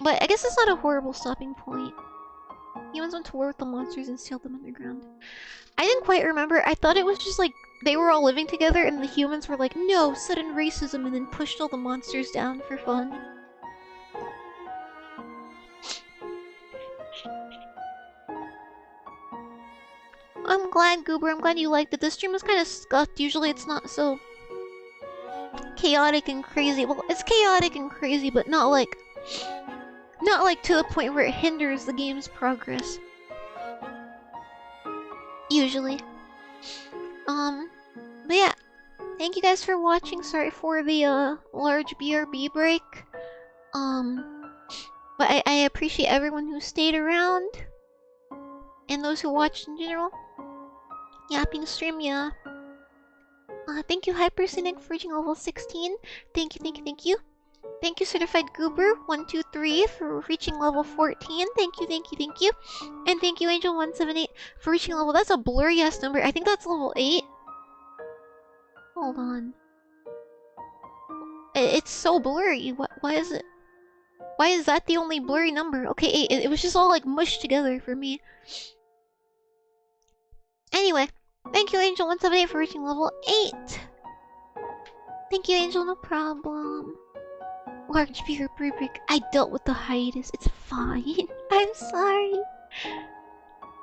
But I guess it's not a horrible stopping point. Humans went to war with the monsters and sealed them underground. I didn't quite remember. I thought it was just like they were all living together and the humans were like, no, sudden racism, and then pushed all the monsters down for fun. I'm glad, Goober. I'm glad you liked it. This stream was kind of scuffed. Usually it's not so chaotic and crazy. Well, it's chaotic and crazy, but not like to the point where it hinders the game's progress. Usually. But yeah. Thank you guys for watching. Sorry for the large BRB break. But I appreciate everyone who stayed around. And those who watched in general. Yapping stream, yeah. Thank you, Hypersanic, for reaching level 16. Thank you, thank you, thank you. Thank you, Certified Goober 123 for reaching level 14. Thank you, thank you, thank you. And thank you, Angel 178 for reaching level. That's a blurry ass number. I think that's level 8. Hold on. It's so blurry. Why is it? Why is that the only blurry number? Okay, 8. It was just all like mushed together for me. Anyway, thank you, Angel 178 for reaching level 8. Thank you, Angel. No problem. Large beer break. I dealt with the hiatus. It's fine. I'm sorry.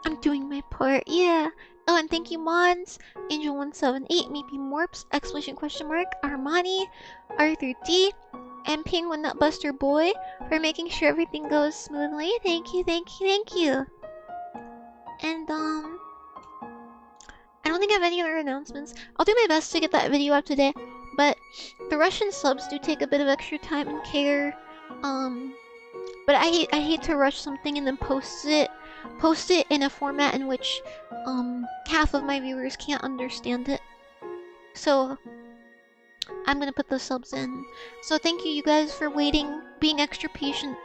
I'm doing my part. Yeah. Oh, and thank you, Mons, Angel 178, maybe Morps, exclamation question mark, Armani, Arthur D, and Penguin Nutbuster Boy for making sure everything goes smoothly. Thank you, thank you, thank you. And I don't think I have any other announcements. I'll do my best to get that video up today, but the Russian subs do take a bit of extra time and care. But I hate to rush something and then post it in a format in which half of my viewers can't understand it. So I'm gonna put the subs in. So thank you guys for waiting, being extra patient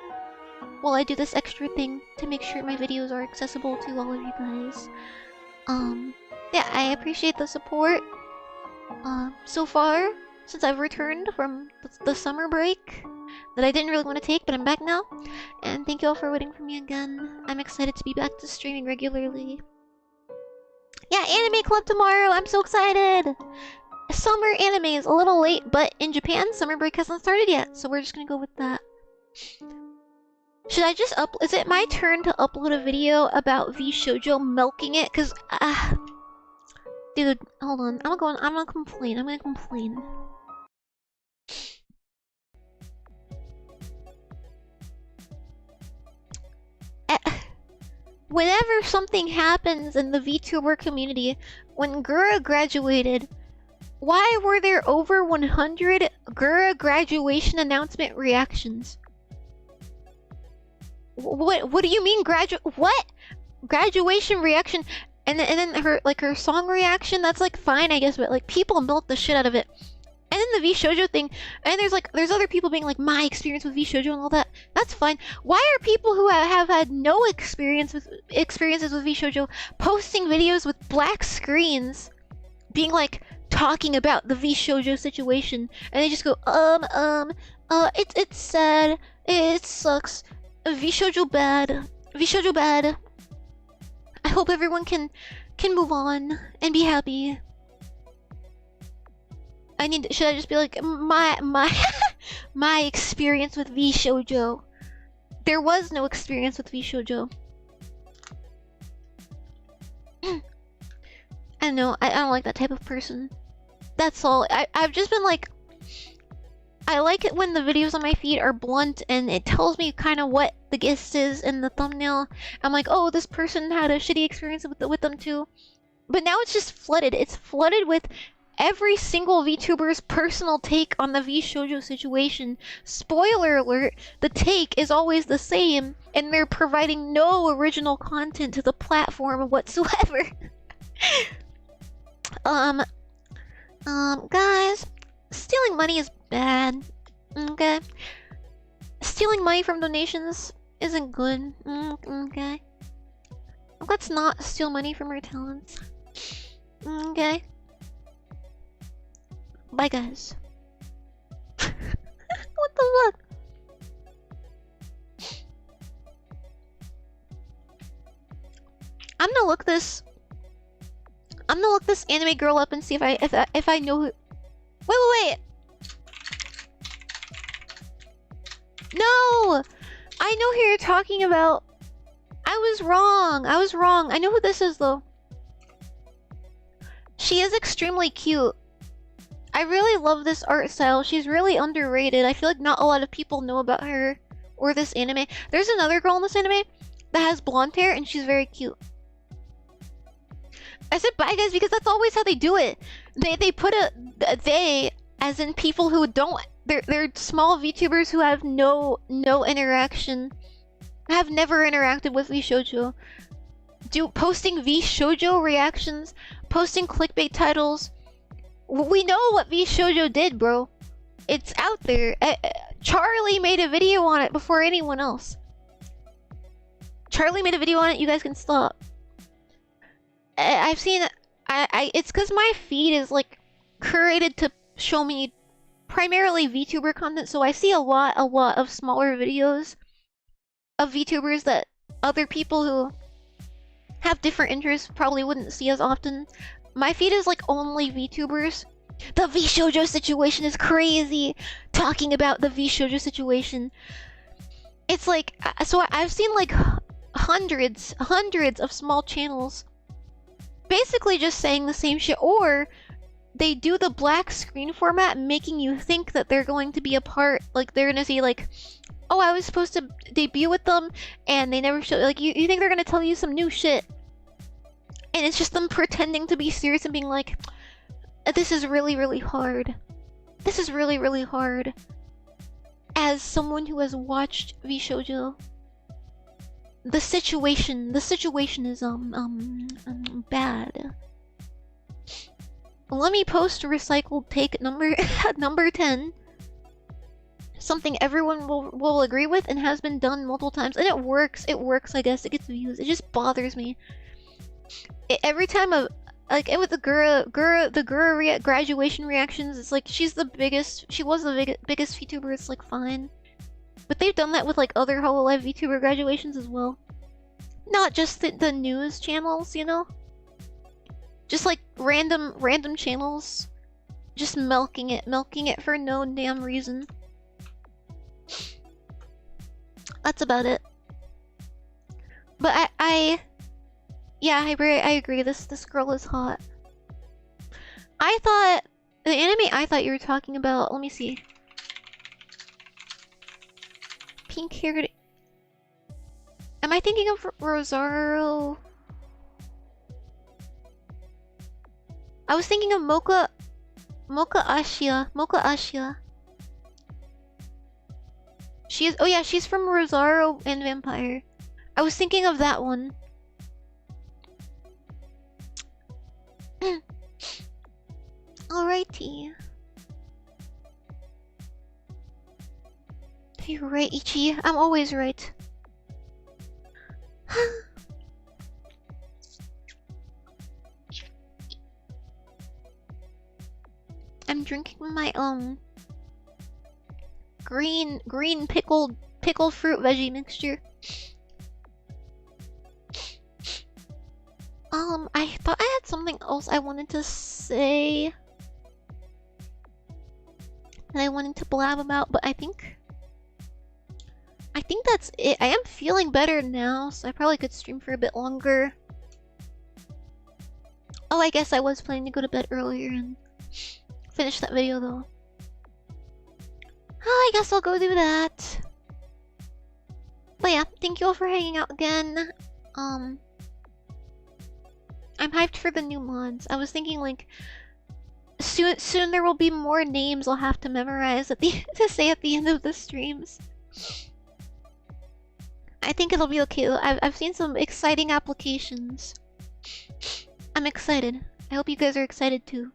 while I do this extra thing to make sure my videos are accessible to all of you guys. Yeah, I appreciate the support so far since I've returned from the summer break that I didn't really want to take, but I'm back now. And thank you all for waiting for me again. I'm excited to be back to streaming regularly. Yeah, Anime Club tomorrow! I'm so excited! Summer anime is a little late, but in Japan, summer break hasn't started yet, so we're just gonna go with that. Should I just is it my turn to upload a video about vShoujo milking it? Cause, dude, hold on. I'm gonna complain. Whenever something happens in the VTuber community, when Gura graduated, why were there over 100 Gura graduation announcement reactions? What do you mean what? Graduation reaction? And then her song reaction, that's like fine, I guess, but like people milk the shit out of it. And then the V Shoujo thing, and there's other people being like my experience with V Shoujo and all that. That's fine. Why are people who have had no experiences with V Shoujo posting videos with black screens, being like talking about the V Shoujo situation, and they just go it's sad, it sucks, V Shoujo bad, V Shoujo bad. I hope everyone can move on and be happy. Should I just be like my my experience with V Shoujo? There was no experience with V Shoujo. I don't know. I don't like that type of person. That's all. I've just been like, I like it when the videos on my feed are blunt and it tells me kind of what the guest is in the thumbnail. I'm like, oh, this person had a shitty experience with them too. But now it's just flooded. It's flooded with every single VTuber's personal take on the V Shoujo situation. Spoiler alert, the take is always the same, and they're providing no original content to the platform whatsoever. Guys, stealing money is bad, okay? Stealing money from donations isn't good, okay? Let's not steal money from our talents, okay? Bye, guys. What the fuck? I'm gonna look this anime girl up and see if I know who. Wait. No! I know who you're talking about. I was wrong. I know who this is though. She is extremely cute. I really love this art style. She's really underrated. I feel like not a lot of people know about her or this anime. There's another girl in this anime that has blonde hair and she's very cute. I said bye guys because that's always how they do it. They put they as in people who don't, they're small VTubers who have no interaction, have never interacted with V Shoujo. Posting V Shoujo reactions, posting clickbait titles. We know what V Shoujo did, bro. It's out there. Charlie made a video on it before anyone else. Charlie made a video on it. You guys can stop. I've seen. It's because my feed is like curated to show me primarily VTuber content, so I see a lot of smaller videos of VTubers that other people who have different interests probably wouldn't see as often. My feed is like only VTubers. The V Shoujo situation is crazy. Talking about the V Shoujo situation. It's like, so I've seen like hundreds of small channels basically just saying the same shit, or they do the black screen format making you think that they're going to be a part, like they're gonna say like, oh, I was supposed to debut with them and they never show, like you think they're gonna tell you some new shit. And it's just them pretending to be serious and being like, this is really hard. This is really hard. As someone who has watched V Shoujo, the situation is bad. Let me post recycled take number number 10. Something everyone will agree with and has been done multiple times, and it works. It works, I guess. It gets views. It just bothers me. Every time like with the Gura graduation reactions, it's like she was the biggest VTuber. It's like fine, but they've done that with like other Hololive VTuber graduations as well. Not just the news channels, you know. Just like random channels, just milking it for no damn reason. That's about it. But yeah, I agree. This girl is hot. I thought the anime I thought you were talking about. Let me see. Pink-haired. Am I thinking of Rosario? I was thinking of Mocha Ashia. She is. Oh yeah, she's from Rosario and Vampire. I was thinking of that one. Alrighty. You're right, Ichi. I'm always right. I'm drinking my green pickled fruit veggie mixture. I thought I had something else I wanted to say that I wanted to blab about, but I think that's it. I am feeling better now, so I probably could stream for a bit longer. Oh, I guess I was planning to go to bed earlier and finish that video though. Oh, I guess I'll go do that. But yeah, thank you all for hanging out again. I'm hyped for the new mods. I was thinking like soon there will be more names I'll have to memorize at the to say at the end of the streams. I think it'll be okay though. I've seen some exciting applications. I'm excited. I hope you guys are excited too.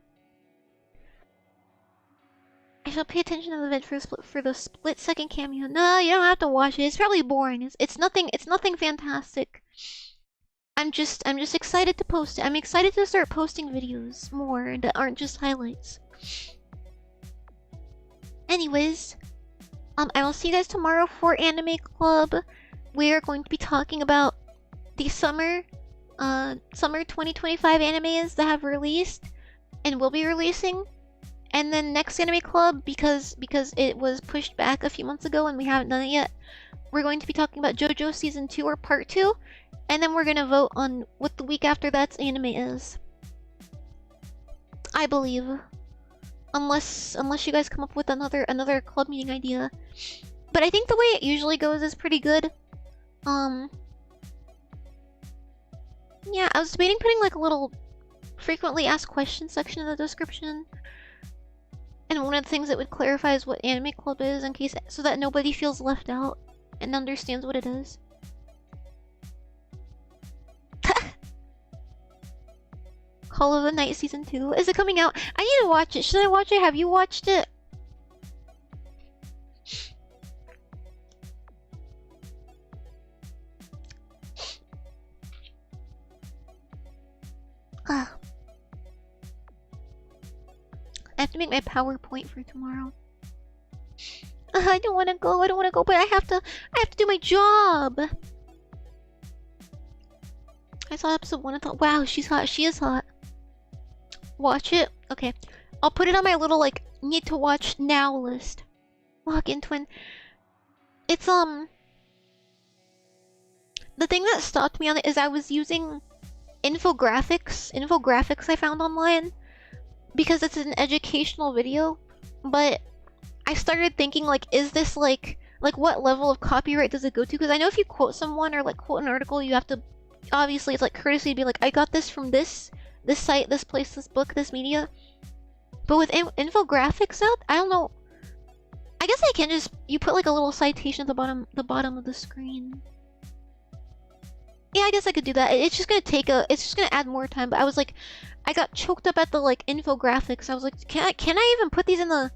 I shall pay attention to the vid for the split-second cameo. No, you don't have to watch it. It's probably boring. It's nothing fantastic. I'm just excited to post it. I'm excited to start posting videos more that aren't just highlights. Anyways, I will see you guys tomorrow for Anime Club. We are going to be talking about the summer 2025 animes that have released and will be releasing. And then next Anime Club, because it was pushed back a few months ago and we haven't done it yet, we're going to be talking about JoJo Season 2 or Part 2. And then we're gonna vote on what the week after that's anime is. I believe. Unless you guys come up with another club meeting idea. But I think the way it usually goes is pretty good. Yeah, I was debating putting like a little frequently asked questions section in the description. And one of the things that would clarify is what Anime Club is, in case so that nobody feels left out and understands what it is. Call of the Night Season 2. Is it coming out? I need to watch it. Should I watch it? Have you watched it? I have to make my PowerPoint for tomorrow. I don't want to go, but I have to do my job. I saw episode 1 and thought, wow, she's hot. She is hot. Watch it. Okay. I'll put it on my little, like, need to watch now list. Login twin. It's, the thing that stopped me on it is I was using infographics I found online. Because it's an educational video. But I started thinking, like, is this, like what level of copyright does it go to? Because I know if you quote someone or, like, quote an article, you have to... Obviously, it's like courtesy to be like, I got this from this site, this place, this book, this media. But with infographics out, I don't know. I guess I can just you put like a little citation at the bottom of the screen. Yeah, I guess I could do that. It's just gonna add more time. But I was like, I got choked up at the like infographics. I was like, can I even put these in the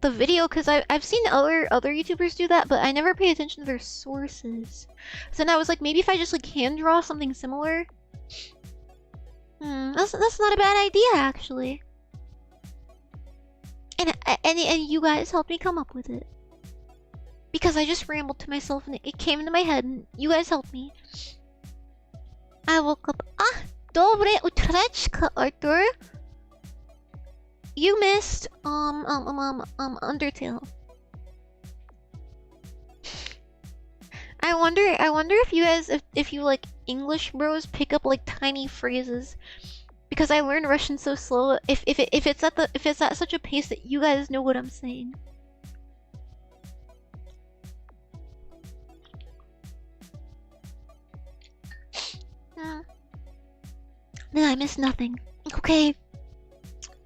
video? Because I've seen other YouTubers do that, but I never pay attention to their sources. So then I was like, maybe if I just like hand draw something similar. That's not a bad idea actually. And you guys helped me come up with it. Because I just rambled to myself and it came into my head and you guys helped me. I woke up. Ah, dobre utreczka, Arthur. You missed Undertale. I wonder if you guys if you like English bros pick up like tiny phrases. Because I learned Russian so slow. If it's at such a pace that you guys know what I'm saying. No, I missed nothing. Okay.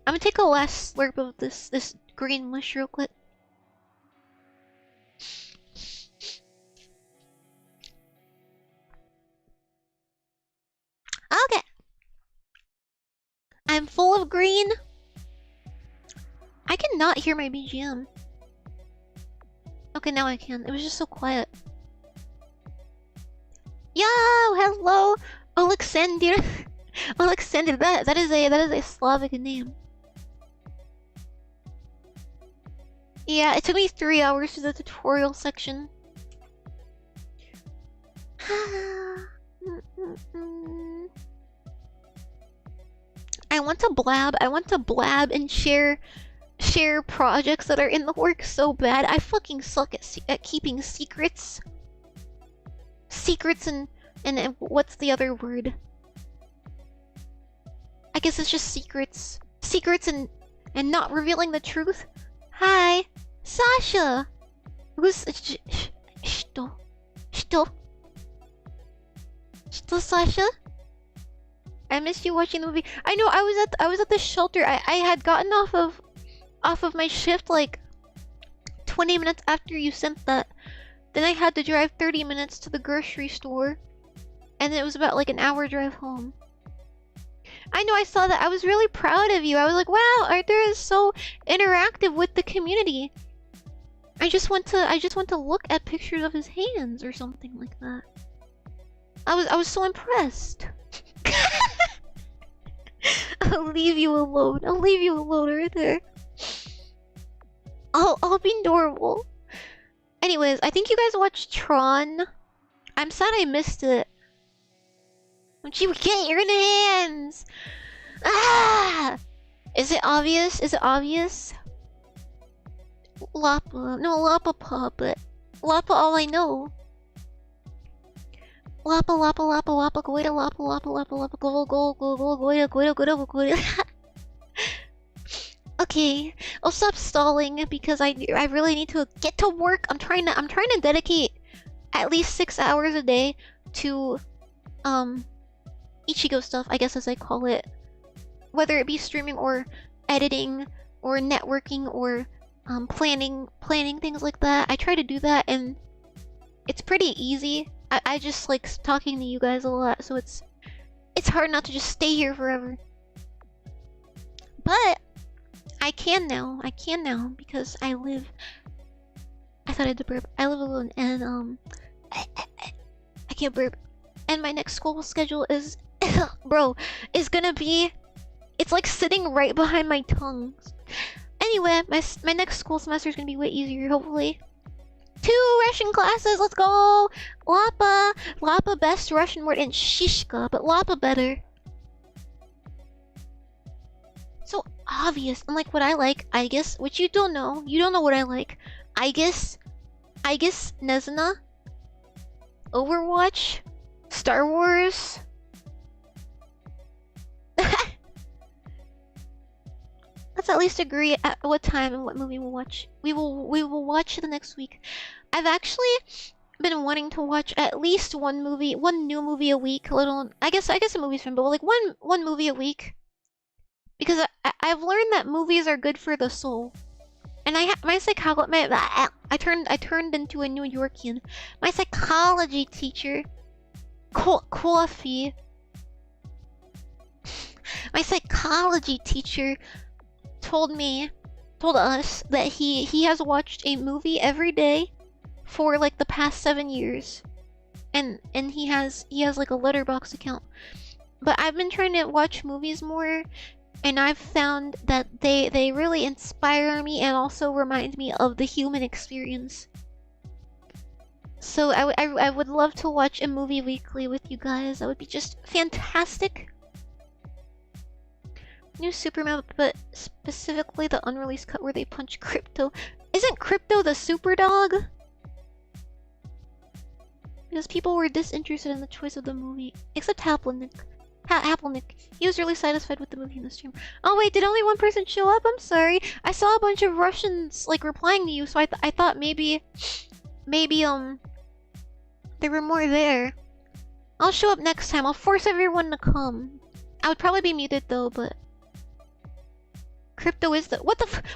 I'm gonna take a last slurp of this green mush real quick. Okay. I'm full of green. not hear my BGM? Okay, now I can. It was just so quiet. Yo, hello, Alexander. Alexander, that is a Slavic name. Yeah, it took me 3 hours to the tutorial section. I want to blab and share projects that are in the works so bad. I fucking suck at keeping secrets. Secrets and what's the other word? I guess it's just secrets. Secrets and not revealing the truth. Hi, Sasha. Who's Что, Sasha? I missed you watching the movie. I know. I was at the shelter. I had gotten off of my shift like 20 minutes after you sent that. Then I had to drive 30 minutes to the grocery store, and it was about like an hour drive home. I know. I saw that. I was really proud of you. I was like, wow, Arthur is so interactive with the community. I just want to look at pictures of his hands or something like that. I was so impressed. I'll leave you alone. I'll leave you alone, Arthur. I'll be normal. Anyways, I think you guys watched Tron. I'm sad I missed it. Don't you get your hands? Ah! Is it obvious? Is it obvious? Lapa. No, Lapa Pa, but Lapa all I know. Lapa, Lapa, Lapa, Lapa, Goida, Lapa, Lapa, Lapa, Lapa, Go, Go, Go, Go, Goida, Goida, Goida, Goida. Okay, I'll stop stalling because I really need to get to work. I'm trying to dedicate at least 6 hours a day to Ichigo stuff, I guess as I call it. Whether it be streaming or editing or networking or planning things like that. I try to do that and it's pretty easy. I just like talking to you guys a lot, so it's hard not to just stay here forever. But I can now because I thought I had to burp. I live alone and I can't burp. And my next school schedule is bro, is gonna be, it's like sitting right behind my tongue. Anyway, my next school semester is gonna be way easier, hopefully. 2 Russian classes, let's go! Lapa! Lapa best Russian word and shishka, but Lapa better. So obvious. Unlike what I like, I guess, which you don't know. You don't know what I like. I guess Nezna, Overwatch, Star Wars. Let's at least agree at what time and what movie we'll watch. We will watch the next week. I've actually been wanting to watch at least one new movie a week. I guess a movie's fun, but like one movie a week. Because I've learned that movies are good for the soul. And I turned into a New Yorkian. My psychology teacher, Coffee. My psychology teacher told us that he has watched a movie every day for like the past 7 years. And he has like a Letterboxd account. But I've been trying to watch movies more, and I've found that they really inspire me and also remind me of the human experience. So I would love to watch a movie weekly with you guys. That would be just fantastic. New Superman, but specifically the unreleased cut where they punch Crypto. Isn't Crypto the super dog? Because people were disinterested in the choice of the movie. Except Happelnick. He was really satisfied with the movie in the stream. Oh wait, did only one person show up? I'm sorry. I saw a bunch of Russians like replying to you, so I thought maybe there were more there. I'll show up next time. I'll force everyone to come. I would probably be muted though, but Crypto is the—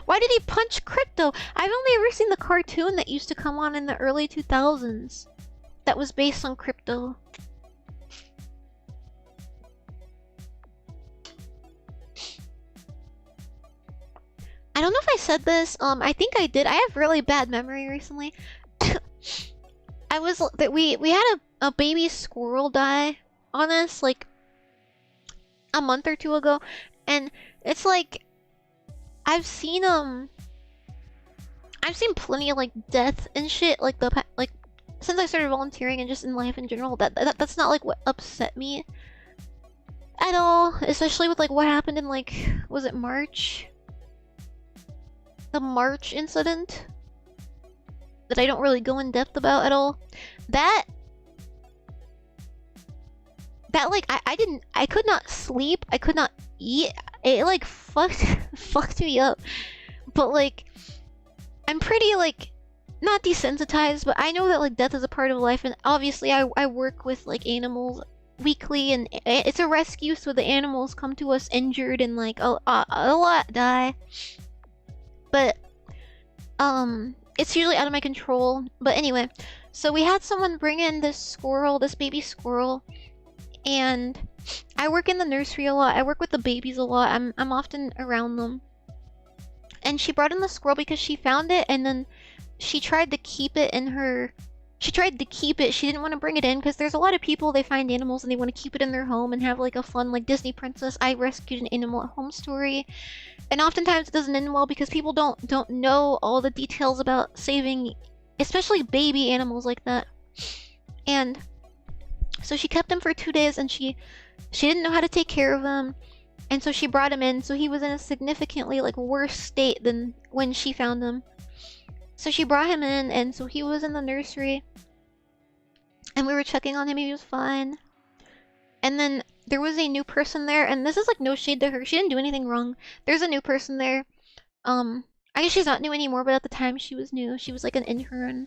why did he punch Crypto? I've only ever seen the cartoon that used to come on in the early 2000s. That was based on Crypto. I don't know if I said this. I think I did. I have really bad memory recently. We had a baby squirrel die on us like a month or two ago, and it's like I've seen plenty of like death and shit like since I started volunteering and just in life in general. That's not like what upset me at all, especially with like what happened in like, was it March? The March incident that I don't really go in depth about at all. That like I could not sleep, I could not eat. It like fucked me up. But like I'm pretty like not desensitized, but I know that like death is a part of life, and obviously I work with like animals weekly, and it's a rescue, so the animals come to us injured and like a lot die. But it's usually out of my control. But anyway, so we had someone bring in this squirrel, this baby squirrel, and I work in the nursery a lot. I work with the babies a lot. I'm often around them. And she brought in the squirrel because she found it, and then she tried to keep it in her... She tried to keep it. She didn't want to bring it in because there's a lot of people, they find animals and they want to keep it in their home and have like a fun like Disney princess, I rescued an animal at home story. And oftentimes it doesn't end well because people don't know all the details about saving, especially baby animals like that. And so she kept him for 2 days, and she didn't know how to take care of him. And so she brought him in, so he was in a significantly like worse state than when she found him. So she brought him in, and so he was in the nursery. And we were checking on him, he was fine. And then there was a new person there, and this is like no shade to her, she didn't do anything wrong. There's a new person there. I guess she's not new anymore, but at the time she was new. She was like an intern,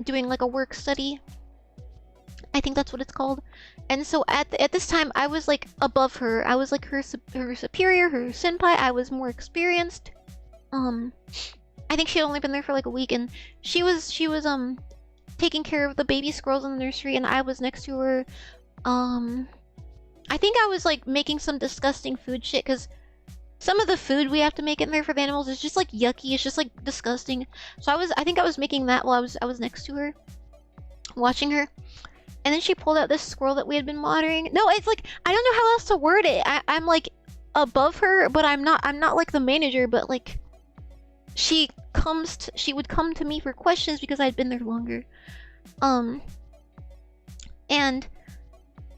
doing like a work study. I think that's what it's called. And so at this time, I was like above her. I was like her superior, her senpai. I was more experienced. I think she had only been there for like a week, and she was taking care of the baby squirrels in the nursery, and I was next to her. I think I was like making some disgusting food shit, because some of the food we have to make in there for the animals is just like yucky. It's just like disgusting. So I think I was making that while I was next to her, watching her. And then she pulled out this squirrel that we had been watering. No, it's like, I don't know how else to word it. I'm like above her, but I'm not like the manager, but like she would come to me for questions because I'd been there longer. And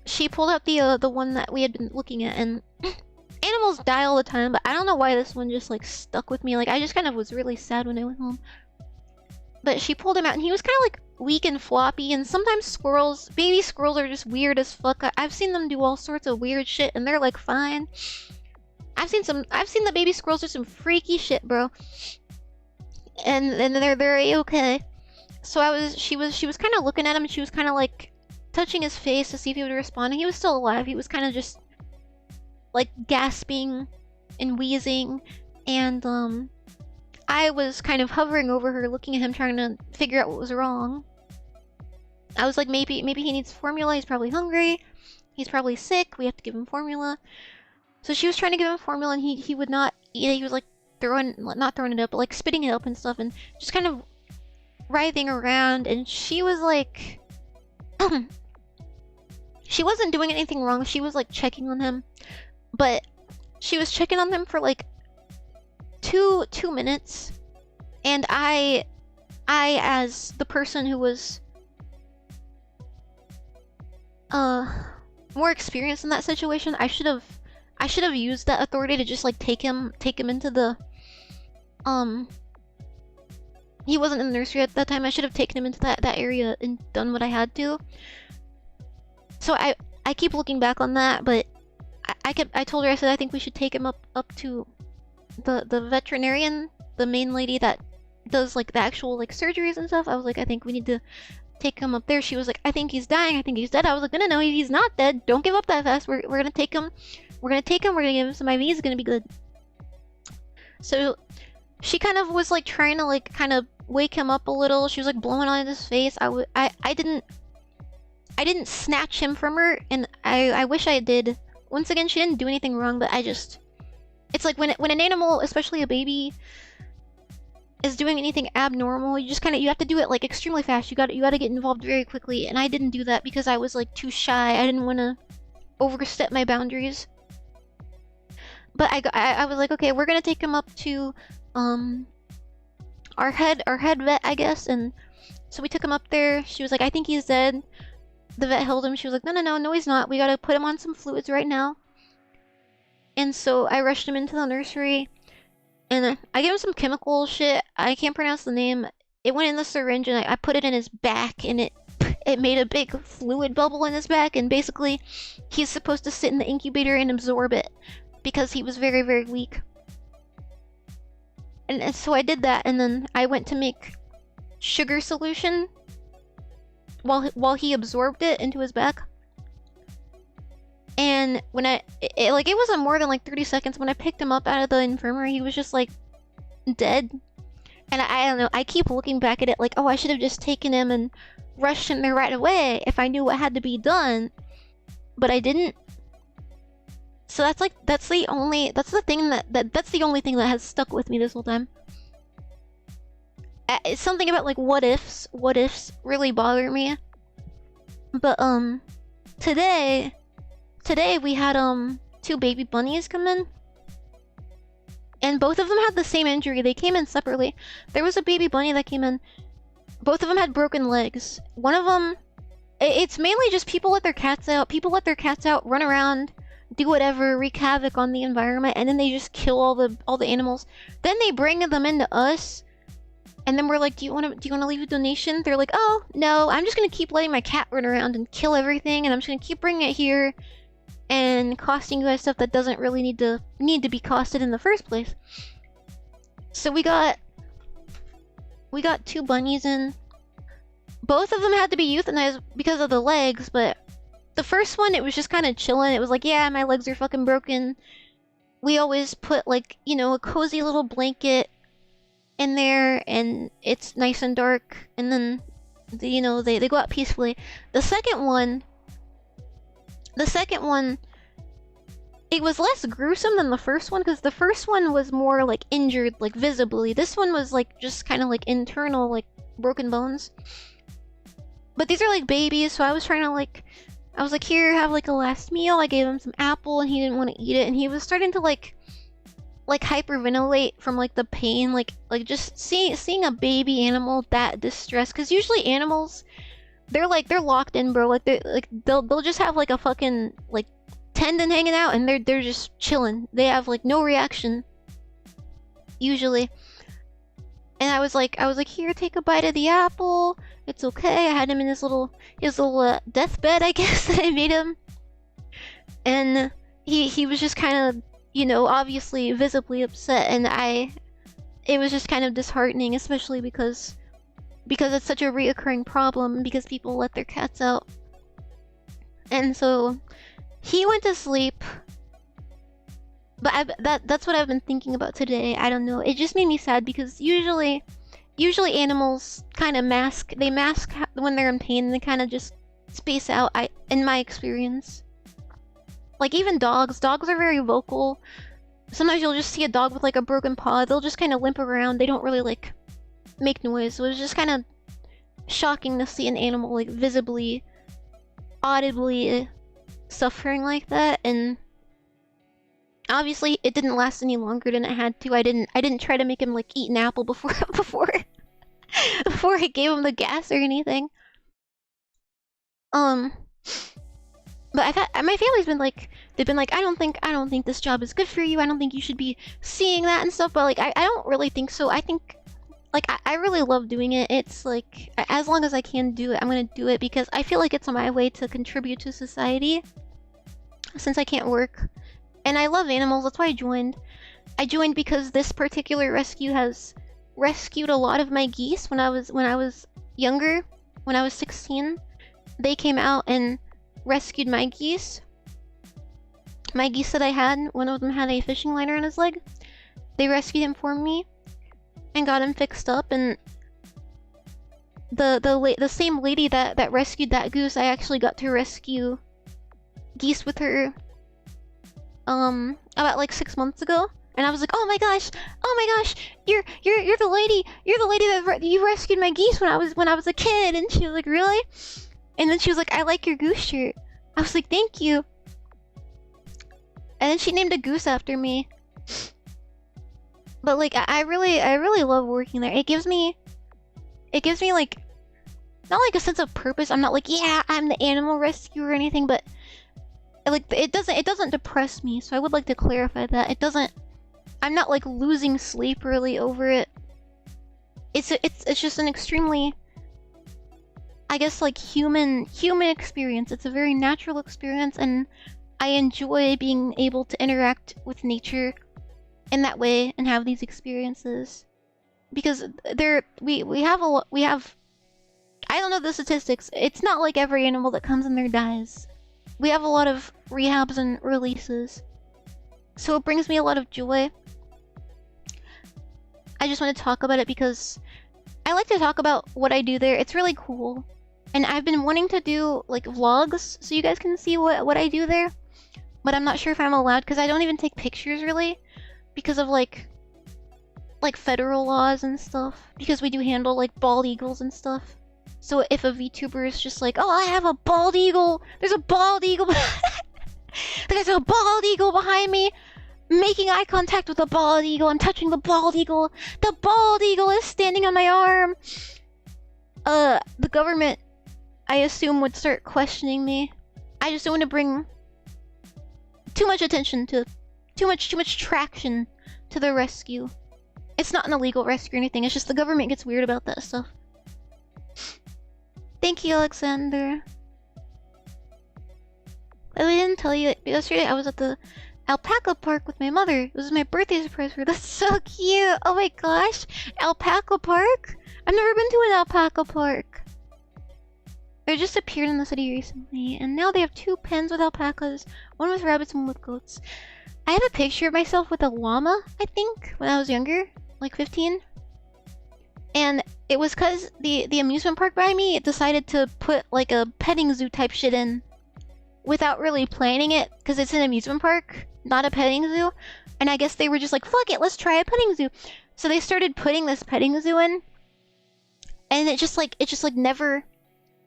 she pulled out the one that we had been looking at, and animals die all the time, but I don't know why this one just like stuck with me. Like I just kind of was really sad when I went home. But she pulled him out, and he was kind of like weak and floppy, and sometimes baby squirrels are just weird as fuck. I've seen them do all sorts of weird shit, and they're like fine. I've seen the baby squirrels do some freaky shit, bro. And they're very okay. So she was kind of looking at him, and she was kind of like touching his face to see if he would respond, and he was still alive. He was kind of just like gasping and wheezing, and I was kind of hovering over her, looking at him, trying to figure out what was wrong. I was like, maybe he needs formula. He's probably hungry. He's probably sick. We have to give him formula. So she was trying to give him formula, and he would not eat it. He was like not throwing it up, but like spitting it up and stuff, and just kind of writhing around. And she was like, she wasn't doing anything wrong. She was like checking on him, but she was checking on him for like two minutes, and I as the person who was more experienced in that situation, I should have used that authority to just like take him into the he wasn't in the nursery at that time. I should have taken him into that area and done what I had to. So I keep looking back on that, but I told her, I said I think we should take him up to the veterinarian, the main lady that does like the actual like surgeries and stuff. I was like, I think we need to take him up there. She was like, I think he's dying. I think he's dead. I was like, no, he's not dead. Don't give up that fast. We're gonna take him. We're gonna give him some IVs. It's gonna be good. So she kind of was like trying to like kind of wake him up a little. She was like blowing on his face. I didn't snatch him from her, and I wish I did. Once again, she didn't do anything wrong, but I just It's like when an animal, especially a baby, is doing anything abnormal, you just kind of you have to do it like extremely fast. You got to get involved very quickly, and I didn't do that because I was like too shy. I didn't want to overstep my boundaries. But I was like, okay, we're gonna take him up to our head vet, I guess. And so we took him up there. She was like, I think he's dead. The vet held him. She was like, no, he's not. We gotta put him on some fluids right now. And so I rushed him into the nursery, and I gave him some chemical shit. I can't pronounce the name. It went in the syringe, and I put it in his back, and it made a big fluid bubble in his back. And basically, he's supposed to sit in the incubator and absorb it because he was very, very weak. And so I did that, and then I went to make sugar solution while he absorbed it into his back. And when it wasn't more than like 30 seconds. When I picked him up out of the infirmary, he was just like dead. And I don't know, I keep looking back at it like, oh, I should have just taken him and rushed him there right away if I knew what had to be done. But I didn't. So that's the only thing that has stuck with me this whole time. It's something about like what ifs really bother me. But today we had 2 baby bunnies come in, and both of them had the same injury. They came in separately. There was a baby bunny that came in. Both of them had broken legs. One of them, it's mainly just people let their cats out. People let their cats out, run around, do whatever, wreak havoc on the environment, and then they just kill all the animals. Then they bring them into us, and then we're like, do you want to leave a donation? They're like, oh no, I'm just gonna keep letting my cat run around and kill everything, and I'm just gonna keep bringing it here and costing you guys stuff that doesn't really need to be costed in the first place. So we got 2 bunnies in. Both of them had to be euthanized because of the legs, but the first one, it was just kind of chilling. It was like, yeah, my legs are fucking broken. We always put like, you know, a cozy little blanket in there, and it's nice and dark, and then you know, they go out peacefully. The second one, it was less gruesome than the first one, because the first one was more like injured, like visibly. This one was like just kind of like internal, like broken bones. But these are like babies, so I was trying to like, I was like, here, have like a last meal. I gave him some apple, and he didn't want to eat it, and he was starting to like hyperventilate from like the pain, like just seeing a baby animal that distressed. Because usually animals, they're locked in, bro. Like they'll just have like a fucking like tendon hanging out, and they're just chilling. They have like no reaction usually. And I was like, here, take a bite of the apple. It's okay. I had him in his little deathbed, I guess, that I made him. And he was just kind of, you know, obviously visibly upset, and it was just kind of disheartening, especially because it's such a reoccurring problem, because people let their cats out. And so he went to sleep. But that's what I've been thinking about today. I don't know. It just made me sad, because usually animals kind of mask when they're in pain, and they kind of just space out, in my experience. Like even dogs are very vocal. Sometimes you'll just see a dog with like a broken paw. They'll just kind of limp around. They don't really like make noise. So it was just kind of shocking to see an animal like visibly, audibly suffering like that. And obviously it didn't last any longer than it had to. I didn't try to make him like eat an apple before I gave him the gas or anything. But my family's been like, they've been like, I don't think this job is good for you. I don't think you should be seeing that and stuff. But like, I don't really think so. I think, like, I really love doing it. It's like, as long as I can do it, I'm gonna do it, because I feel like it's my way to contribute to society, since I can't work. And I love animals. That's why I joined. I joined because this particular rescue has rescued a lot of my geese when I was younger. When I was 16, they came out and rescued my geese. My geese that I had, one of them had a fishing liner on his leg. They rescued him for me and got him fixed up. And the same lady that rescued that goose, I actually got to rescue geese with her about like 6 months ago. And I was like, oh my gosh, you're the lady that you rescued my geese when I was a kid. And she was like, really? And then she was like, I like your goose shirt. I was like, thank you. And then she named a goose after me. But like, I really love working there. It gives me like, not like a sense of purpose. I'm not like, yeah, I'm the animal rescuer or anything, but like it doesn't depress me. So I would like to clarify that it doesn't. I'm not like losing sleep really over it. It's just an extremely, I guess, like human experience. It's a very natural experience, and I enjoy being able to interact with nature in that way and have these experiences. Because we have I don't know the statistics. It's not like every animal that comes in there dies. We have a lot of rehabs and releases. So it brings me a lot of joy. I just want to talk about it because I like to talk about what I do there. It's really cool. And I've been wanting to do like vlogs so you guys can see what I do there. But I'm not sure if I'm allowed because I don't even take pictures really. Because of like federal laws and stuff. Because we do handle like bald eagles and stuff. So if a VTuber is just like, oh, I have a bald eagle. There's a bald eagle. There's a bald eagle behind me. Making eye contact with the bald eagle and touching the bald eagle. The bald eagle is standing on my arm. The government, I assume, would start questioning me. I just don't want to bring too much attention to, too much traction to the rescue. It's not an illegal rescue or anything. It's just the government gets weird about that stuff. Thank you, Alexander. I didn't tell you, yesterday I was at the alpaca park with my mother. It was my birthday surprise for her. That's so cute. Oh my gosh. Alpaca park? I've never been to an alpaca park. They just appeared in the city recently, and now they have 2 pens with alpacas. One with rabbits and one with goats. I have a picture of myself with a llama, I think, when I was younger. Like 15. And it was cause the amusement park by me decided to put like a petting zoo type shit in without really planning it, because it's an amusement park, not a petting zoo. And I guess they were just like, fuck it, let's try a petting zoo. So they started putting this petting zoo in, and it just never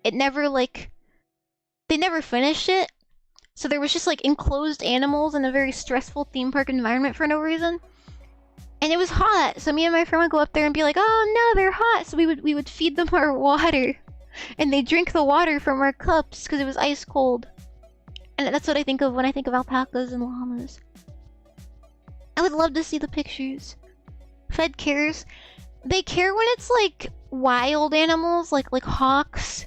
they never finished it. So there was just like enclosed animals in a very stressful theme park environment for no reason. And it was hot, so me and my friend would go up there and be like, oh no, they're hot. So we would feed them our water, and they drink the water from our cups because it was ice cold. And that's what I think of when I think of alpacas and llamas. I would love to see the pictures. Fed cares. They care when it's like wild animals, like hawks,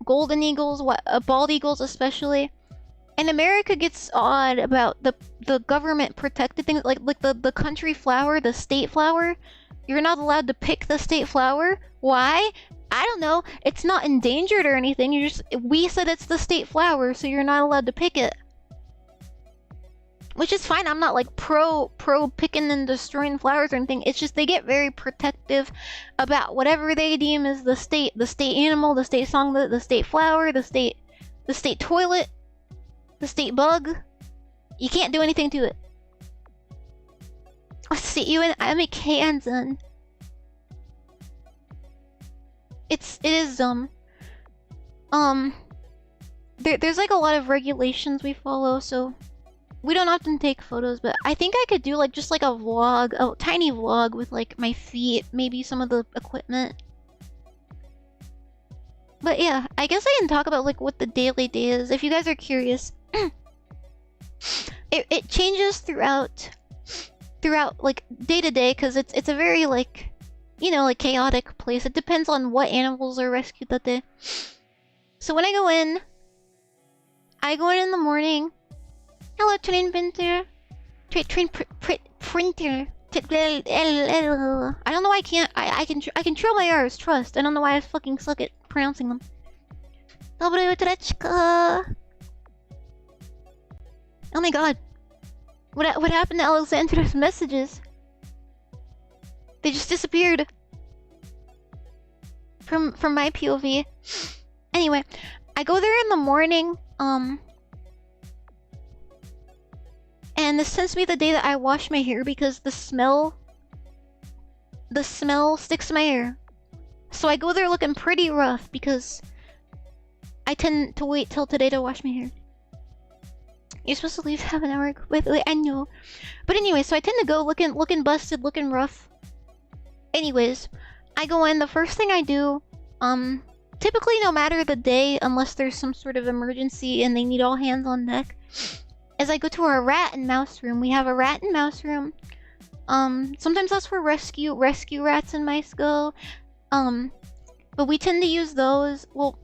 golden eagles, bald eagles especially. And America gets odd about the government protected things, like the country flower, the state flower. You're not allowed to pick the state flower. Why? I don't know. It's not endangered or anything. We said it's the state flower, so you're not allowed to pick it. Which is fine. I'm not like pro picking and destroying flowers or anything. It's just they get very protective about whatever they deem as the state animal, the state song, the state flower, the state toilet, the state bug. You can't do anything to it. I'll see you in Kansan. It is there's like a lot of regulations we follow, so we don't often take photos, but I think I could do like just like a vlog, a tiny vlog with like my feet, maybe some of the equipment. But yeah, I guess I can talk about like what the daily day is if you guys are curious. It changes throughout like day to day, because it's a very like, you know, like chaotic place. It depends on what animals are rescued that day. So when I go in in the morning. Hello, train printer. Train printer. I don't know why I can't. I can trail my R's. Trust. I don't know why I fucking suck at pronouncing them. Dobry utreczka. Oh my god. What happened to Alexandra's messages? They just disappeared. From my POV. Anyway, I go there in the morning, and And this tends to be the day that I wash my hair because the smell sticks to my hair. So I go there looking pretty rough because I tend to wait till today to wash my hair. You're supposed to leave half an hour. Wait, I know. But anyway, so I tend to go looking busted, looking rough. Anyways, I go in, the first thing I do, typically no matter the day, unless there's some sort of emergency and they need all hands on deck, is I go to our rat and mouse room. We have a rat and mouse room. Sometimes that's where rescue rats and mice go. But we tend to use those. Well,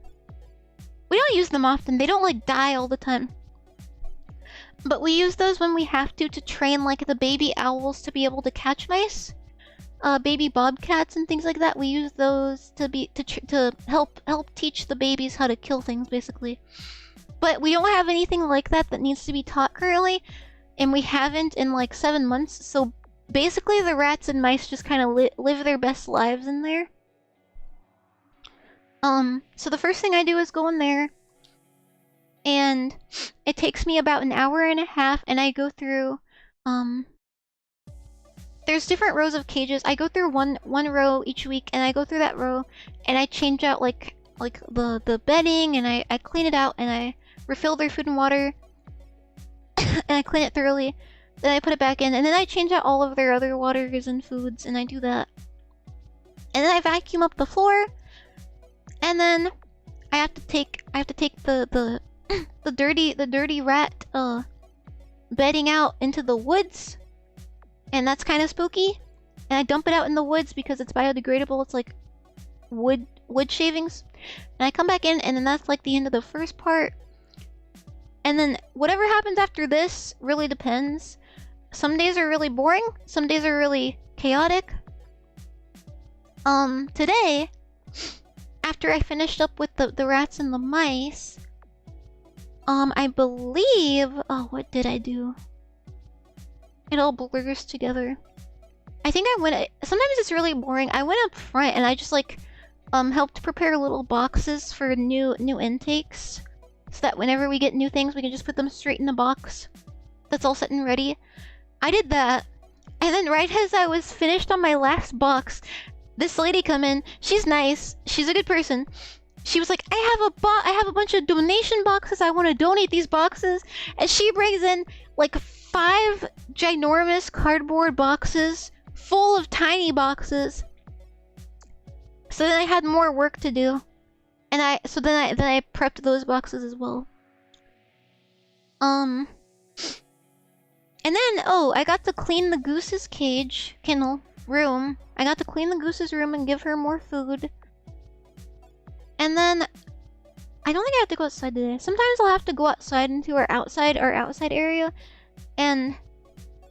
we don't use them often. They don't like die all the time. But we use those when we have to train like the baby owls to be able to catch mice. Baby bobcats and things like that. We use those to help teach the babies how to kill things, basically. But we don't have anything like that needs to be taught currently, and we haven't in like 7 months. So basically, the rats and mice just kind of live their best lives in there. So the first thing I do is go in there, and it takes me about an hour and a half, and I go through, there's different rows of cages. I go through one row each week, and I go through that row, and I change out like the bedding, and I clean it out, and I refill their food and water, and I clean it thoroughly. Then I put it back in, and then I change out all of their other waters and foods, and I do that. And then I vacuum up the floor, and then I have to take the the dirty rat bedding out into the woods, and that's kind of spooky. And I dump it out in the woods because it's biodegradable. It's like wood shavings. And I come back in, and then that's like the end of the first part. And then whatever happens after this really depends. Some days are really boring. Some days are really chaotic. Today, after I finished up with the rats and the mice, I believe... Oh, what did I do? It all blurs together. I think I went... Sometimes it's really boring. I went up front and I just like helped prepare little boxes for new intakes, so that whenever we get new things, we can just put them straight in the box that's all set and ready. I did that, and then right as I was finished on my last box, this lady come in. She's nice. She's a good person. She was like, I have a bunch of donation boxes. I want to donate these boxes. And she brings in like 5 ginormous cardboard boxes full of tiny boxes. So then I had more work to do. And I prepped those boxes as well. And then, oh, I got to clean the goose's cage, kennel, room. I got to clean the goose's room and give her more food. And then, I don't think I have to go outside today. Sometimes I'll have to go outside into our outside area. And,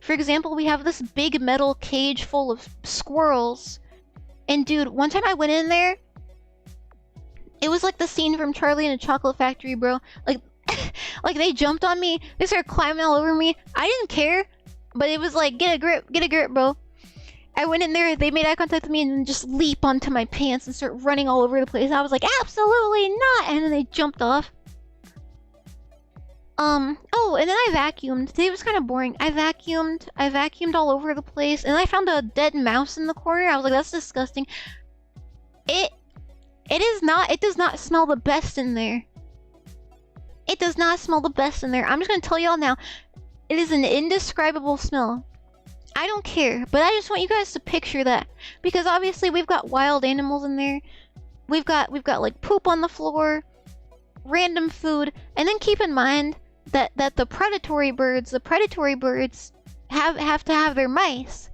for example, we have this big metal cage full of squirrels. And dude, one time I went in there, it was like the scene from Charlie and the Chocolate Factory, bro. Like, like they jumped on me, they started climbing all over me. I didn't care, but it was like, get a grip, bro. I went in there, they made eye contact with me, and then just leap onto my pants and start running all over the place. I was like, absolutely not! And then they jumped off. Oh, and then I vacuumed. Today was kind of boring. I vacuumed all over the place, and I found a dead mouse in the corner. I was like, that's disgusting. It does not smell the best in there. It does not smell the best in there. I'm just gonna tell y'all now. It is an indescribable smell. I don't care, but I just want you guys to picture that. Because obviously we've got wild animals in there. We've got like poop on the floor, random food, and then keep in mind that the predatory birds have to have their mice.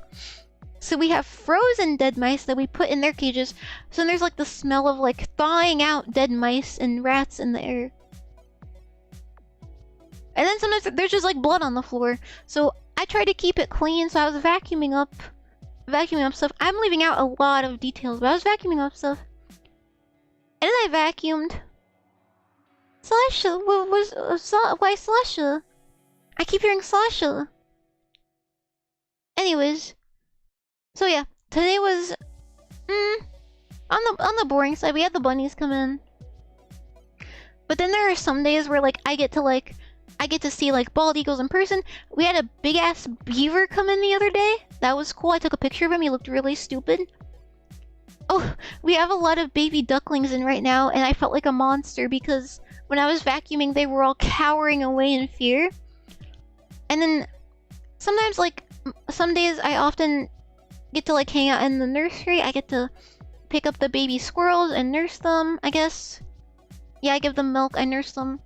So we have frozen dead mice that we put in their cages. So then there's like the smell of like thawing out dead mice and rats in the air. And then sometimes there's just like blood on the floor. So I tried to keep it clean, so I was vacuuming up stuff. I'm leaving out a lot of details, but I was vacuuming up stuff. And then I vacuumed. Slasha, why Slasha? I keep hearing Slasha. Anyways, so yeah, today was on the boring side. We had the bunnies come in, but then there are some days where like I get I get to see like bald eagles in person. We had a big ass beaver come in the other day. That was cool. I took a picture of him. He looked really stupid. Oh, we have a lot of baby ducklings in right now, and I felt like a monster because when I was vacuuming, they were all cowering away in fear. And then sometimes, like, some days I often get to like hang out in the nursery. I get to pick up the baby squirrels and nurse them, I guess. Yeah, I give them milk, I nurse them.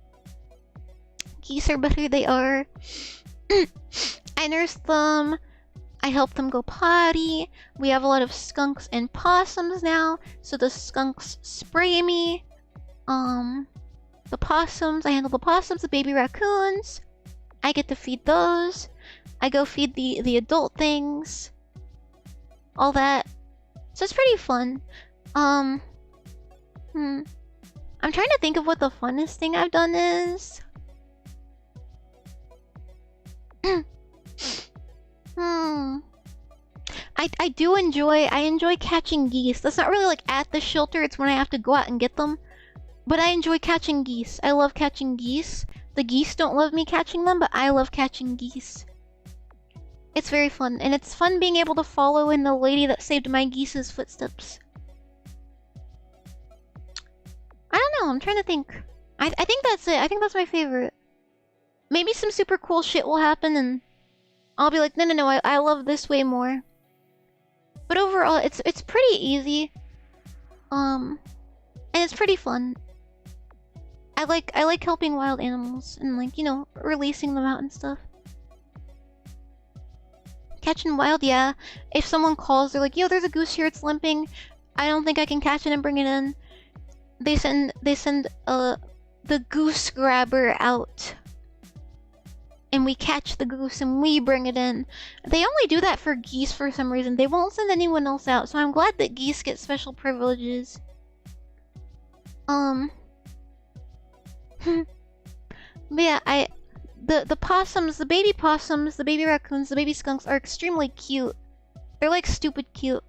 Geese are better, they are. I nurse them. I help them go potty. We have a lot of skunks and possums now, so the skunks spray me. The possums, I handle the possums, the baby raccoons. I get to feed those. I go feed the adult things. All that. So it's pretty fun. I'm trying to think of what the funnest thing I've done is. I enjoy catching geese. That's not really like at the shelter, it's when I have to go out and get them. But I enjoy catching geese. I love catching geese. The geese don't love me catching them, but I love catching geese. It's very fun, and it's fun being able to follow in the lady that saved my geese's footsteps. I don't know, I'm trying to think. I think that's it. I think that's my favorite. Maybe some super cool shit will happen and I'll be like, no, I love this way more. But overall, it's pretty easy. And it's pretty fun. I like helping wild animals and like, you know, releasing them out and stuff. Catching wild, yeah. If someone calls, they're like, yo, there's a goose here, it's limping. I don't think I can catch it and bring it in. They send the goose grabber out. And we catch the goose and we bring it in. They only do that for geese for some reason. They won't send anyone else out, so I'm glad that geese get special privileges. But yeah, the possums, the baby possums, the baby raccoons, the baby skunks are extremely cute. They're like stupid cute.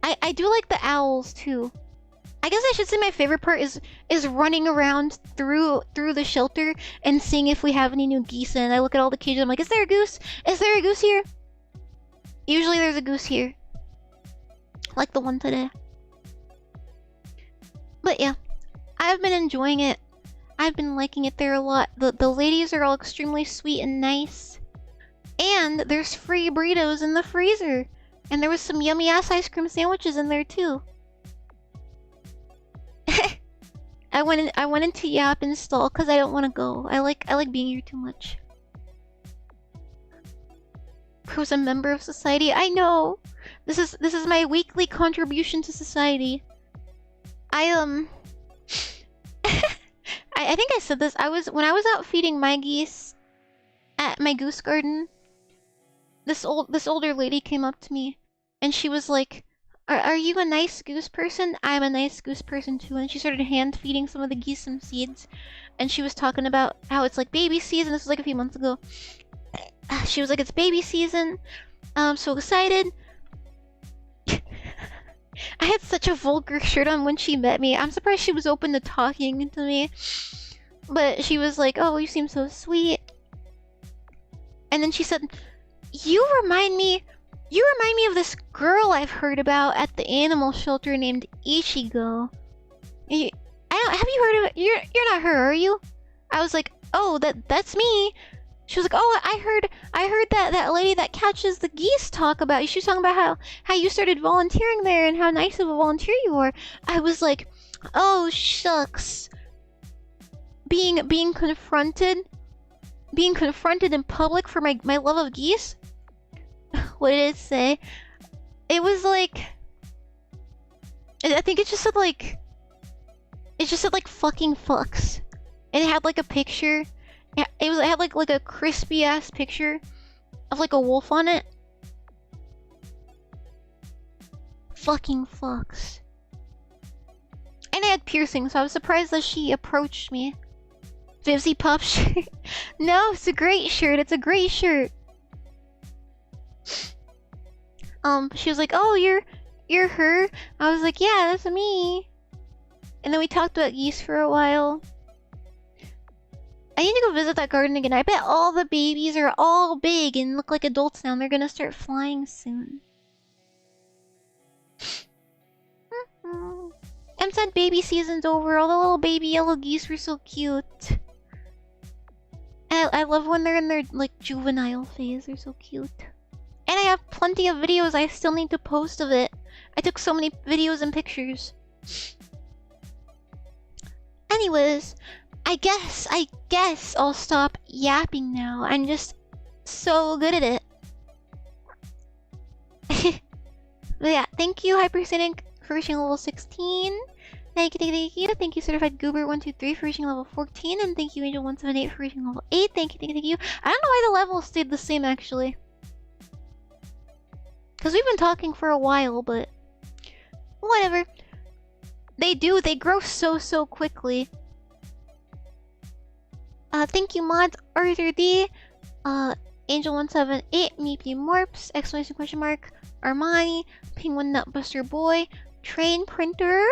I do like the owls too. I guess I should say my favorite part is running around through the shelter and seeing if we have any new geese in. I look at all the cages, I'm like, is there a goose? Is there a goose here? Usually there's a goose here. Like the one today. But yeah, I've been enjoying it. I've been liking it there a lot. The ladies are all extremely sweet and nice. And there's free burritos in the freezer. And there was some yummy ass ice cream sandwiches in there too. I went into Yap install because I don't want to go. I like being here too much. Who's a member of society? I know. This is my weekly contribution to society. I think I said this. When I was out feeding my geese at my goose garden, this older lady came up to me and she was like, Are you a nice goose person? I'm a nice goose person too. And she started hand feeding some of the geese some seeds. And she was talking about how it's like baby season. This was like a few months ago. She was like, it's baby season. I'm so excited. I had such a vulgar shirt on when she met me. I'm surprised she was open to talking to me. But she was like, oh, you seem so sweet. And then she said, You remind me of this girl I've heard about at the animal shelter named Ichigo. Have you heard of it? You're not her, are you? I was like, oh, that's me. She was like, oh, I heard that lady that catches the geese talk about you. She was talking about how you started volunteering there and how nice of a volunteer you are. I was like, oh shucks. Being confronted in public for my love of geese. What did it say? It was like, I think it just said like fucking fucks. And it had like a picture. It had like a crispy ass picture of like a wolf on it. Fucking fucks. And I had piercings, so I was surprised that she approached me. Vivsy Pop shirt. No, it's a great shirt. It's a great shirt. She was like, oh, you're her? I was like, yeah, that's me. And then we talked about geese for a while. I need to go visit that garden again. I bet all the babies are all big and look like adults now, and they're gonna start flying soon. I'm sad baby season's over. All the little baby yellow geese were so cute. And I love when they're in their, like, juvenile phase. They're so cute. And I have plenty of videos I still need to post of it. I took so many videos and pictures. Anyways, I guess I'll stop yapping now. I'm just so good at it. But yeah, thank you, Hypersanic, for reaching level 16. Thank you. Thank you, Certified Goober123 for reaching level 14. And thank you, Angel178 for reaching level 8. Thank you. I don't know why the levels stayed the same, actually. Because we've been talking for a while, but... whatever. They grow so quickly. Thank you, mods, Arthur D, Angel178, Meepy Morps, exclamation question mark, Armani, Penguin Nutbuster Boy, Train Printer,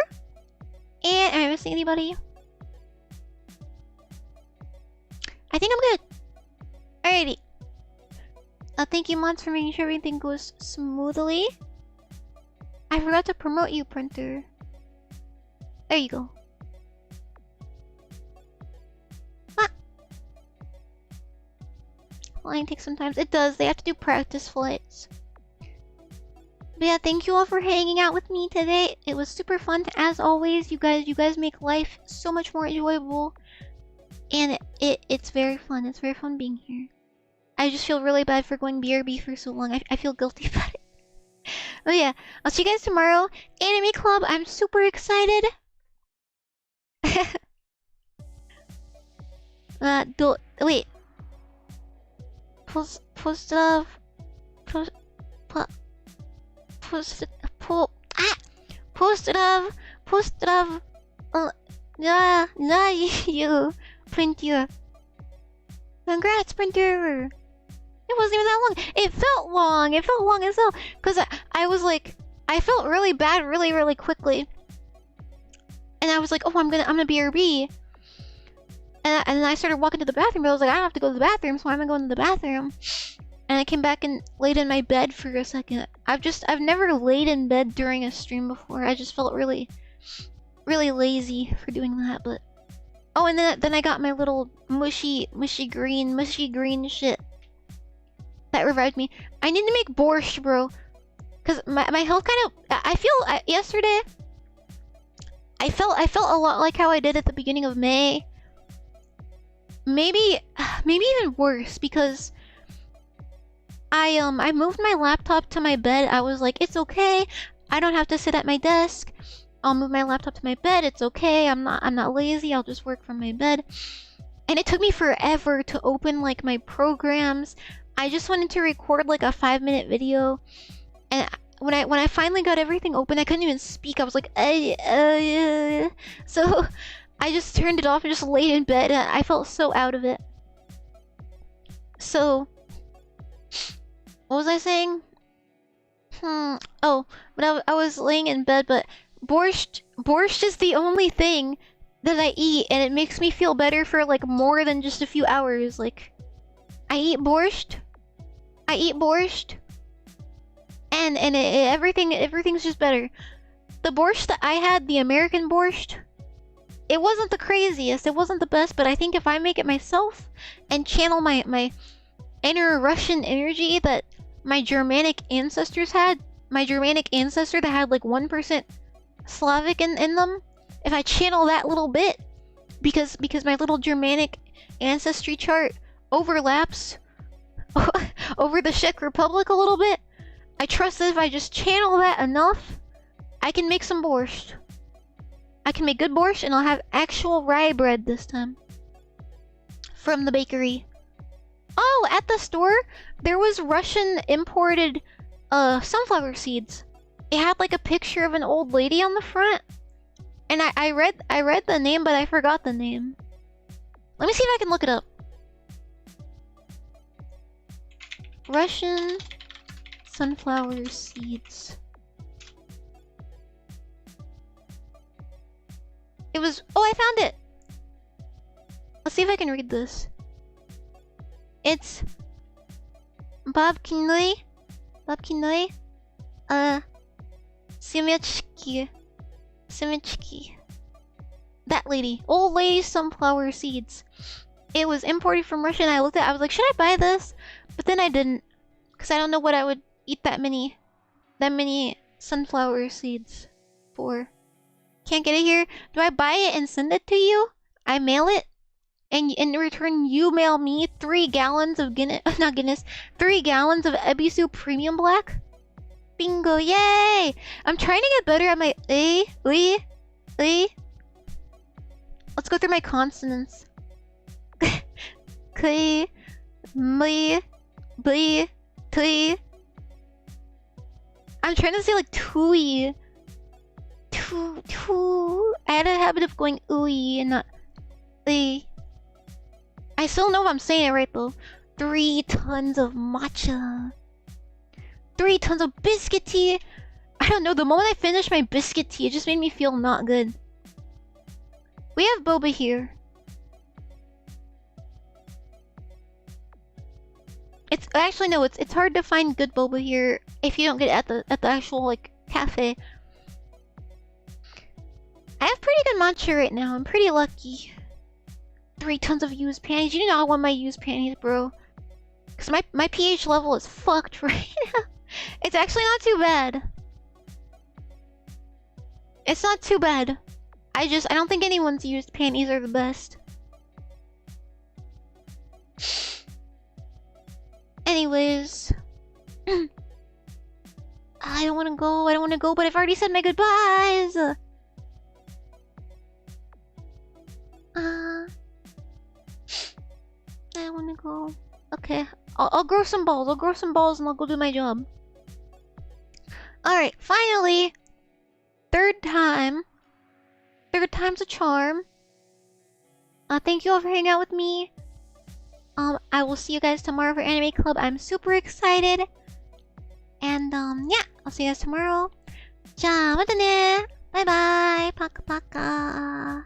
and am I missing anybody? I think I'm good. Alrighty. Thank you, mods, for making sure everything goes smoothly. I forgot to promote you, Printer. There you go. Flying takes some time. It does. They have to do practice flights. But yeah, thank you all for hanging out with me today. It was super fun as always. You guys make life so much more enjoyable, and it's very fun. It's very fun being here. I just feel really bad for going BRB for so long. I feel guilty about it. But yeah, I'll see you guys tomorrow. Anime Club. I'm super excited. Wait. Postrav, you, Printer. Congrats, Printer. It wasn't even that long. It felt long. It felt long as hell. Cause I was like, I felt really bad really quickly. And I was like, oh, I'm gonna BRB. And then I started walking to the bathroom, but I was like, I don't have to go to the bathroom, so why am I going to the bathroom? And I came back and laid in my bed for a second. I've never laid in bed during a stream before. I just felt really lazy for doing that, but... oh, and then I got my little mushy green shit. That revived me. I need to make borscht, bro. Cause my health kind of... yesterday... I felt a lot like how I did at the beginning of May. Maybe even worse, because I moved my laptop to my bed. I was like, it's okay. I don't have to sit at my desk. I'll move my laptop to my bed. It's okay. I'm not lazy. I'll just work from my bed. And it took me forever to open like my programs. I just wanted to record like a 5-minute video, and when I finally got everything open, I couldn't even speak. I was like, so I just turned it off and just laid in bed. I felt so out of it. So, what was I saying? Oh, but I was laying in bed, but borscht is the only thing that I eat, and it makes me feel better for like more than just a few hours. Like, I eat borscht, and everything's just better. The borscht that I had, the American borscht, it wasn't the craziest, it wasn't the best, but I think if I make it myself and channel my inner Russian energy that my Germanic ancestors had, my Germanic ancestor that had like 1% Slavic in them, if I channel that little bit, because my little Germanic ancestry chart overlaps over the Czech Republic a little bit, I trust that if I just channel that enough, I can make some borscht. I can make good borscht, and I'll have actual rye bread this time. From the bakery. Oh, at the store, there was Russian imported sunflower seeds. It had like a picture of an old lady on the front. And I read the name, but I forgot the name. Let me see if I can look it up. Russian sunflower seeds. It was... oh, I found it! see if I can read this. It's Bob Kinley. Simichki. That lady. Old lady sunflower seeds. It was imported from Russia and I looked at it, I was like, should I buy this? But then I didn't. Because I don't know what I would eat that many sunflower seeds for. Can't get it here. Do I buy it and send it to you? I mail it? And in return, you mail me 3 gallons of 3 gallons of Ebisu Premium Black? Bingo, yay! I'm trying to get better at my Let's go through my consonants. K, M, B, T. I'm trying to say like tui. I had a habit of going ooey and not I still know if I'm saying it right though. 3 tons of matcha. 3 tons of biscuit tea. I don't know, the moment I finished my biscuit tea, it just made me feel not good. We have boba here. It's actually no, it's hard to find good boba here if you don't get it at the actual like cafe. I have pretty good matcha right now. I'm pretty lucky. 3 tons of used panties. You know I want my used panties, bro. Cause my pH level is fucked right now. It's actually not too bad. It's not too bad. I don't think anyone's used panties are the best. Anyways. I don't wanna go, but I've already said my goodbyes. I don't wanna go. Okay, I'll grow some balls. I'll grow some balls and I'll go do my job. Alright, finally! Third time's a charm. Thank you all for hanging out with me. I will see you guys tomorrow for Anime Club. I'm super excited. And, yeah, I'll see you guys tomorrow. 자, またね! Bye bye! Paka paka!